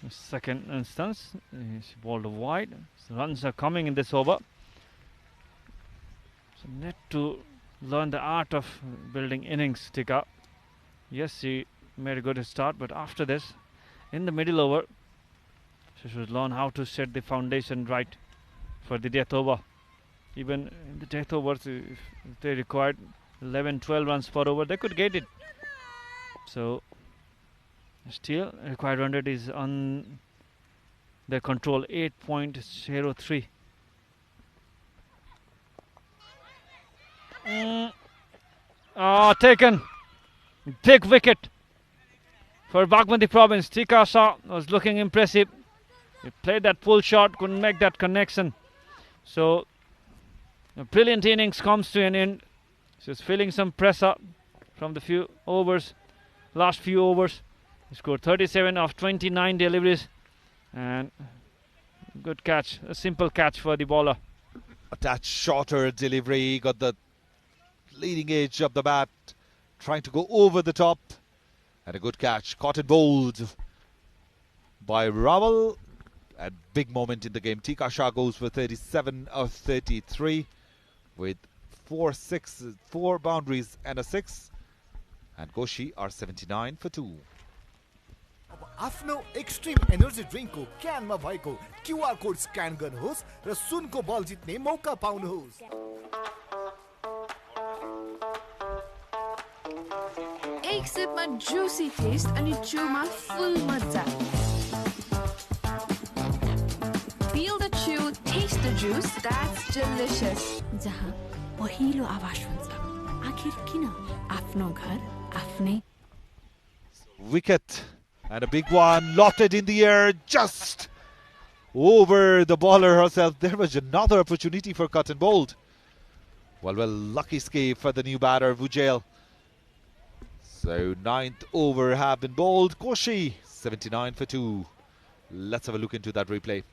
Second instance, she bowled a wide. So runs are coming in this over. So need to learn the art of building innings, Tika. Yes, she made a good start, but after this, in the middle over, she should learn how to set the foundation right for the death over. Even in the death overs, if they required 11-12 runs per over, they could get it. So still, required run rate is on their control, 8.03. Taken. Big wicket for Bagmati province. Tika Shah was looking impressive. He played that pull shot, couldn't make that connection. So a brilliant innings comes to an end. She's feeling some pressure from the few overs, last few overs. He scored 37 of 29 deliveries, and good catch, a simple catch for the bowler. A touch shorter delivery, got the leading edge of the bat, trying to go over the top, and a good catch, caught and bowled by Raval. And big moment in the game. Tika Shah goes for 37 of 33 with 4 boundaries and a 6, and Koshi are 79 for 2. आफ्नो extreme energy ड्रिङ्कको क्यानमा भएको QR code scan गर्नुहोस् र सुनको बल जित्ने मौका पाउनुहोस्। एक सिपमा जुसी टेस्ट अनि चुमा फुल मजा। Feel the chew, taste the juice, that's delicious. जहाँ पहिलो आवाज हुन्छ, आखिर किन आफ्नो घर आफ्नै। Wicket. And a big one lofted in the air, just over the bowler herself. There was another opportunity for cut and bowled. Well, lucky escape for the new batter, Vujail. So 9th over have been bowled. Koshi, 79 for 2. Let's have a look into that replay.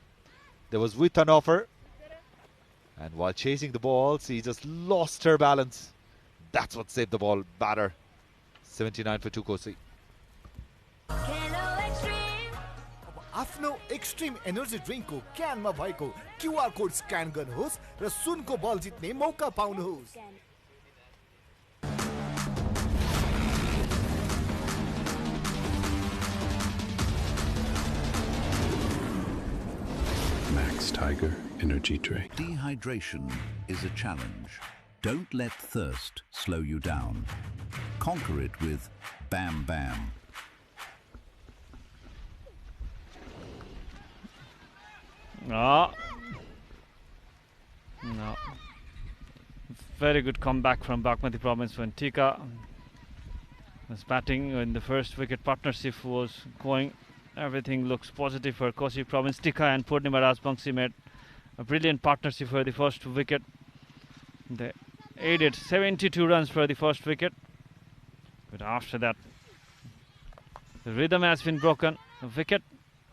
There was width on offer, and while chasing the ball, she just lost her balance. That's what saved the ball, batter. 79 for 2, Koshi. आफ्नो extreme energy ड्रिङ्कको क्यानमा भएको QR code scan गर्नुहोस् र सुनको बल जित्ने मौका पाउनुहोस्। Max Tiger Energy Drink. Dehydration is a challenge. Don't let thirst slow you down. Conquer it with Bam Bam. No. Very good comeback from Bagmati province when Tika was batting when the first wicket partnership was going everything looks positive for Koshi province. Tika and Purnima Rajbangshi made a brilliant partnership for the first wicket. They aided 72 runs for the first wicket. But after that, the rhythm has been broken. A wicket,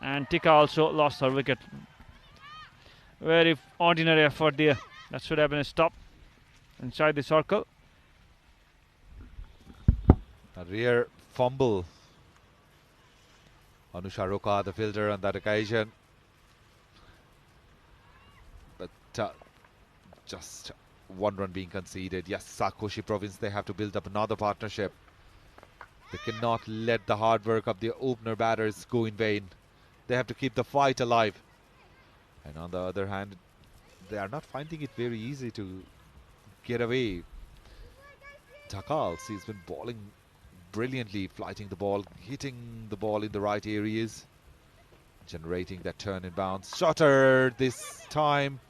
and Tika also lost her wicket. Very ordinary effort there. That should have been a stop inside the circle. A rare fumble. Anusha Roka, the fielder, on that occasion. But just one run being conceded. Yes, Koshi province, they have to build up another partnership. They cannot let the hard work of the opener batters go in vain. They have to keep the fight alive. And on the other hand, they are not finding it very easy to get away. Takal, he's been bowling brilliantly, flighting the ball, hitting the ball in the right areas, generating that turn and bounce. Shotter this time,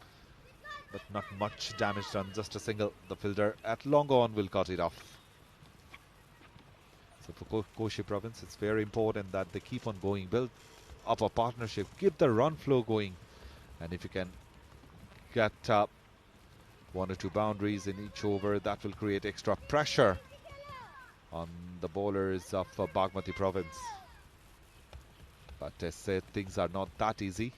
but not much damage done, just a single. The fielder at long on will cut it off. So for Koshi province, it's very important that they keep on going, build up a partnership, keep the run flow going, and if you can get one or two boundaries in each over, that will create extra pressure on the bowlers of Bagmati province. But as said, things are not that easy.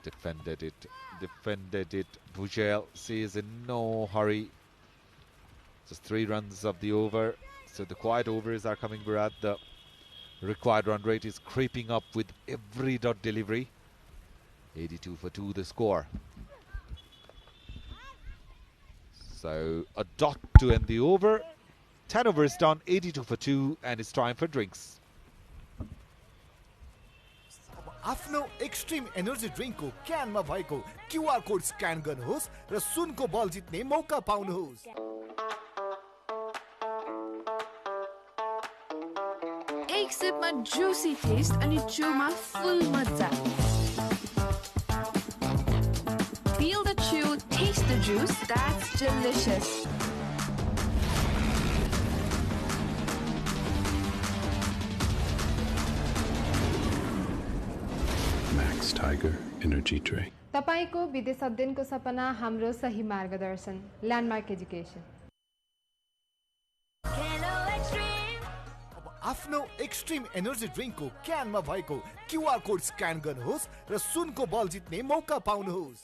Defended it. Bujel says in no hurry. Just 3 runs of the over. So the quiet overs are coming, Virat. The required run rate is creeping up with every dot delivery. 82 for 2 the score. So a dot to end the over. 10 overs done, 82 for 2, and it's time for drinks. आफ्नो extreme energy ड्रिङ्कको क्यानमा भएको QR code scan गर्नुहोस् र सुनको बल जित्ने मौका पाउनुहोस्। एक सिपमा जुसी टेस्ट अनि चुमा फुल मजा। Feel the chew, taste the juice, that's delicious. Max Tiger Energy Drink. तपाईको विदेश अध्ययनको सपना हाम्रो सही मार्गदर्शन ल्यान्डमार्क एजुकेसन। आफ्नो एक्सट्रिम एनर्जी ड्रिङ्कको क्यानमा भएको क्यूआर कोड स्क्यान गर्नुहोस् र सुनको बल जित्ने मौका पाउनुहोस्।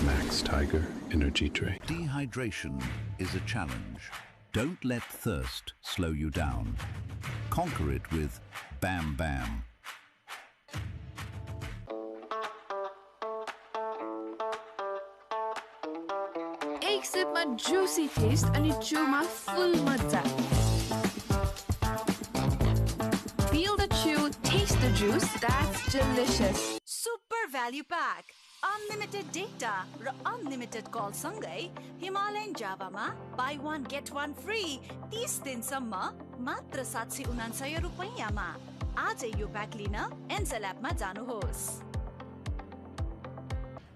Max Tiger Energy Drink. Dehydration is a challenge. Don't let thirst slow you down. Conquer it with Bam Bam. एक सिपमा जुसी टेस्ट अनि चुमा फुल मजा। Feel the chew, taste the juice, that's delicious. Super value pack. Unlimited data raw unlimited call सँगै Himalayan जावामा buy one get one free 30 दिनसम्म मात्र 799 रुपैयाँमा। आजै यो pack लिन एन्सेल एपमा जानुहोस्।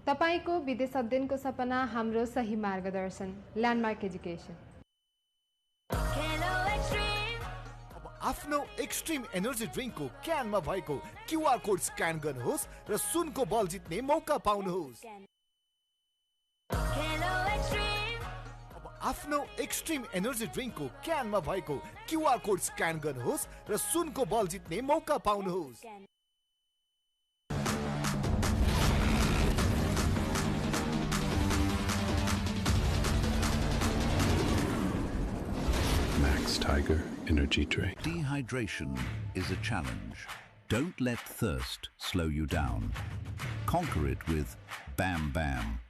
तपाईको विदेश अध्ययनको सपना हाम्रो सही मार्गदर्शन ल्यान्डमार्क एजुकेसन। आफ्नो एक्सट्रिम एनर्जी ड्रिङ्कको क्यानमा भएको क्यूआर कोड स्क्यान गर्नुहोस् र सुनको बल जित्ने मौका पाउनुहोस्। आफ्नो एक्सट्रिम एनर्जी ड्रिङ्कको क्यानमा भएको क्यूआर कोड स्क्यान गर्नुहोस् र सुनको बल जित्ने मौका पाउनुहोस्। Max Tiger Energy Drink. Dehydration is a challenge. Don't let thirst slow you down. Conquer it with Bam Bam.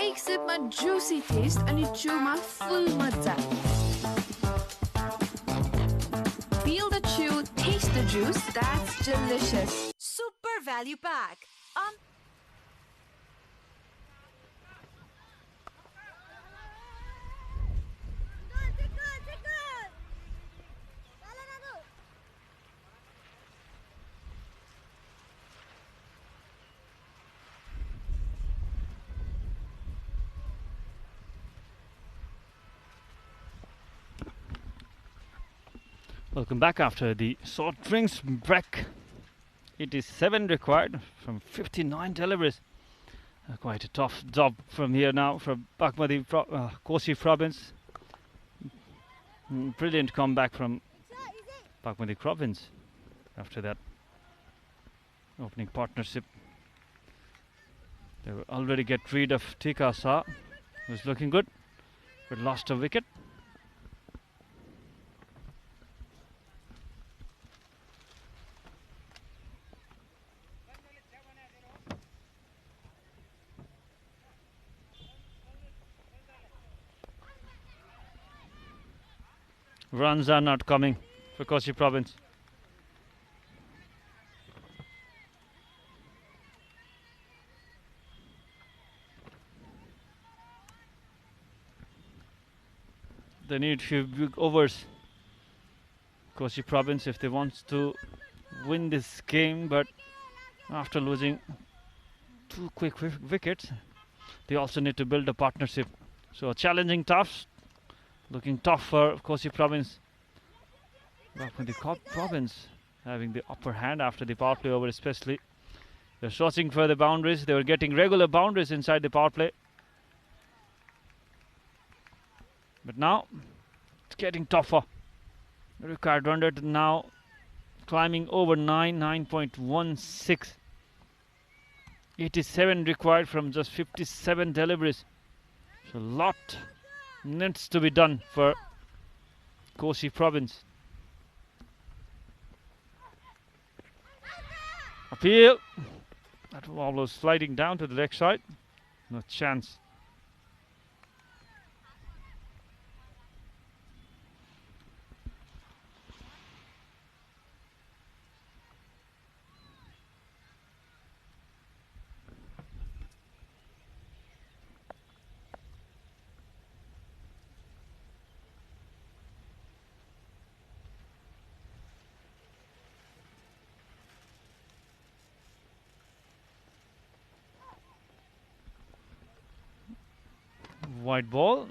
एक सिपमा जुसी टेस्ट अनि चुमा फुल मजा। Feel the chew, taste the juice, that's delicious. Super value pack. Welcome back after the short drinks break. It is 7 required from 59 deliveries. Quite a tough job from here now from Bagmati, Koshi province. Brilliant comeback from Bagmati province after that opening partnership. They will already get rid of Tika Shah, who's looking good, but lost a wicket. Runs are not coming for Koshi province. They need few big overs, Koshi province, if they want to win this game, but after losing 2 quick wickets, they also need to build a partnership. So a challenging task, looking tough for Koshi province. Bagmati province having the upper hand after the power play over, especially. They're searching for the boundaries. They were getting regular boundaries inside the power play. But now it's getting tougher. The required run rate now climbing over 9.16. 87 required from just 57 deliveries. So a lot needs to be done for Koshi province. Appeal. That ball was sliding down to the leg side. No chance. White ball,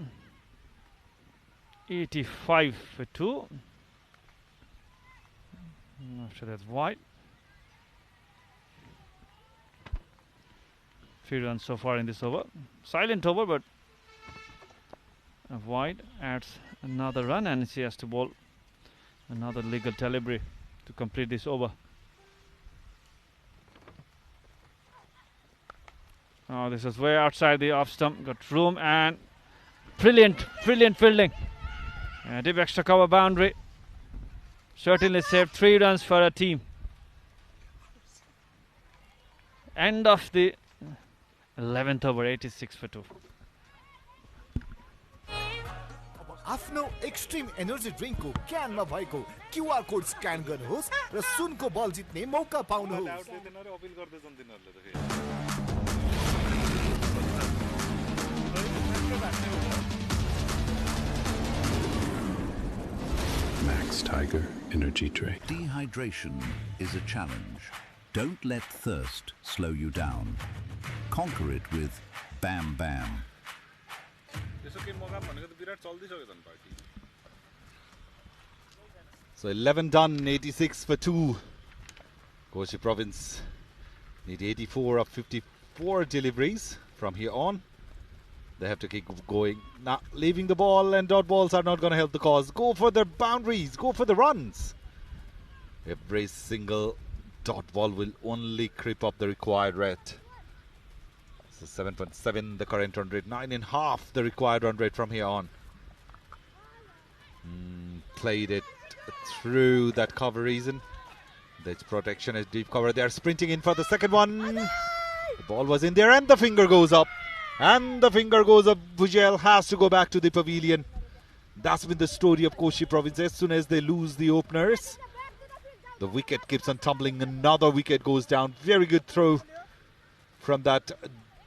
85 for 2. After that's white. 3 runs so far in this over. Silent over, but a white adds another run, and she has to bowl another legal delivery to complete this over. Oh, this is way outside the off stump. Got room and brilliant fielding. Deep extra cover boundary. Certainly saved 3 runs for a team. End of the 11th over, 86 for 2. आफ्नो extreme energy ड्रिङ्कको क्यानमा भएको QR code scan गर्नुहोस् र सुनको बल जित्ने मौका पाउनुहोस्। Max Tiger Energy Drink. Dehydration is a challenge. Don't let thirst slow you down. Conquer it with Bam Bam. So 11 done, 86 for 2. Koshi province need 84 of 54 deliveries from here on. They have to keep going. Now, leaving the ball and dot balls are not going to help the cause. Go for the boundaries. Go for the runs. Every single dot ball will only creep up the required rate. So 7.7 the current run rate. 9.5 the required run rate from here on. Played it through that cover reason. That's protection is deep cover. They are sprinting in for the second one. The ball was in there and the finger goes up. And the finger goes up. Bhujel has to go back to the pavilion. That's been the story of Koshi province. As soon as they lose the openers, the wicket keeps on tumbling. Another wicket goes down. Very good throw from that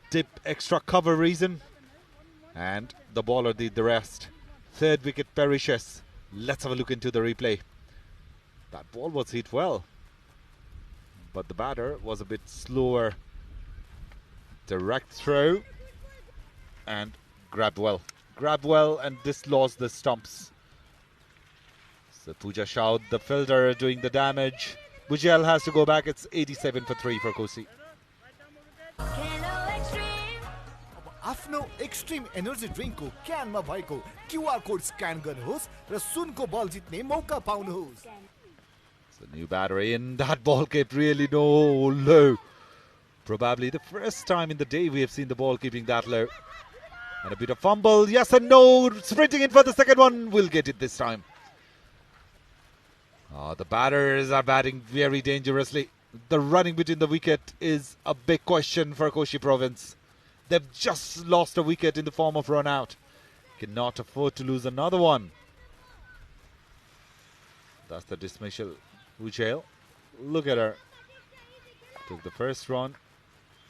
dip extra cover reason. And the bowler did the rest. Third wicket perishes. Let's have a look into the replay. That ball was hit well, but the batter was a bit slower. Direct throw and grabbed well. Grabbed well and dislodged the stumps. So Pooja Shaud, the fielder, doing the damage. Bujel has to go back. It's 87 for 3 for Koshi. आफ्नो extreme energy ड्रिङ्कको क्यानमा भएको QR code scan गर्नुहोस् र सुनको बल जित्ने मौका पाउनुहोस्. So new batter in. That ball kept really low. Probably the first time in the day we have seen the ball keeping that low. And a bit of fumble. Yes and no. Sprinting in for the second one. Will get it this time. The batters are batting very dangerously. The running between the wicket is a big question for Koshi Province. They've just lost a wicket in the form of run out. Cannot afford to lose another one. That's the dismissal. Ujjail, look at her. Took the first run.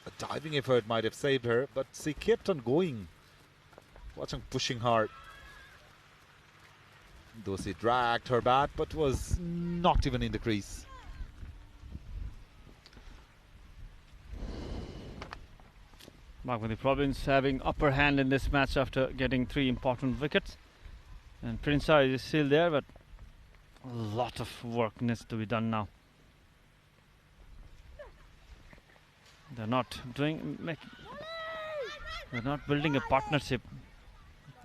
A diving effort might have saved her, but she kept on going. Watching pushing hard. Though she dragged her bat, but was not even in the crease. Bagmati Province having upper hand in this match after getting 3 important wickets. And Prinsa is still there, but a lot of work needs to be done now. They're not building a partnership.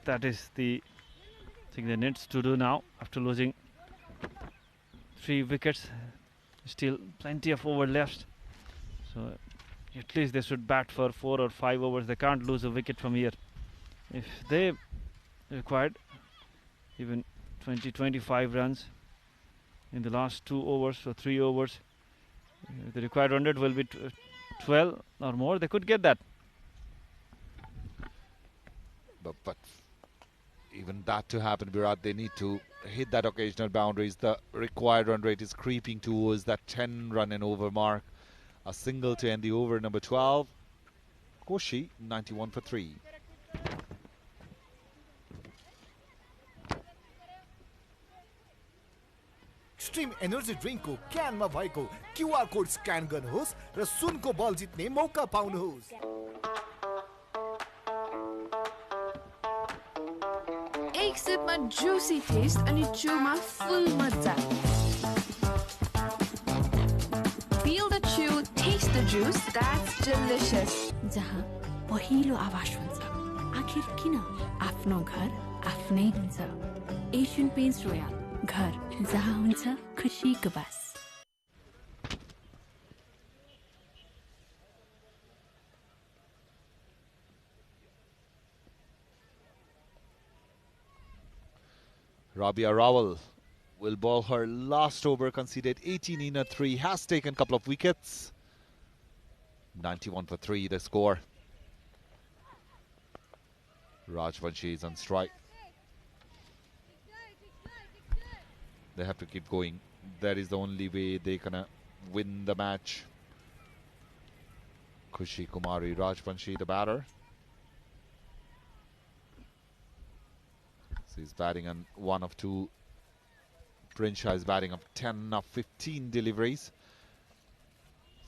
That is the thing they need to do now after losing 3 wickets. Still plenty of over left. So at least they should bat for 4 or 5 overs. They can't lose a wicket from here. If they required even 20-25 runs in the last 2 overs or 3 overs, the required 100 will be 12 or more. They could get that. But even that to happen, Virat, they need to hit that occasional boundaries. The required run rate is creeping towards that 10 run and over mark. A single to end the over, number 12. Koshi, 91 for 3. Extreme energy ड्रिङ्कको क्यानमा भएको QR code scan गर्नुहोस् र सुनको बल जित्ने मौका पाउनुहोस्. एक सिपमा Jussi test अनि चुमा फुल मजा. Feel the chew, taste the juice, that's delicious. जहाँ पहिलो आवाज हुन्छ, आखिर किन आफ्नो घर आफ्नै हुन्छ. एशियन पेन्ट्स रोयल, घर जहाँ हुन्छ खुसीको बास. Rabia Rawal will bowl her last over, conceded 18 in a 3, has taken a couple of wickets. 91 for 3 the score. Rajvanshi is on strike. They have to keep going. That is the only way they can win the match. Khushi Kumari Rajvanshi, the batter. She's batting on 1 of 2. Prinsha is batting up 10 of 15 deliveries.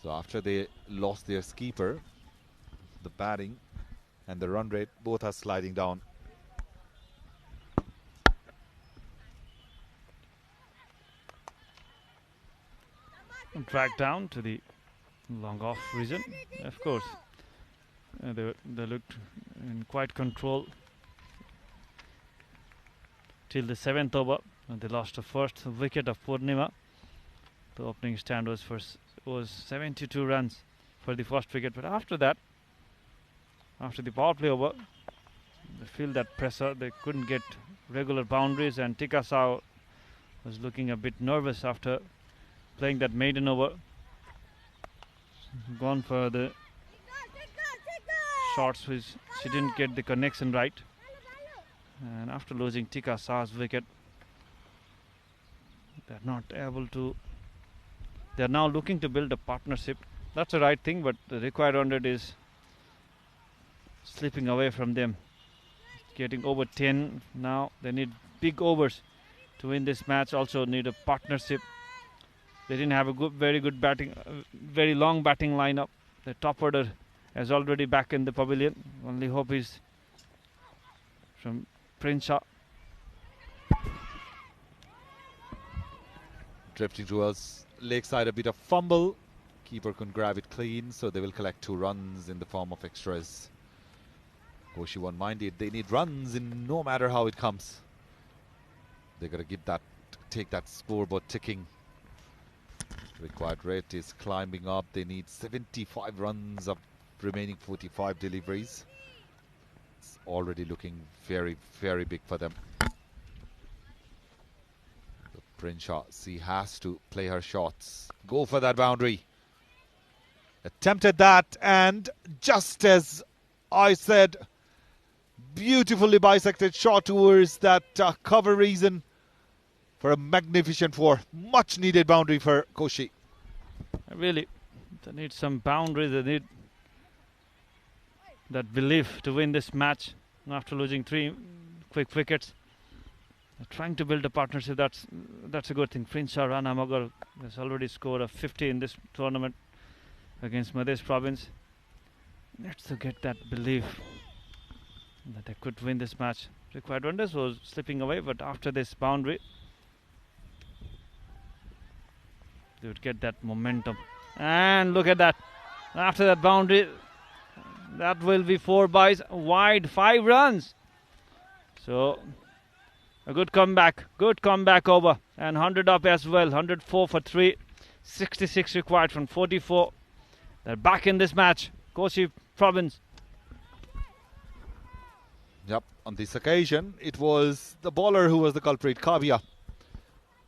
So after they lost their skipper, the batting and the run rate both are sliding down. Dragged down to the long off region. Of course, they looked in quite control till the 7th over. And they lost the first wicket of Purnima. The opening stand was 72 runs for the first wicket. But after that, after the power play over, they feel that pressure. They couldn't get regular boundaries, and Tikasau was looking a bit nervous after playing that maiden over. Gone for the shots, which she didn't get the connection right. And after losing Tikasau's wicket, they're not able to. They're now looking to build a partnership. That's the right thing, but the required 100 is slipping away from them. Getting over 10 now. They need big overs to win this match. Also need a partnership. They didn't have a very good batting, very long batting lineup. The top order is already back in the pavilion. Only hope is from Prinsha. Drifting towards Lakeside, a bit of fumble. Keeper couldn't grab it clean, so they will collect 2 runs in the form of extras. Koshi won't mind it. They need runs in no matter how it comes. They got to take that scoreboard ticking. Required rate is climbing up. They need 75 runs of remaining 45 deliveries. It's already looking very, very big for them. Prinshaw, she has to play her shots. Go for that boundary. Attempted that, and just as I said, beautifully bisected shot towards that cover reason for a magnificent 4. Much needed boundary for Koshi. Really, they need some boundaries. They need that belief to win this match after losing 3 quick wickets. They're trying to build a partnership. That's a good thing. Prince Rana Magar has already scored a 50 in this tournament against Madhya Province. Let's get that belief that they could win this match. Required wonders was slipping away, but after this boundary, they would get that momentum. And look at that. After that boundary, that will be 4 byes wide, 5 runs. So a good comeback over, and 100 up as well. 104 for 3, 66 required from 44. They're back in this match. Koshi Province. Yep, on this occasion, it was the bowler who was the culprit, Kavya.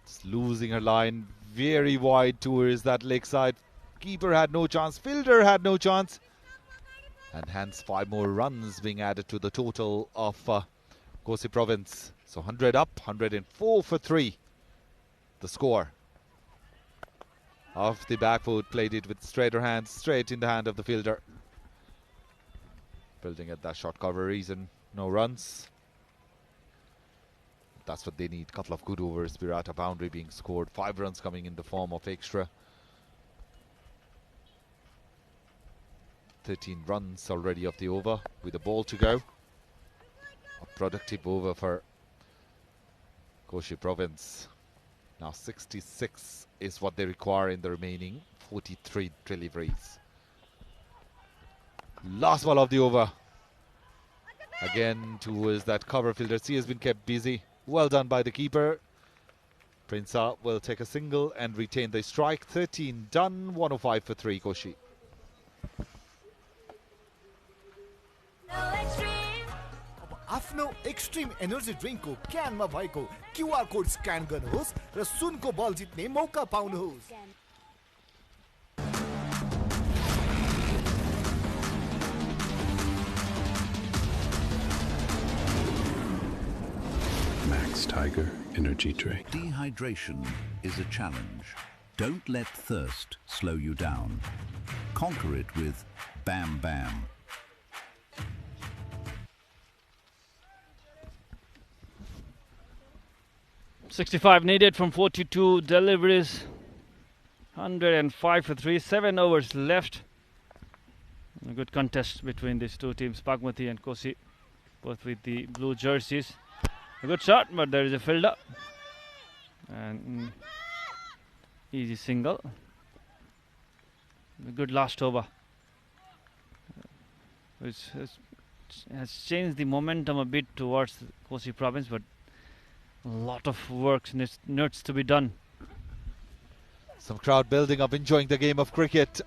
Just losing her line very wide towards that Lakeside. Keeper had no chance, fielder had no chance. And hence 5 more runs being added to the total of Koshi Province. So 100 up, 104 for 3. The score. Off the back foot, played it with straighter hands, straight in the hand of the fielder. Building at that short cover reason, no runs. That's what they need. Couple of good overs. Virata boundary being scored. 5 runs coming in the form of extra. 13 runs already of the over with a ball to go. A productive over for Koshi Province. Now 66 is what they require in the remaining 43 deliveries. Last ball of the over. Again towards that cover fielder. She has been kept busy. Well done by the keeper. Prinsa will take a single and retain the strike. 13 done, 105 for 3 Koshi. आफ्नो extreme energy ड्रिङ्कको क्यानमा भएको QR code scan गर्नुहोस् र सुनको बल जित्ने मौका पाउनुहोस्। Max Tiger Energy Drink. Dehydration is a challenge. Don't let thirst slow you down. Conquer it with Bam Bam. .65 needed from 42 deliveries. 105 for 3, 7 overs left. A good contest between these two teams, Bagmati and Koshi, both with the blue jerseys. A good shot, but there is a fielder. And easy single. A good last over, which has changed the momentum a bit towards Koshi Province, but a lot of work needs to be done. Some crowd building up, enjoying the game of cricket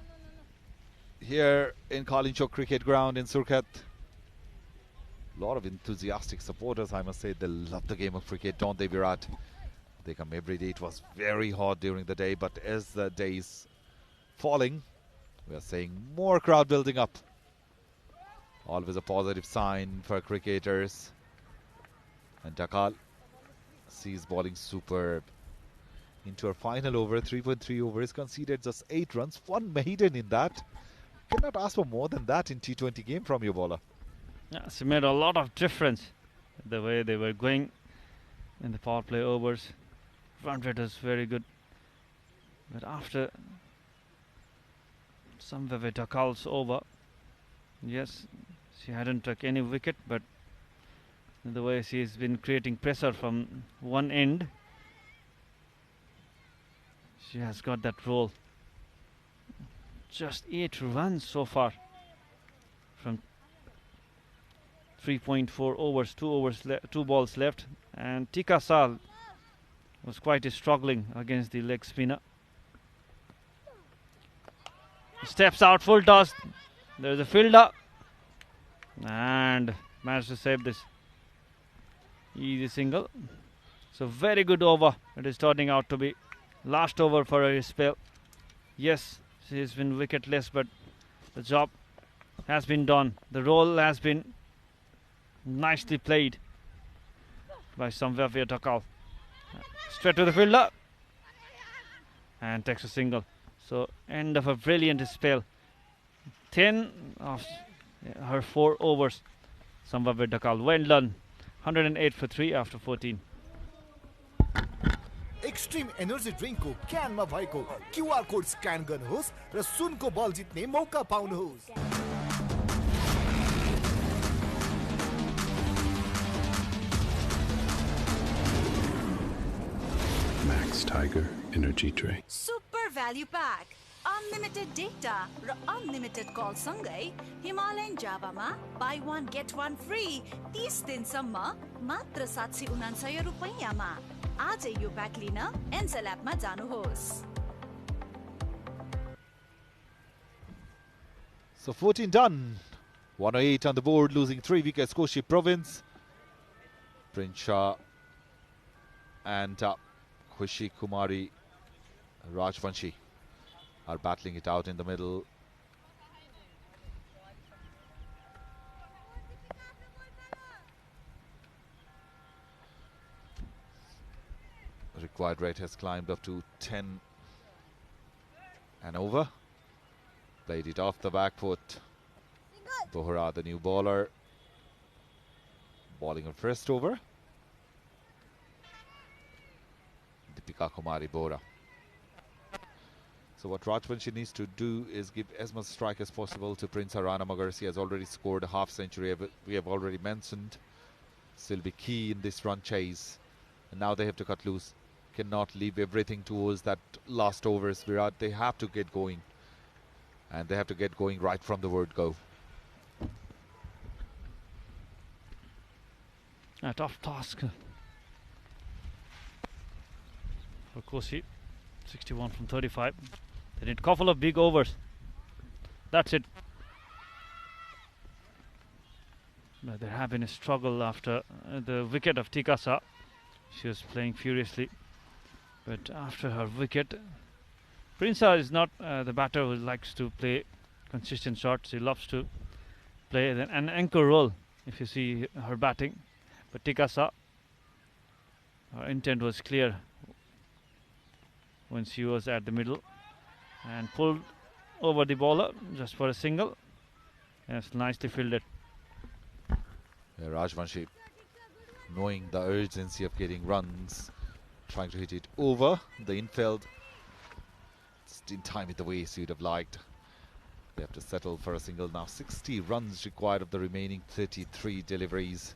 here in Kalinchok Cricket Ground in Surkhet. A lot of enthusiastic supporters, I must say. They love the game of cricket, don't they, Virat? They come every day. It was very hot during the day, but as the day is falling, we are seeing more crowd building up. Always a positive sign for cricketers. And Dakal sees bowling superb. Into her final over, 3.3 overs, conceded just 8 runs, 1 maiden in that. Cannot ask for more than that in T20 game from your bowler. Yes, it made a lot of difference the way they were going in the power play overs. Front rate was very good, but after some of Dakal's over, yes, she hadn't took any wicket, but the way she's been creating pressure from one end, She has got that role. Just 8 runs so far from 3.4 overs, 2 balls left, and Tika Sal was quite struggling against the leg spinner. Steps out, full toss. There's a fielder and managed to save this. Easy single. So very good over. It is turning out to be last over for her spell. Yes, she has been wicketless, but the job has been done. The role has been nicely played by Samvya Takal. Straight to the fielder and takes a single. So end of a brilliant spell. 10 of her 4 overs. Samvya Takal. Well done. 108 for 3 after 14. Extreme energy ड्रिङ्कको क्यानमा भएको QR code scan गर्नुहोस् र सुनको बल जित्ने मौका पाउनुहोस्। Max Tiger Energy Drink. Super Value Pack. Unlimited data र unlimited call सँगै Himalayan जावामा buy one get one free 30 दिनसम्म मात्र 799 रुपैयाँमा। आजै यो प्याक लिन एन्सेल एपमा जानुहोस्। So 14 done. 108 on the board, losing 3 wickets. Koshi Province, Prince Shah and Khushi Kumari Rajvanshi are battling it out in the middle. The required rate has climbed up to 10 and over. Played it off the back foot. Bohra, the new bowler, bowling on first over. Deepika Kumari Bohra. So what Rajvanshi needs to do is give as much strike as possible to Prince Harana Magarsi. He has already scored a half century, we have already mentioned. Still be key in this run chase. And now they have to cut loose. Cannot leave everything towards that last overs, Virat. They have to get going. And they have to get going right from the word go. A tough task for Koshi. 61 from 35. They need a couple of big overs. That's it. But there have been a struggle after the wicket of Tikasa. She was playing furiously. But after her wicket, Prinsa is not the batter who likes to play consistent shots. He loves to play an anchor role if you see her batting. But Tikasa, her intent was clear when she was at the middle and pulled over the bowler just for a single. Yes, nicely fielded. Yeah, Rajvanshi, knowing the urgency of getting runs, trying to hit it over the infield. Just in time with the waist you'd have liked. They have to settle for a single now. 60 runs required of the remaining 33 deliveries.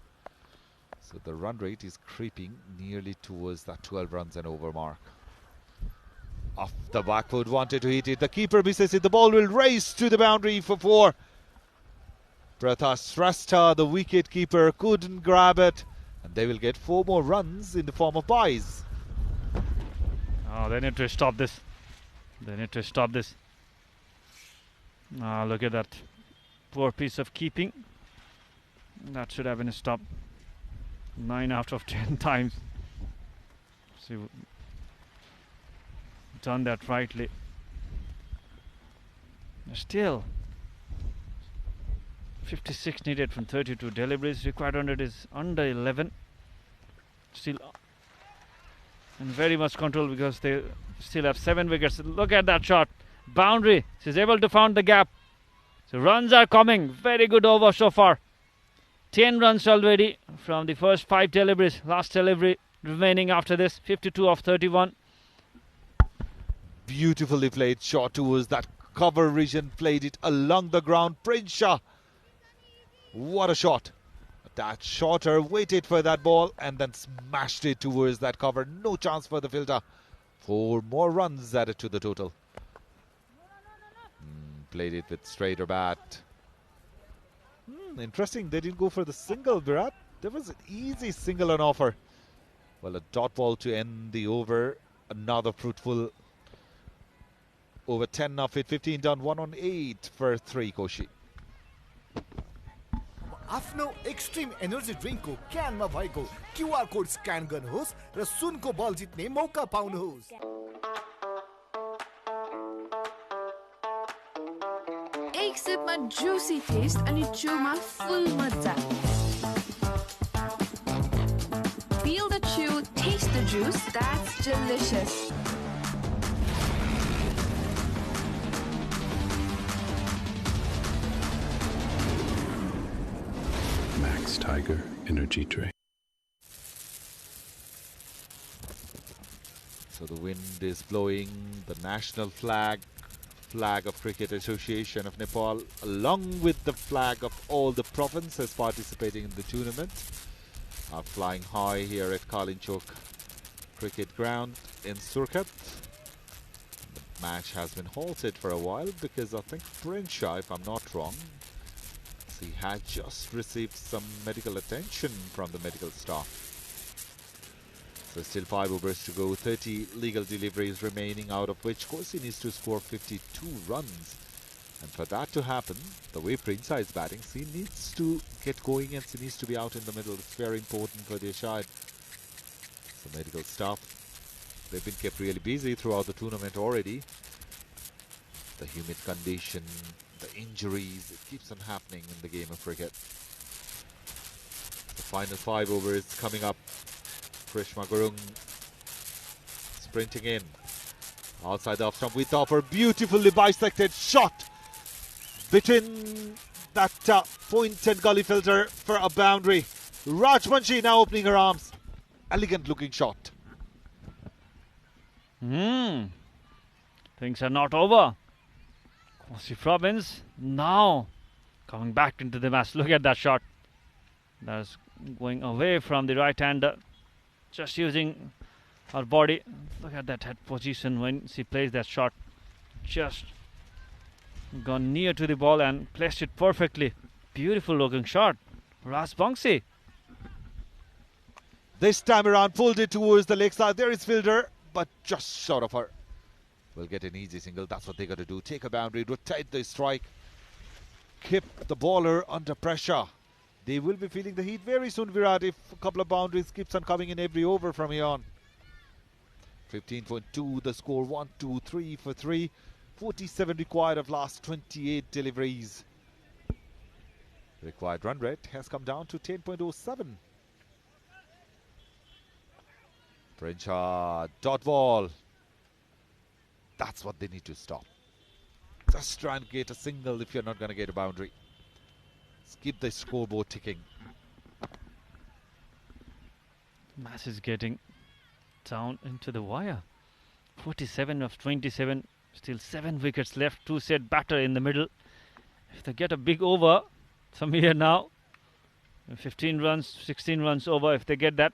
So the run rate is creeping nearly towards that 12 runs and over mark. Off the back foot, wanted to hit it. The keeper misses it. The ball will race to the boundary for 4. Pratha Shrestha, the wicket keeper, couldn't grab it. And they will get 4 more runs in the form of byes. Oh, they need to stop this. They need to stop this. Look at that. Poor piece of keeping. That should have been stopped 9 out of 10 times. See, done that rightly. Still 56 needed from 32 deliveries. Required 100 is under 11. Still in very much control because they still have 7 wickets. Look at that shot. Boundary. She's able to find the gap. So runs are coming. Very good over so far. 10 runs already from the first 5 deliveries. Last delivery remaining after this. 52 of 31. Beautifully played shot towards that cover region. Played it along the ground. Prince Shah. What a shot. That shotter waited for that ball and then smashed it towards that cover. No chance for the fielder. 4 more runs added to the total. Played it with straighter bat. Interesting, they didn't go for the single, Virat. There was an easy single on offer. Well, a dot ball to end the over. Another fruitful over 10 of it. 15 done, 1 on 8 for 3, Koshi. आफ्नो extreme energy ड्रिङ्कको क्यानमा भएको QR code scan गर्नुहोस् र सुनको बल जित्ने मौका पाउनुहोस्। एक सिपमा जुसी टेस्ट अनि चुमा फुल मजा। Feel the chew, taste the juice, that's delicious. Max Tiger Energy Drink. So the wind is blowing. The national flag of Cricket Association of Nepal, along with the flag of all the provinces participating in the tournament, are flying high here at Kalinchok Cricket Ground in Surkhet. The match has been halted for a while because I think Prinsha, if I'm not wrong, he had just received some medical attention from the medical staff. So still 5 overs to go, 30 legal deliveries remaining, out of which Koshi needs to score 52 runs. And for that to happen, the way Prinsha is batting, he needs to get going and he needs to be out in the middle. It's very important for their side. So medical staff, they've been kept really busy throughout the tournament already. The humid condition, the injuries, it keeps on happening in the game of cricket. The final 5 overs coming up. Krishma Gurung sprinting in. Outside the off stump with offer. Beautifully bisected shot between that point and gully filter for a boundary. Rajmanshi now opening her arms. Elegant looking shot. Things are not over. Koshi Province now coming back into the match. Look at that shot. That's going away from the right-hander. Just using her body. Look at that head position when she plays that shot. Just gone near to the ball and placed it perfectly. Beautiful looking shot. Rajbangshi. This time around pulled it towards the leg side. There is fielder, but just short of her. Will get an easy single. That's what they got to do. Take a boundary, rotate the strike, keep the bowler under pressure. They will be feeling the heat very soon, Virat, if a couple of boundaries keeps on coming in every over from here on. 15.2 the score, 1, 2, 3 for 3. 47 required of last 28 deliveries. Required run rate has come down to 10.07. Prinsha, dot ball. That's what they need to stop. Just try and get a single if you're not going to get a boundary. Keep the scoreboard ticking. Match is getting down into the wire. 47 of 27, still 7 wickets left. 2-set batter in the middle. If they get a big over from here now, 15 runs, 16 runs over, if they get that,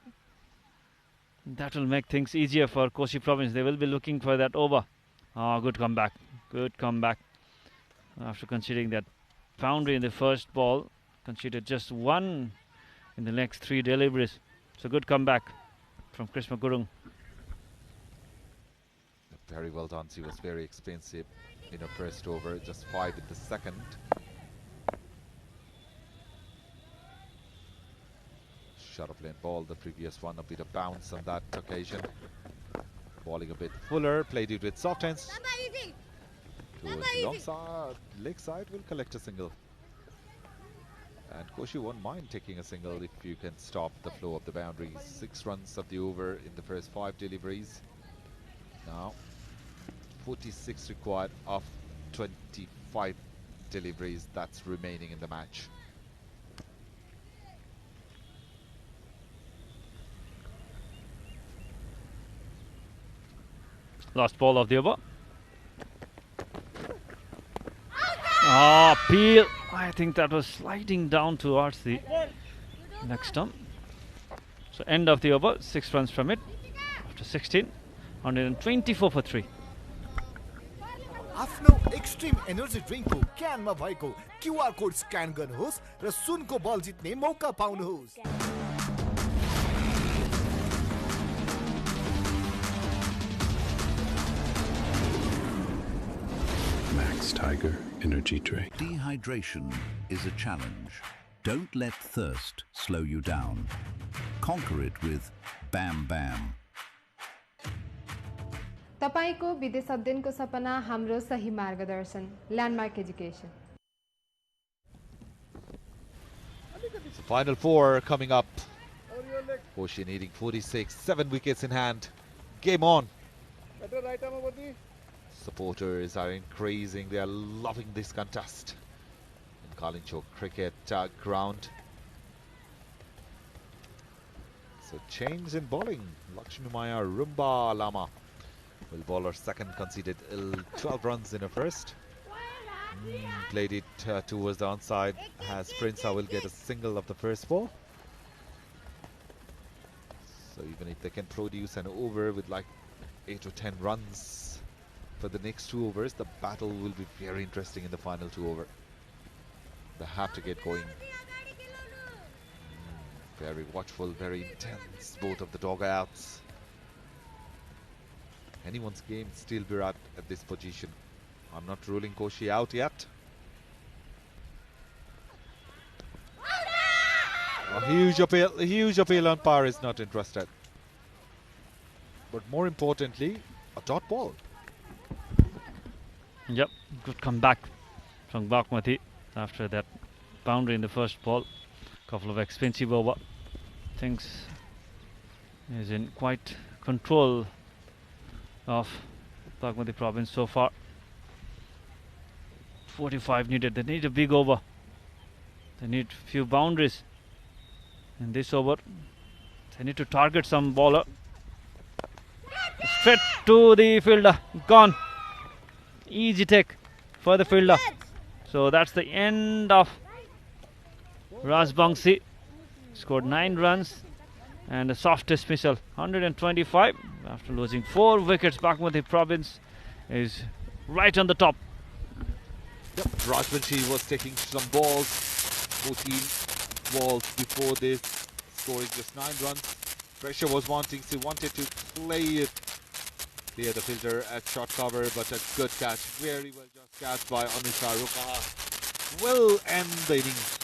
that will make things easier for Koshi Province. They will be looking for that over. Good comeback. Good comeback. After considering that boundary in the first ball, conceded just 1 in the next 3 deliveries. So good comeback from Krishma Gurung. Very well done. She was very expensive in her first over. Just 5 in the second. Shot of lane ball. The previous one, a bit of bounce on that occasion. Balling a bit fuller. Played it with soft hands. Towards the long side, leg side will collect a single. And Koshi won't mind taking a single if you can stop the flow of the boundaries. 6 runs of the over in the first 5 deliveries. Now 46 required of 25 deliveries that's remaining in the match. Last ball of the over. Peel. I think that was sliding down towards the next stump. So end of the over, 6 runs from it after 16. 124 for 3. आफ्नो extreme energy ड्रिङ्कको क्यानमा भएको QR code scan गर्नुहोस् र सुनको बल जित्ने मौका पाउनुहोस्। Max Tiger Energy Drink. Dehydration is a challenge. Don't let thirst slow you down. Conquer it with Bam Bam. तपाईको विदेश अध्ययनको सपना हाम्रो सही मार्गदर्शन landmark education. Final four coming up. Koshi needing 46, 7 wickets in hand. Game on. Supporters are increasing. They are loving this contest in Kalinchok cricket ground. So change in bowling. Lakshmi Maya Rumba Lama will bowl her second, conceded 12 runs in her first. Played it towards the onside, as Prinsa will get a single of the first ball. So even if they can produce an over with like 8 or 10 runs for the next 2 overs, the battle will be very interesting in the final 2 over. They have to get going. Very watchful, very intense, both of the dogouts. Anyone's game still Virat at this position. I'm not ruling Koshi out yet. A huge appeal umpire is not interested. But more importantly, a dot ball. Yep, good comeback from Bagmati after that boundary in the first ball. Couple of expensive over. Things is in quite control of Bagmati province so far. 45 needed. They need a big over. They need few boundaries in this over. They need to target some bowler. Straight to the fielder. Gone. Easy take for the fielder. So that's the end of Rajbangshi. Scored 9 runs and a soft dismissal. 125 after losing 4 wickets. Bagmati province is right on the top. Yep, Rajbanshi was taking some balls, 14 balls before this, scoring just 9 runs. Pressure was wanting, she wanted to play it. Clear the fielder at short cover, but a good catch, very well just catch by Anusha Ruka. Will end the innings.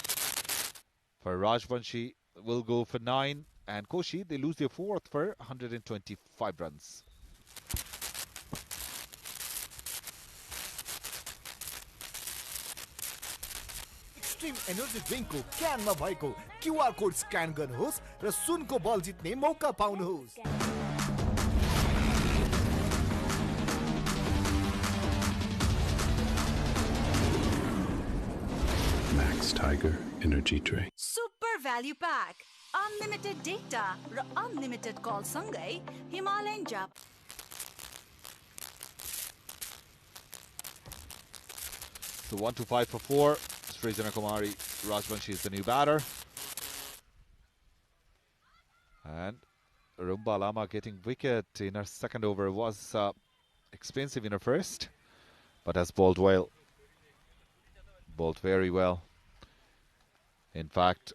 For Rajbanshi, will go for 9, and Koshi, they lose their 4th for 125 runs. Extreme energy ड्रिङ्कको क्यानमा भएको QR code scan गर्नुहोस् र सुनको बल जित्ने मौका पाउनुहोस्। Max Tiger Energy Drink. Super Value Pack. Unlimited data र unlimited call सँगै Himalayan Jab. So 1 to 5 for 4. Srijana Kumari Rajbanshi is the new batter. And Rumba Lama getting wicket in her second over. Was expensive in her first, but has bowled well. Bowled very well. In fact,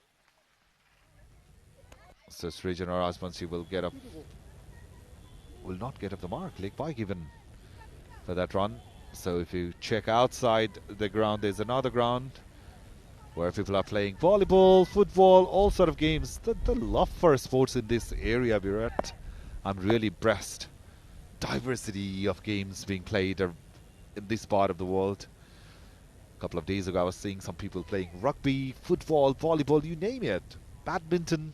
so Srijana Rajbanshi will not get up the mark. Leg by given for that run. So if you check outside the ground, there's another ground where people are playing volleyball, football, all sort of games. The love for sports in this area, Virat, I'm really impressed. Diversity of games being played in this part of the world. A couple of days ago, I was seeing some people playing rugby, football, volleyball, you name it. Badminton.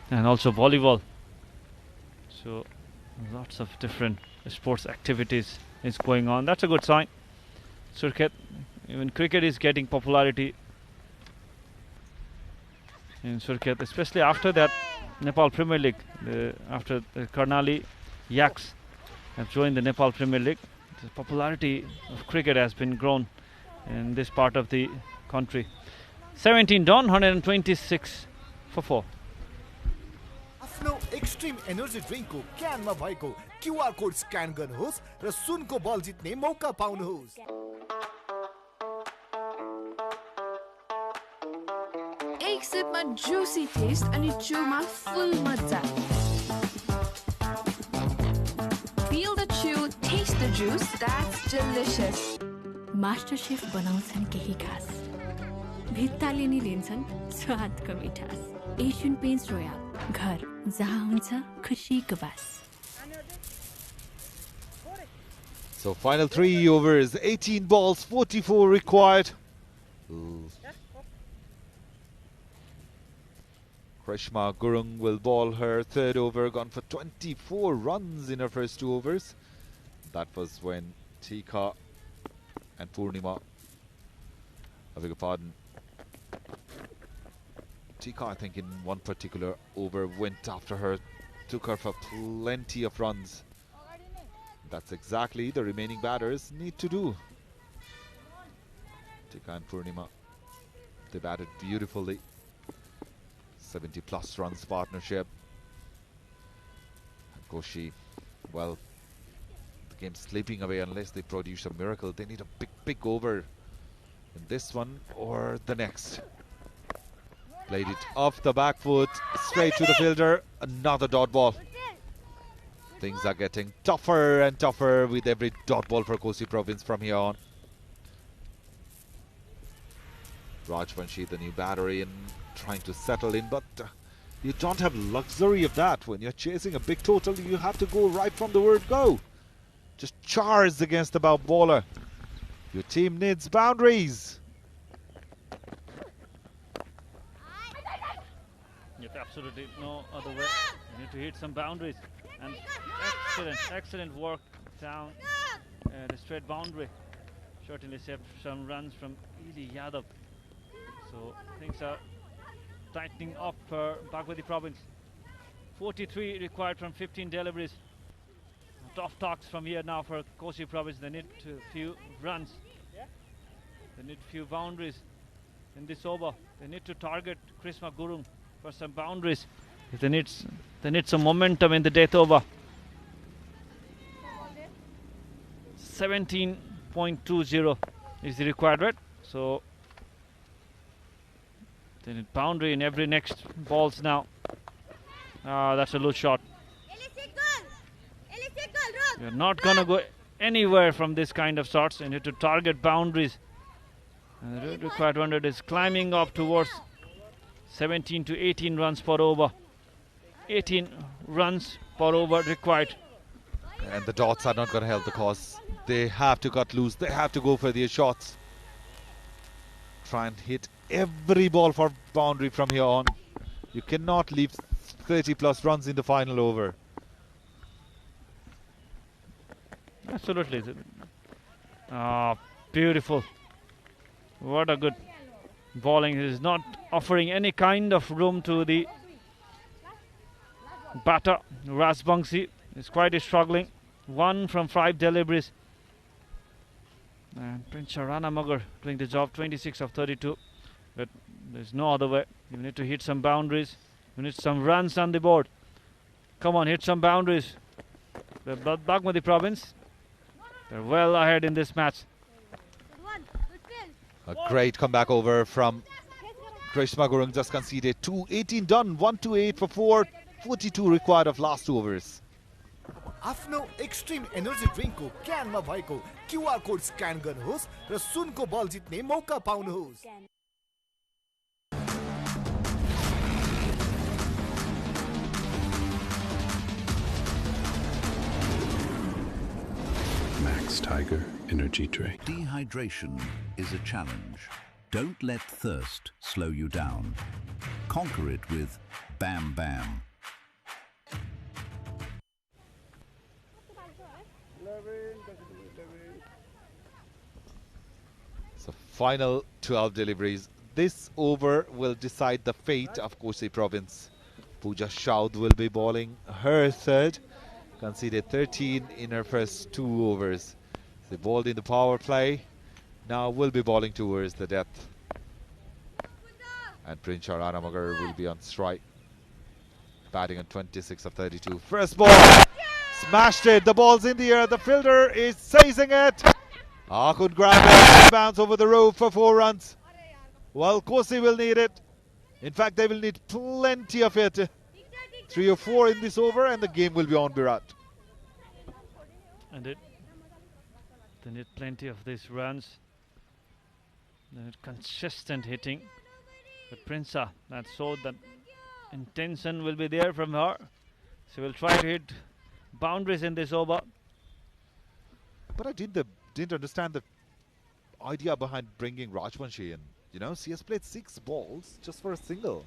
And also volleyball. So lots of different sports activities is going on. That's a good sign. Surkhet, even cricket is getting popularity in Surkhet, especially after that Nepal Premier League. After the Karnali Yaks have joined the Nepal Premier League, the popularity of cricket has been grown in this part of the country. 17 done, 126 for 4. आफ्नो extreme energy ड्रिङ्कको क्यानमा भएको QR code scan गर्नुहोस् र सुनको बल जित्ने मौका पाउनुहोस्। एक सिपमा जुसी टेस्ट अनि चुमा फुल मजा। Feel the chew, taste the juice, that's delicious. Master chef बनाउँछन् केही खास, भित्ताले नि लिन्छन् स्वादको मिठास। एशियन पेन्ट्स रोयल, घर जहाँ हुन्छ खुसीको बास। So final 3 overs, 18 balls, 44 required. Krishma Gurung will bowl her third over, gone for 24 runs in her first 2 overs. That was when Tika and Purnima, I beg your pardon, Tika, I think in one particular over went after her, took her for plenty of runs. That's exactly the remaining batters need to do. Tika and Purnima, they batted beautifully. 70 plus runs partnership. And Koshi, well, the game's slipping away unless they produce a miracle. They need a big over in this one or the next. Played it off the back foot, straight to the fielder. Another dot ball. Things are getting tougher and tougher with every dot ball for Kosi province from here on. Rajvanshi, the new battery, and trying to settle in, but you don't have luxury of that. When you're chasing a big total, you have to go right from the word go. Just charge against the bowler. Your team needs boundaries. Yep, absolutely no other way. You need to hit some boundaries. And excellent work down the straight boundary. Certainly saved some runs from Ili Yadav. So things are tightening up for Bagmati province. 43 required from 15 deliveries. Tough talks from here now for Koshi province. They need a few runs. They need few boundaries in this over. They need to target Krishma Gurung for some boundaries. They need some momentum in the death over. 17.20 is the required rate. So they need boundary in every next balls now. That's a loose shot. You're not gonna go anywhere from this kind of shots. You need to target boundaries. And the required 100 is climbing up towards 17 to 18 runs per over. 18 runs per over required. And the dots are not going to help the cause. They have to cut loose. They have to go for their shots. Try and hit every ball for boundary from here on. You cannot leave 30 plus runs in the final over. Absolutely. Beautiful. What a good bowling. It is not offering any kind of room to the batter. Rajbangsi is quite struggling. 1 from 5 deliveries. And Prince Sharana Magar doing the job, 26 of 32. But there's no other way. You need to hit some boundaries. You need some runs on the board. Come on, hit some boundaries. The Bagmati province, they're well ahead in this match. A great comeback over from Krishma Gurung, just conceded 18 done, 128 for 4, 42 required of last 2 overs. आफ्नो extreme energy ड्रिङ्कको क्यानमा भएको QR code scan गर्नुहोस् र सुनको बल जित्ने मौका पाउनुहोस्। Max Tiger Energy Drink. Dehydration is a challenge. Don't let thirst slow you down. Conquer it with Bam Bam. So final 12 deliveries. this over will decide the fate of Koshi province. Pooja Shaud will be bowling her third. Conceded 13 in her first 2 overs. They bowled in the power play. Now will be bowling towards the death. And Prince Ranamagar will be on strike. Batting on 26 of 32. First ball. Smashed it. The ball's in the air. The fielder is seizing it. Could grab it. Bounce over the roof for 4 runs. Well, Koshi will need it. In fact, they will need plenty of it. 3 or 4 in this over and the game will be on, Virat. And they need plenty of these runs. They need consistent hitting. But Prinsa, that showed that intention will be there from her. She will try to hit boundaries in this over. But I didn't understand the idea behind bringing Rajvanshi in. You know, she has played 6 balls just for a single.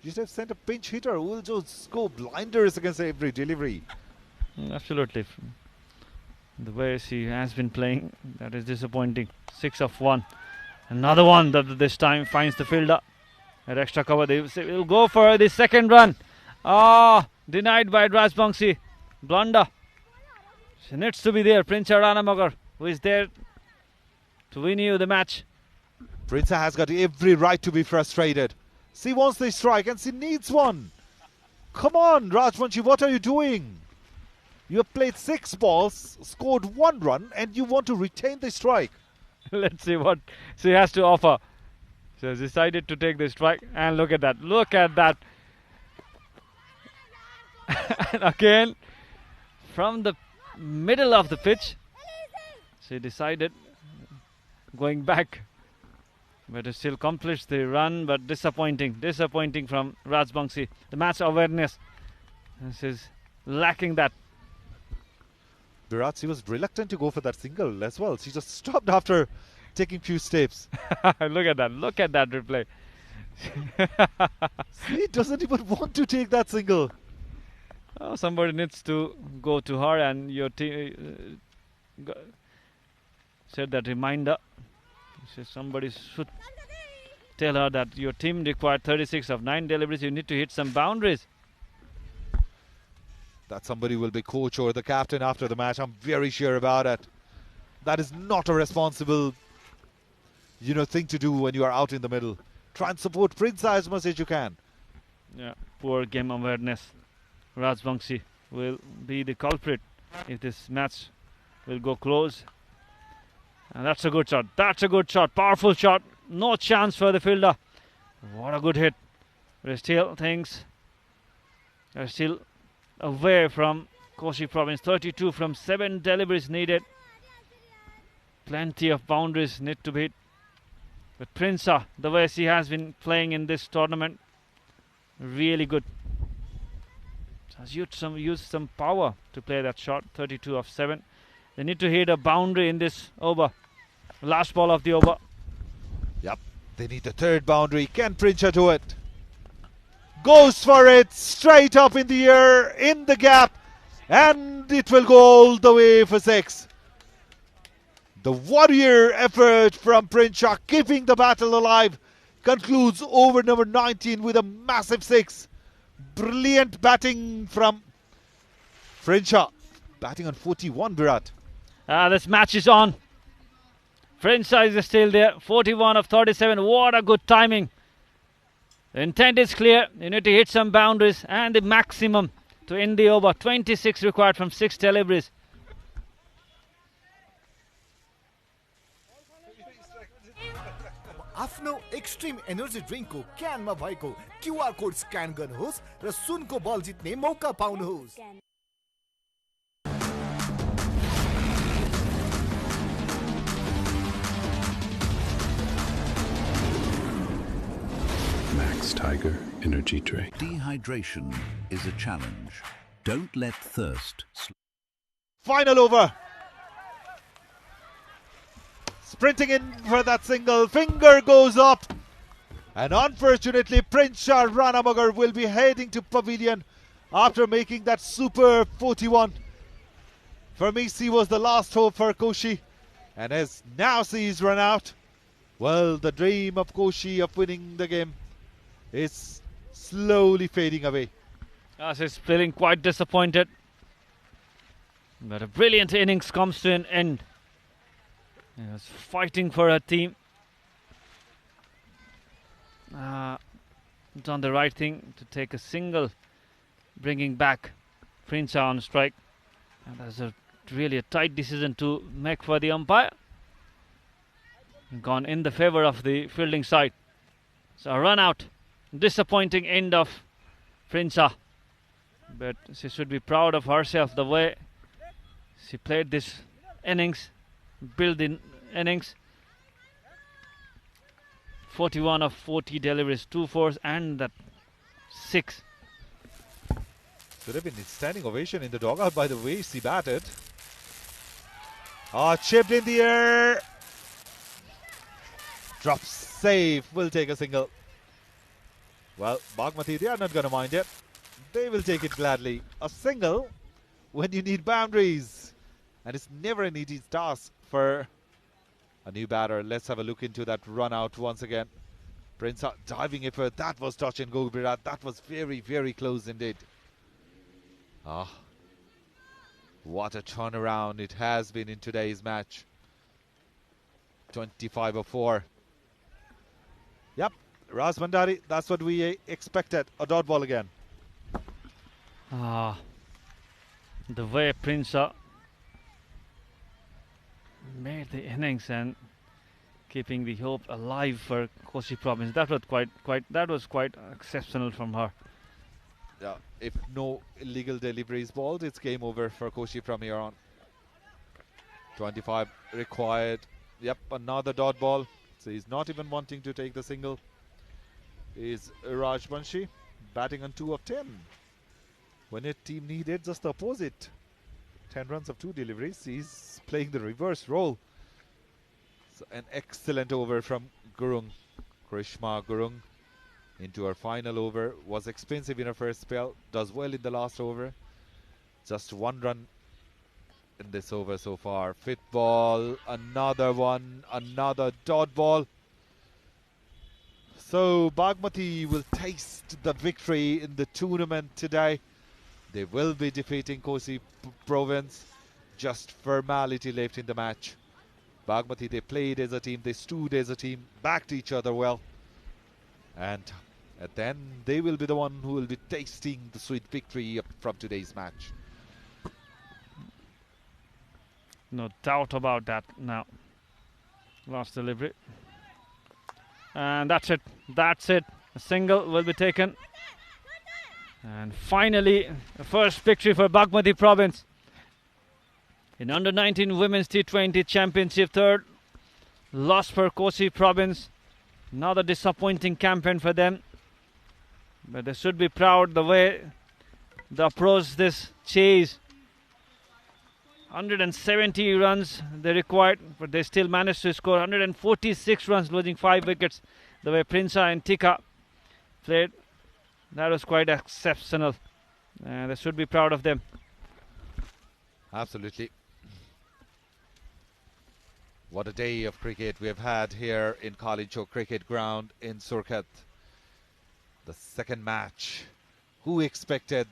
You should have sent a pinch hitter who will just go blinders against every delivery. Absolutely. The way she has been playing, that is disappointing. 6 of 1. Another one that this time finds the fielder. At extra cover, they will go for the second run. Denied by Rajbangshi. Blunder. She needs to be there. Prince Ranamagar, who is there to win you the match. Prinsa has got every right to be frustrated. She wants the strike and she needs one. Come on, Rajvanshi, what are you doing? You have played 6 balls, scored 1 run, and you want to retain the strike. Let's see what she has to offer. She has decided to take the strike, and look at that. Look at that. And again, from the middle of the pitch, she decided going back. But it still accomplished the run, but disappointing from Rajbangshi. The match awareness, she's lacking that. Virat, she was reluctant to go for that single as well. She just stopped after taking few steps. Look at that replay. She doesn't even want to take that single. Somebody needs to go to her and your team said that reminder. Somebody should tell her that your team required 36 of 9 deliveries. You need to hit some boundaries. That somebody will be coach or the captain after the match. I'm very sure about it. That is not a responsible, thing to do when you are out in the middle. Try and support Prince as much as you can. Yeah, poor game awareness. Rajbangshi will be the culprit if this match will go close. And that's a good shot. Powerful shot. No chance for the fielder. What a good hit. But still, things are still away from Koshi province. 32 from 7 deliveries needed. Plenty of boundaries need to be hit. But Prinsa, the way she has been playing in this tournament, really good. Has used some power to play that shot. 32 of 7. They need to hit a boundary in this over. Last ball of the over. Yep, they need the 3rd boundary. Can Princha do it? Goes for it, straight up in the air, in the gap, and it will go all the way for 6. The warrior effort from Princha, keeping the battle alive, concludes over number 19 with a massive 6. Brilliant batting from Princha. Batting on 41, Virat. This match is on. Prinsa is still there. 41 of 37. What a good timing. The intent is clear. You need to hit some boundaries and the maximum to end the over. 26 required from 6 deliveries. आफ्नो extreme energy ड्रिङ्कको क्यानमा भएको QR code scan गर्नुहोस् र सुनको बल जित्ने मौका पाउनुहोस्। Max Tiger Energy Drink. Dehydration is a challenge. Don't let thirst. Final over. Sprinting in for that single. Finger goes up. And unfortunately, Prince Ranamagar will be heading to pavilion after making that super 41. For me, she was the last hope for Koshi. And as now she's run out, Well, the dream of Koshi of winning the game is slowly fading away. As he's feeling quite disappointed. But a brilliant innings comes to an end. He was fighting for her team. Done the right thing to take a single, bringing back Prince on strike. And that's really a tight decision to make for the umpire. Gone in the favour of the fielding side. So a run out. Disappointing end of Prinsa. But she should be proud of herself the way she played this innings, built in innings. 41 of 40 deliveries, 2 fours and that 6. Should have been a standing ovation in the dugout by the way she batted. Chipped in the air. Drops safe, will take a single. Well, Bagmati, they are not going to mind it. They will take it gladly. A single when you need boundaries. And it's never an easy task for a new batter. Let's have a look into that run out once again. Prince diving effort. That was touch and go, Virat. That was very, very close indeed. What a turnaround it has been in today's match. 25 of 4. Yep, Ras Bhandari, that's what we expected. A dot ball again. The way Prince made the innings and keeping the hope alive for Koshi province. That was quite exceptional from her. Yeah, if no illegal delivery is balled, it's game over for Koshi from here on. 25 required. Yep, another dot ball. So he's not even wanting to take the single. Is Rajbanshi batting on 2 of 10. When a team needed just the opposite. 10 runs of 2 deliveries. He's playing the reverse role. So an excellent over from Gurung. Krishma Gurung into her final over. Was expensive in her first spell. Does well in the last over. Just 1 run in this over so far. Fit ball, another one, another dot ball. So Bagmati will taste the victory in the tournament today. They will be defeating Koshi province. Just formality left in the match. Bagmati, they played as a team, they stood as a team, backed each other well. And then they will be the one who will be tasting the sweet victory from today's match. No doubt about that now. Last delivery. And that's it. That's it. A single will be taken. And finally, the first victory for Bagmati province. In under-19 Women's T20 Championship, third loss for Koshi province. Another disappointing campaign for them. But they should be proud the way they approach this chase. 170 runs they required, but they still managed to score 146 runs, losing 5 wickets. The way Prinsa and Tika played, that was quite exceptional. They should be proud of them. Absolutely. What a day of cricket we have had here in Kalinchok Cricket Ground in Surkhet. The second match. Who expected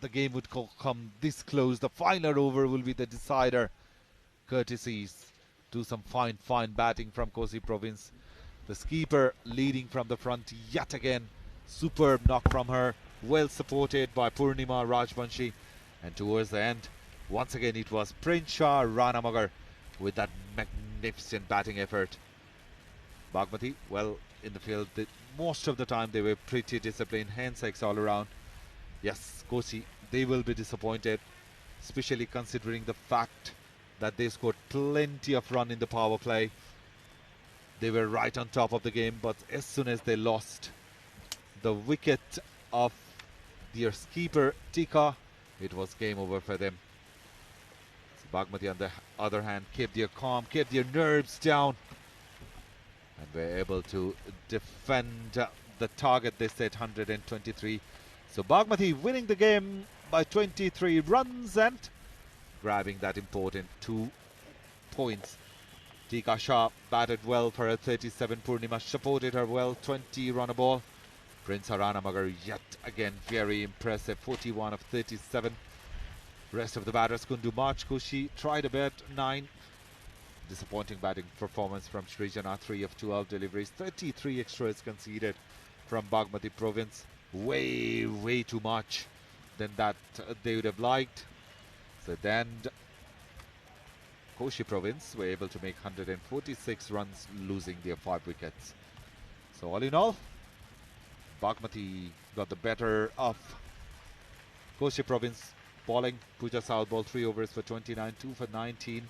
the game would come this close? The final over will be the decider. Courtesies to some fine batting from Koshi province. The skipper leading from the front yet again. Superb knock from her. Well supported by Purnima Rajbanshi. And towards the end, once again it was Prinsha Ranamagar with that magnificent batting effort. Bagmati, well, in the field, most of the time they were pretty disciplined, handsets all around. Yes, Koshi, they will be disappointed, especially considering the fact that they scored plenty of run in the power play. They were right on top of the game, but as soon as they lost the wicket of their skipper Tika, it was game over for them. So Bagmati, on the other hand, kept their calm, kept their nerves down, and were able to defend the target. They set 123. So Bagmati winning the game by 23 runs and grabbing that important 2 points Tika Shah batted well for her 37. Purnima supported her well, 20 run a ball. Prince Harana Magar yet again very impressive, 41 of 37. Rest of the batters couldn't do much. Koshi tried a bit, 9. Disappointing batting performance from Srijana, 3 of 12 deliveries, 33 extras conceded from Bagmati province. Way too much than that they would have liked. So then Koshi province were able to make 146 runs, losing their 5 wickets. So all in all, Bagmati got the better of Koshi province bowling. Pooja South ball 3 overs for 29, 2 for 19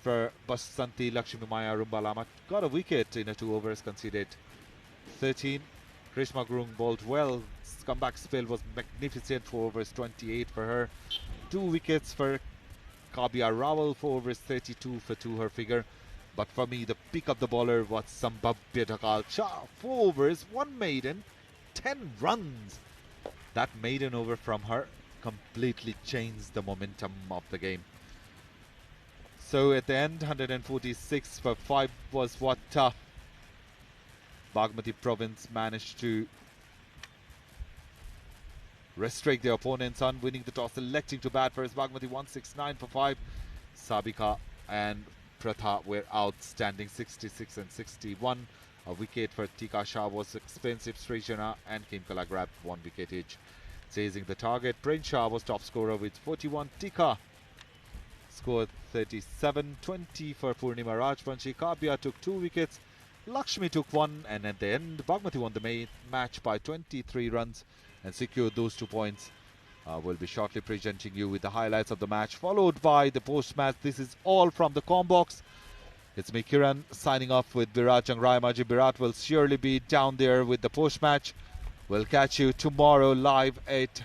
for Basanti. Lakshmi Maya Rumbalama got a wicket in a 2 overs, conceded 13. Krishma Grung bowled well. Comeback spell was magnificent, 4 overs 28 for her. 2 wickets for Kabia Rawal, 4 overs 32 for 2 her figure. But for me, the pick of the bowler was Sambhabya Dhakal Shah, 4 overs, 1 maiden, 10 runs. That maiden over from her completely changed the momentum of the game. So at the end, 146 for 5 was what Bagmati province managed to restrict their opponents on, winning the toss, electing to bat first. Bagmati 169 for 5. Sabika and Pratha were outstanding, 66 and 61. A wicket for Tika Shah was expensive. Srijana and Kimkala grabbed 1 wicket each. Chasing the target, Prince Shah was top scorer with 41. Tika scored 37. 20 for Purnima Rajvanshi. Kabia took 2 wickets. Lakshmi took 1, and at the end, Bagmati won the match by 23 runs and secured those 2 points. We'll be shortly presenting you with the highlights of the match, followed by the post-match. This is all from the Combox. It's me, Kiran, signing off with Virat Changrayamaji. Virat will surely be down there with the post-match. We'll catch you tomorrow live at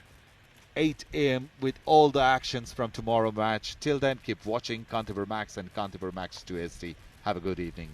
8 a.m. with all the actions from tomorrow match. Till then, keep watching Kantipur Max and Kantipur Max 2SD. Have a good evening.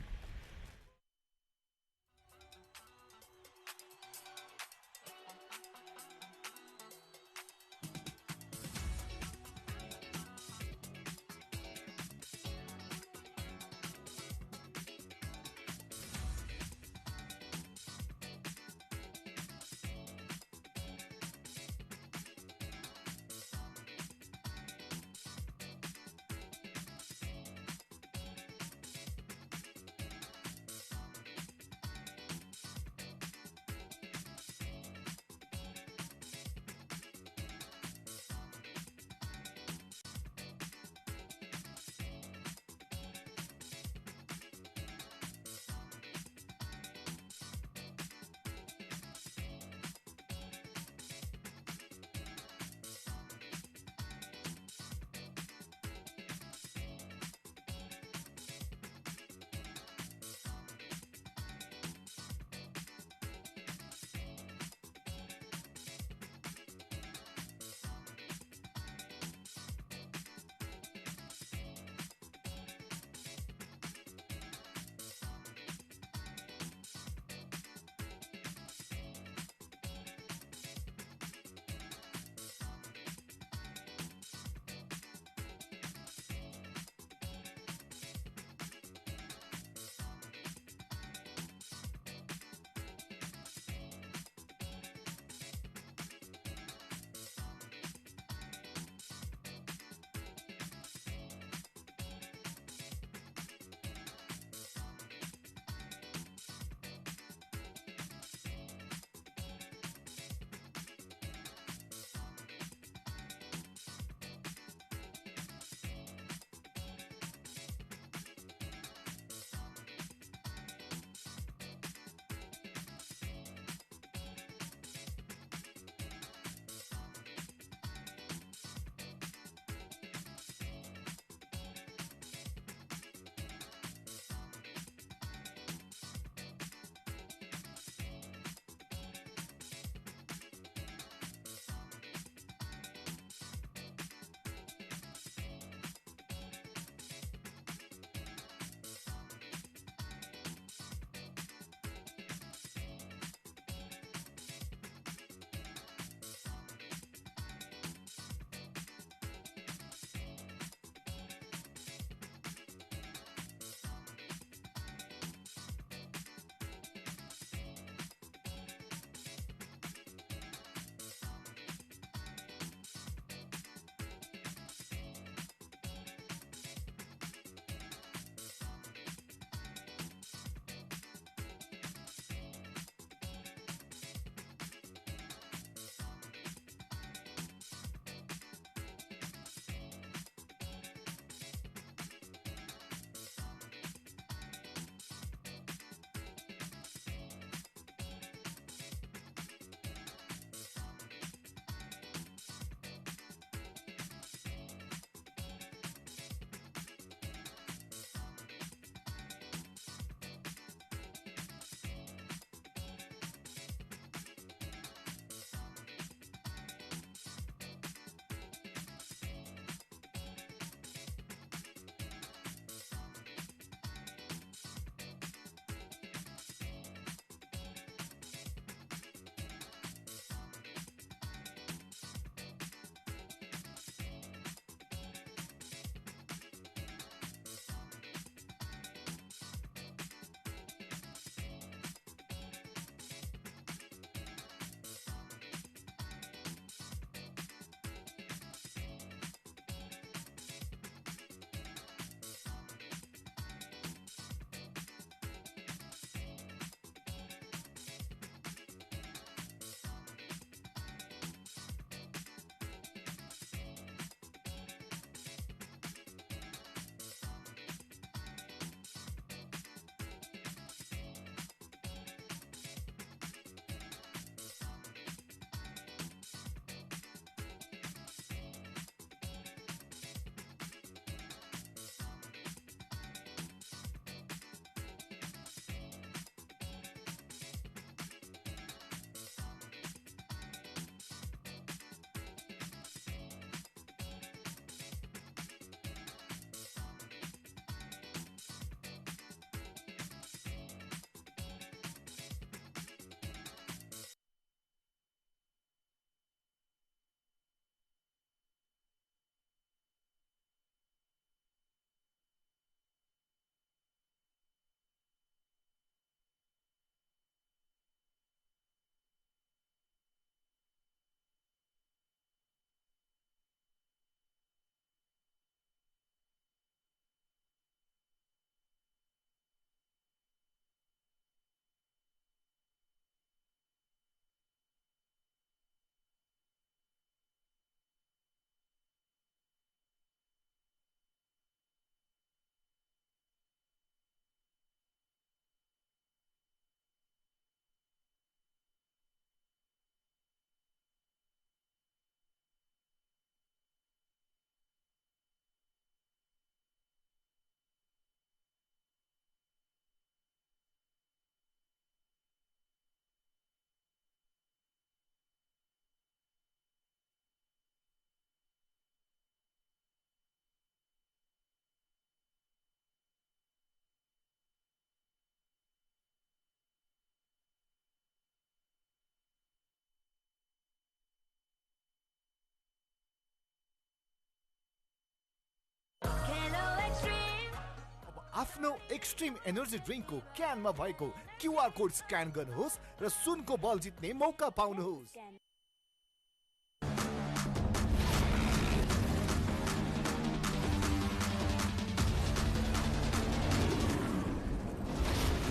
आफ्नो extreme energy ड्रिङ्कको क्यानमा भएको QR code scan गर्नुहोस् र सुनको बल जित्ने मौका पाउनुहोस्।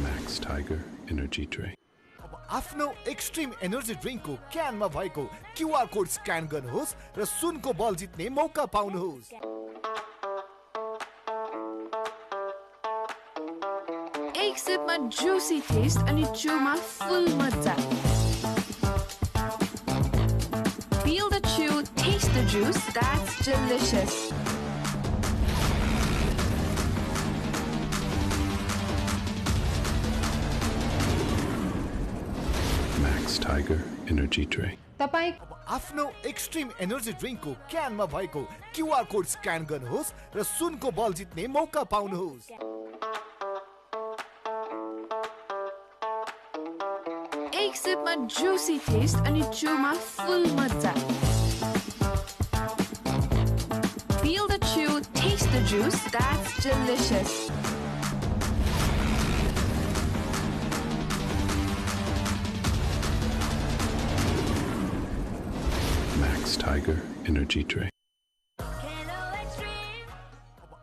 Max Tiger Energy Drink. आफ्नो एक्सट्रिम एनर्जी ड्रिङ्कको क्यानमा भएको क्युआर कोड स्क्यान गर्नुहोस् र सुनको बल जित्ने मौका पाउनुहोस्। एक सिपमा जुसी टेस्ट अनि चुमा फुल मजा। Feel the chew, taste the juice, that's delicious. Max Tiger Energy Drink. तपाईँ आफ्नो एक्सट्रिम एनर्जी ड्रिङ्कको क्यानमा भएको क्युआर कोड स्क्यान गर्नुहोस् र सुनको बल जित्ने मौका पाउनुहोस्। एक सिपमा जुसी टेस्ट अनि चुमा फुल मजा। Feel the chew, taste the juice, that's delicious. Max Tiger Energy Drink.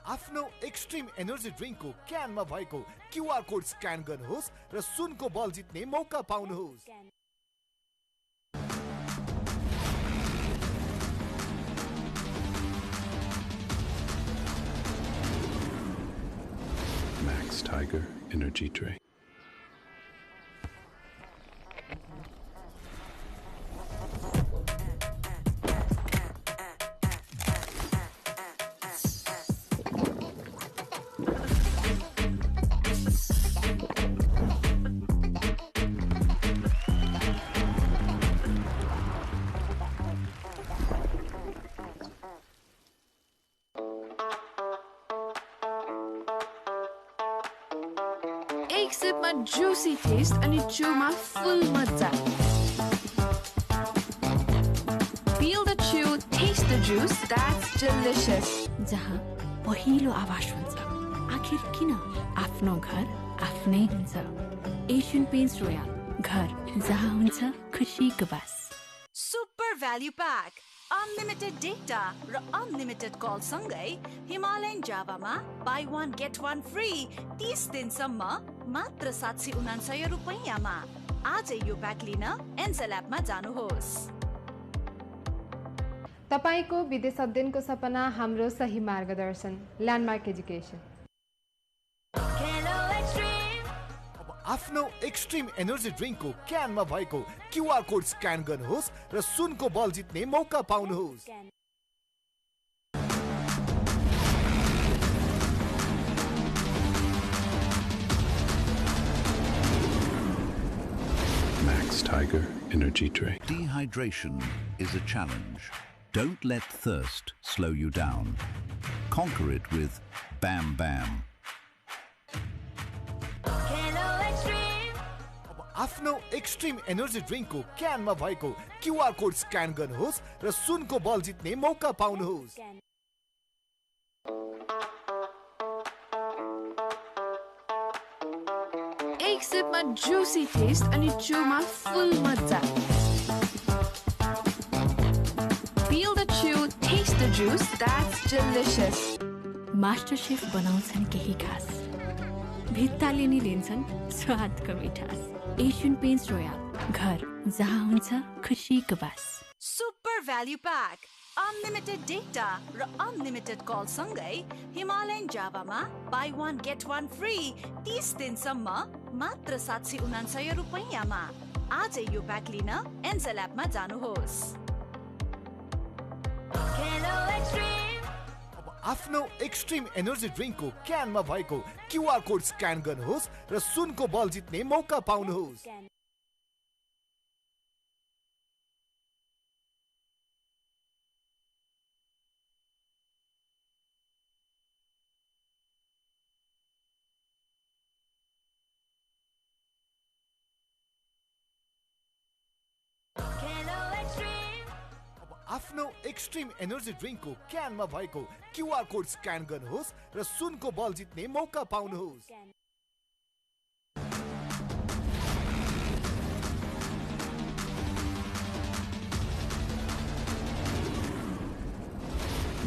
आफ्नो एक्सट्रिम एनर्जी ड्रिङ्कको क्यानमा भएको क्युआर कोड स्क्यान गर्नुहोस् र सुनको बल जित्ने मौका पाउनुहोस्। Max Tiger Energy Drink. एक सिपमा जुसी टेस्ट अनि चुमा फुल मजा। Feel the chew, taste the juice, that's delicious. जहाँ पहिलो आवाज हुन्छ, आखिर किन आफ्नो घर आफ्नै हुन्छ। एशियन पेन्ट्स रोयल, घर जहाँ हुन्छ खुसीको बास। सुपर भ्याल्यु प्याक, अनलिमिटेड डेटा र अनलिमिटेड कल सँगै हिमालयन जावामा बाई 1 गेट 1 फ्री 30 दिनसम्म मात्र 769 रुपैयाँमा। आजै यो प्याक लिन एन्सेल एपमा जानुहोस्। तपाईको विदेश अध्ययनको सपना हाम्रो सही मार्गदर्शन ल्यान्डमार्क एजुकेसन। आफ्नो एक्सट्रिम एनर्जी ड्रिङ्कको क्यानमा भएको क्युआर कोड स्क्यान गर्नुहोस् र सुनको बल जित्ने मौका पाउनुहोस्। Max Tiger Energy Drink. Dehydration is a challenge. Don't let thirst slow you down. Conquer it with Bam Bam. आफ्नो एक्सट्रिम एनर्जी ड्रिङ्कको क्यानमा भएको क्युआर कोड स्क्यान गर्नुहोस् र सुनको बल जित्ने मौका पाउनुहोस्। एक सिपमा जुसी टेस्ट अनि चुमा फुल मजा। Feel the chew, taste the juice, that's delicious. Master chef बनाउँछन् केही खास, भित्ताले नि दिन्छन् स्वादको मिठास। एशियन पेन्ट्स रोयल, घर जहाँ हुन्छ खुसीको बास। सुपर भ्याल्यु प्याक, अनलिमिटेड डेटा र अनलिमिटेड कल सँगै हिमालयन जावामा बाई 1 गेट 1 फ्री 30 दिनसम्म मात्र 769 रुपैयाँमा। आजै यो प्याक लिन एन्सेल एपमा जानुहोस्। आफ्नो एक्सट्रिम एनर्जी ड्रिङ्कको क्यानमा भएको क्युआर कोड स्क्यान गर्नुहोस् र सुनको बल जित्ने मौका पाउनुहोस्। आफ्नो एक्सट्रिम एनर्जी ड्रिङ्कको क्यानमा भएको क्युआर कोड स्क्यान गर्नुहोस् र सुनको बल जित्ने मौका पाउनुहोस्।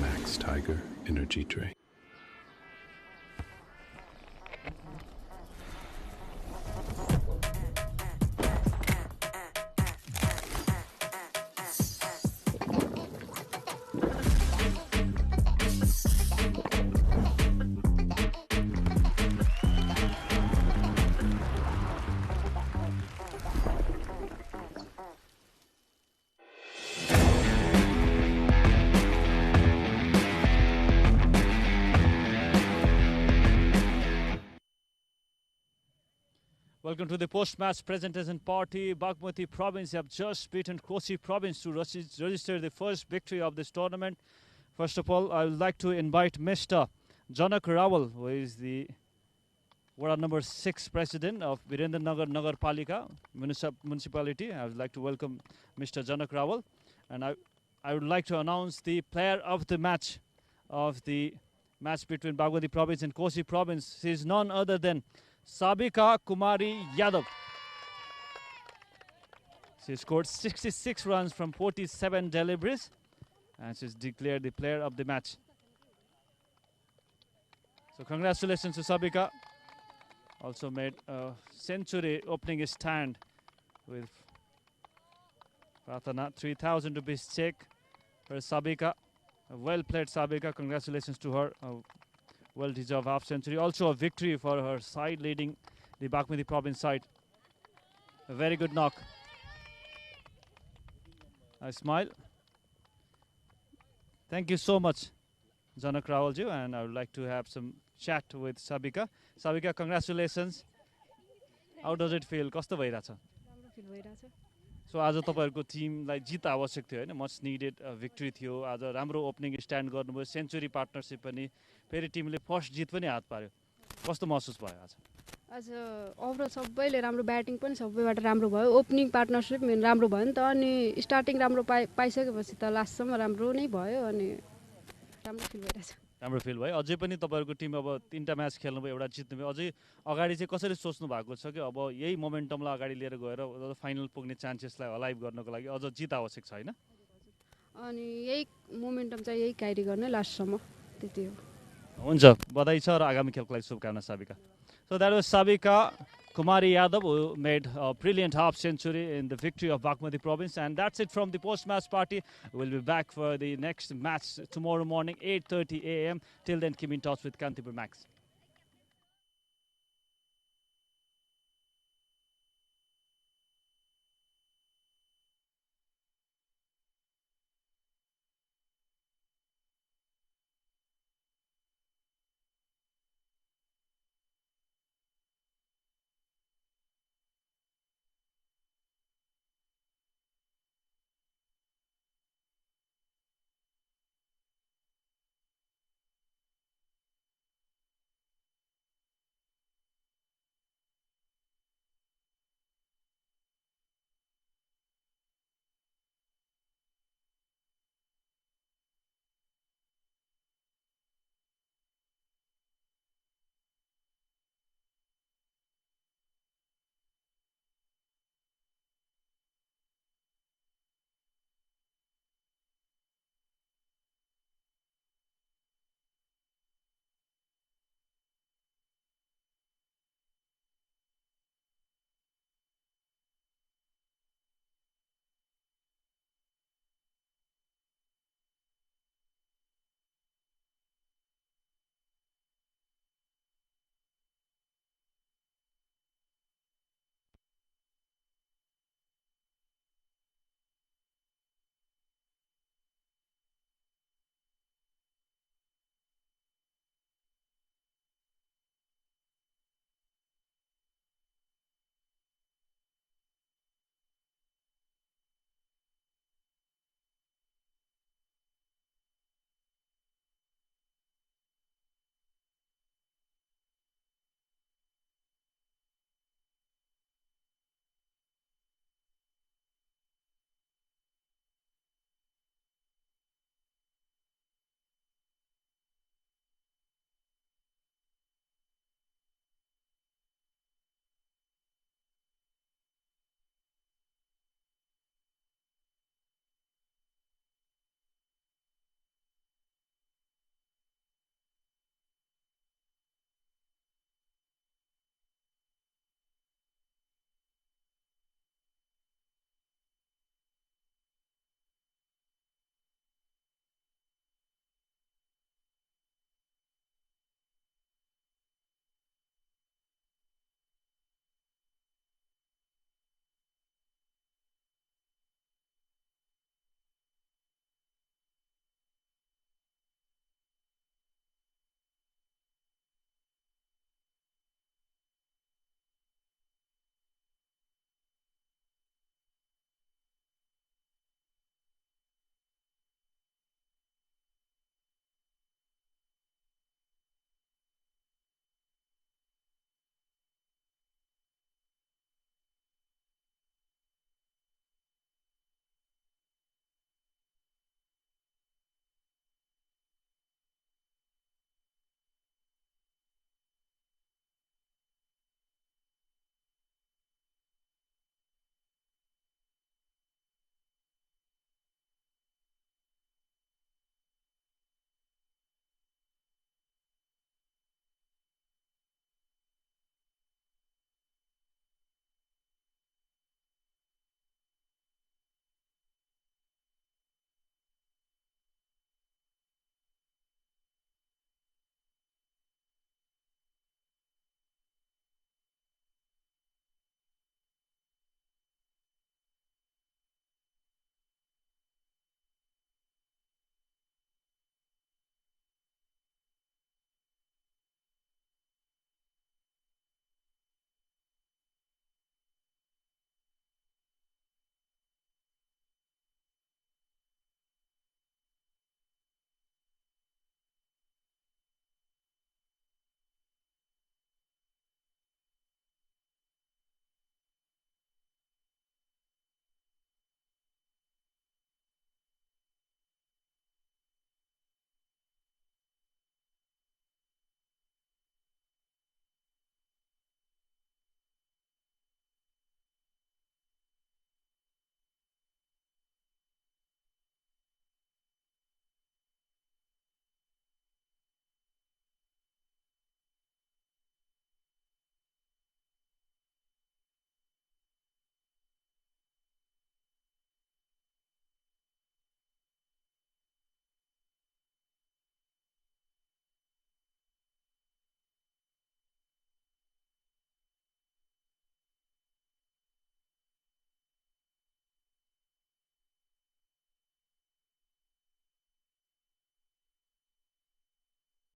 Max Tiger Energy Drink. Welcome to the post-match presentation party. Bagmati province have just beaten Koshi province to register the first victory of this tournament. First of all, I would like to invite Mr. Janak Rawal, who is the Ward number 6 president of Virendranagar Nagar Palika municipality. I would like to welcome Mr. Janak Rawal. And I would like to announce the player of the match between Bagmati province and Koshi province. She is none other than Sabika Kumari Yadav. She scored 66 runs from 47 deliveries and she's declared the player of the match. So congratulations to Sabika. Also made a century opening his stand with Pratana. 3,000 rupees check for Sabika. Well played Sabika. Congratulations to her. Well-deserved half century. Also a victory for her side leading the Bagmati province side. A very good knock. I smile. Thank you so much, Janak Rawalji, and I would like to have some chat with Sabika. Sabika, congratulations. How does it feel? Kasto bhairachha? राम्रो fill भइरहेछ। So आज तपाईहरुको टिमलाई जित आवश्यक थियो हैन, much needed victory थियो। आज राम्रो ओपनिङ स्ट्यान्ड गर्नुभयो, सेन्चुरी पार्टनरशिप पनि, फेरि टिमले फर्स्ट जित पनि हात पार्यो। कस्तो महसुस भयो आज? आज ओभरअल सबैले राम्रो ब्याटिङ पनि सबैबाट राम्रो भयो, ओपनिङ पार्टनरशिप मेन राम्रो भयो नि त, अनि स्टार्टिङ राम्रो पाइसकेपछि त लास्टसम्म राम्रो नै भयो अनि राम्रो फिल भइरहेछ। राम्रो फिल भयो। अझै पनि तपाईहरुको टिम अब 3टा म्याच खेल्नुभयो, एउटा जित्नुभयो। अझै अगाडि चाहिँ कसरी सोच्नु भएको छ कि अब यही मोमेन्टमलाई अगाडि लिएर गएर फाइनल पुग्ने चान्सेसलाई अलाइभ गर्नको लागि अझ जित आवश्यक छ हैन? अनि यही मोमेन्टम चाहिँ यही क्यारी गर्ने लास्टसम्म, त्यति हो। हुन्छ, बधाई छ र आगामी खेलको लागि शुभकामना साबिका। So that was Sabika Kumari Yadav, who made a brilliant half century in the victory of Bagmati province. And that's it from the post-match party. We'll be back for the next match tomorrow morning, 8:30 a.m. Till then, keep in touch with Kantipur Max.